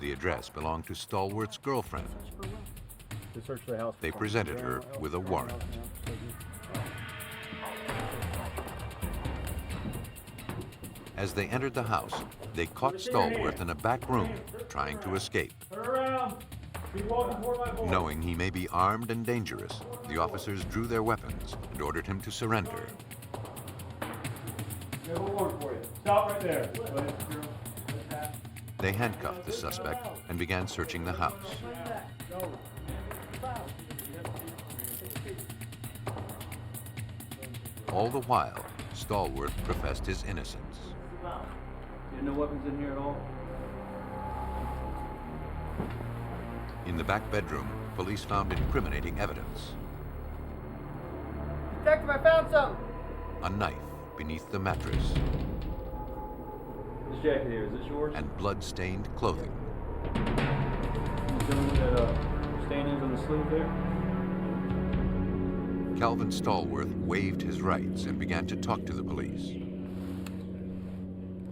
The address belonged to Stallworth's girlfriend. They presented her with a warrant. As they entered the house, they caught Stallworth in a back room, trying to escape. Knowing he may be armed and dangerous, the officers drew their weapons and ordered him to surrender. Stop right there. They handcuffed the suspect and began searching the house. All the while, Stallworth professed his innocence. There are no weapons in here at all? In the back bedroom, police found incriminating evidence. Detective, I found something. A knife beneath the mattress. This jacket here, is this yours? And blood-stained clothing. Can you tell me what that stain is on the sleeve there? Calvin Stallworth waived his rights and began to talk to the police.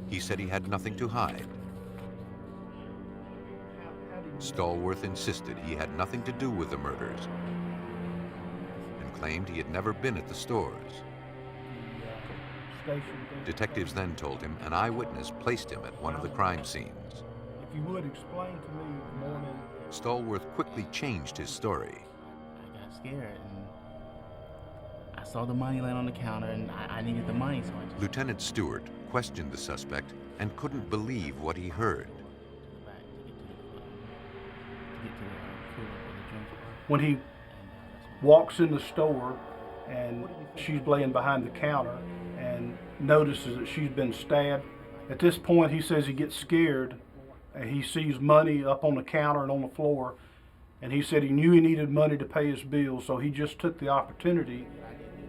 He said he had nothing to hide. Stallworth insisted he had nothing to do with the murders and claimed he had never been at the stores. Detectives then told him an eyewitness placed him at one of the crime scenes. If you would explain to me the morning. Stallworth quickly changed his story. I got scared and I saw the money laying on the counter and I needed the money, so I just... Lieutenant Stewart questioned the suspect and couldn't believe what he heard. When he walks in the store and she's laying behind the counter and notices that she's been stabbed, at this point he says he gets scared and he sees money up on the counter and on the floor, and he said he knew he needed money to pay his bills, so he just took the opportunity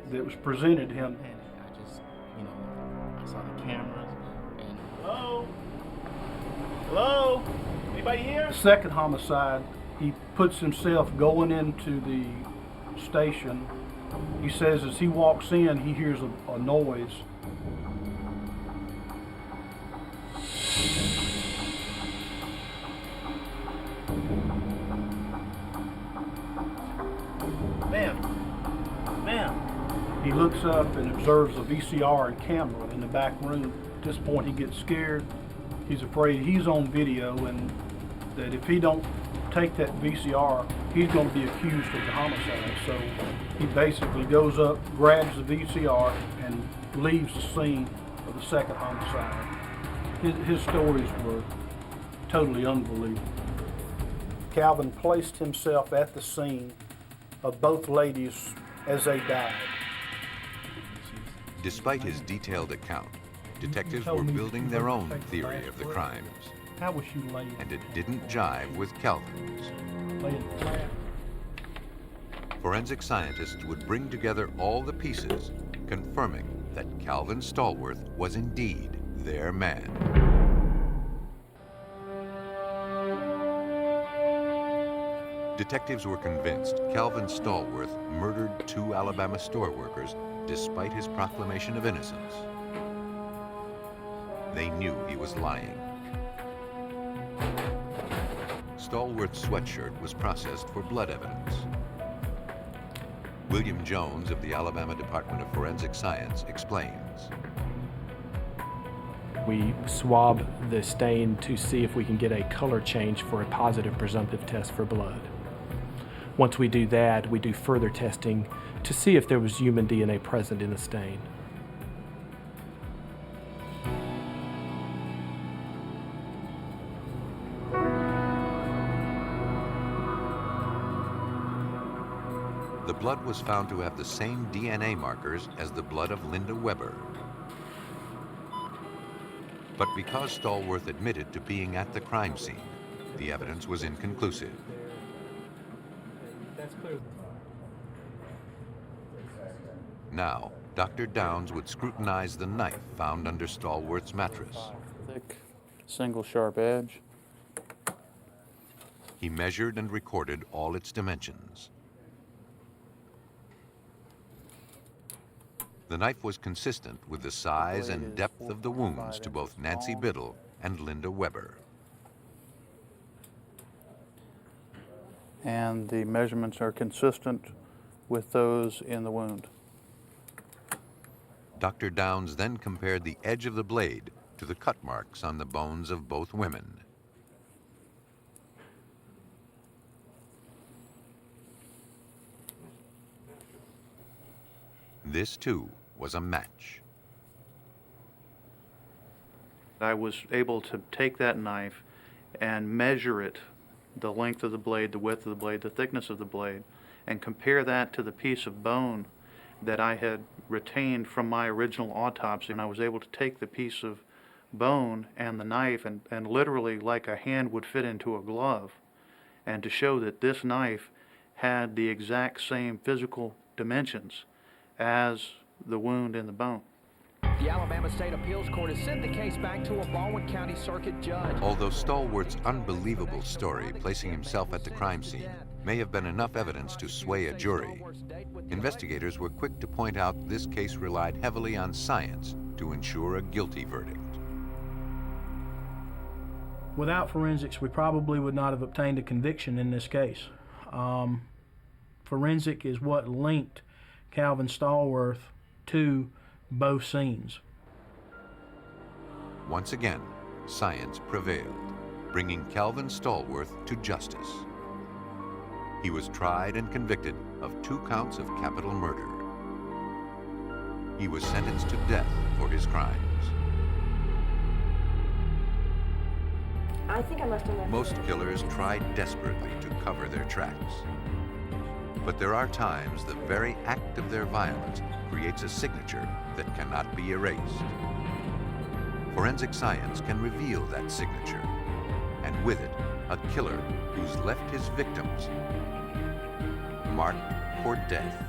that was presented to him. I just, I saw the cameras and... Hello? Hello? Anybody here? The second homicide, he puts himself going into the station. He says as he walks in, he hears a noise. Ma'am. He looks up and observes a VCR and camera in the back room. At this point, he gets scared. He's afraid he's on video and that if he don't take that VCR, he's going to be accused of the homicide. So he basically goes up, grabs the VCR, and leaves the scene of the second homicide. His stories were totally unbelievable. Calvin placed himself at the scene of both ladies as they died. Despite his detailed account, detectives were building their own theory of the crimes. How was she laying? And it didn't jive with Calvin's. Laying flat. Forensic scientists would bring together all the pieces, confirming that Calvin Stallworth was indeed their man. Detectives were convinced Calvin Stallworth murdered 2 Alabama store workers despite his proclamation of innocence. They knew he was lying. Stallworth's sweatshirt was processed for blood evidence. William Jones of the Alabama Department of Forensic Science explains. We swab the stain to see if we can get a color change for a positive presumptive test for blood. Once we do that, we do further testing to see if there was human DNA present in the stain. The blood was found to have the same DNA markers as the blood of Linda Weber. But because Stallworth admitted to being at the crime scene, the evidence was inconclusive. Now, Dr. Downs would scrutinize the knife found under Stallworth's mattress. Thick, single sharp edge. He measured and recorded all its dimensions. The knife was consistent with the size and depth of the wounds to both Nancy Biddle and Linda Weber. And the measurements are consistent with those in the wound. Dr. Downs then compared the edge of the blade to the cut marks on the bones of both women. This, too, was a match. I was able to take that knife and measure it, the length of the blade, the width of the blade, the thickness of the blade, and compare that to the piece of bone that I had retained from my original autopsy. And I was able to take the piece of bone and the knife, and literally like a hand would fit into a glove, and to show that this knife had the exact same physical dimensions as the wound in the bone. The Alabama State Appeals Court has sent the case back to a Baldwin County Circuit judge. Although Stallworth's unbelievable story placing himself at the crime scene may have been enough evidence to sway a jury, investigators were quick to point out this case relied heavily on science to ensure a guilty verdict. Without forensics, we probably would not have obtained a conviction in this case. Forensic is what linked Calvin Stallworth to both scenes. Once again, science prevailed, bringing Calvin Stallworth to justice. He was tried and convicted of 2 counts of capital murder. He was sentenced to death for his crimes. I think I must have left. Most killers try desperately to cover their tracks. But there are times the very act of their violence creates a signature that cannot be erased. Forensic science can reveal that signature, and with it, a killer who's left his victims marked for death.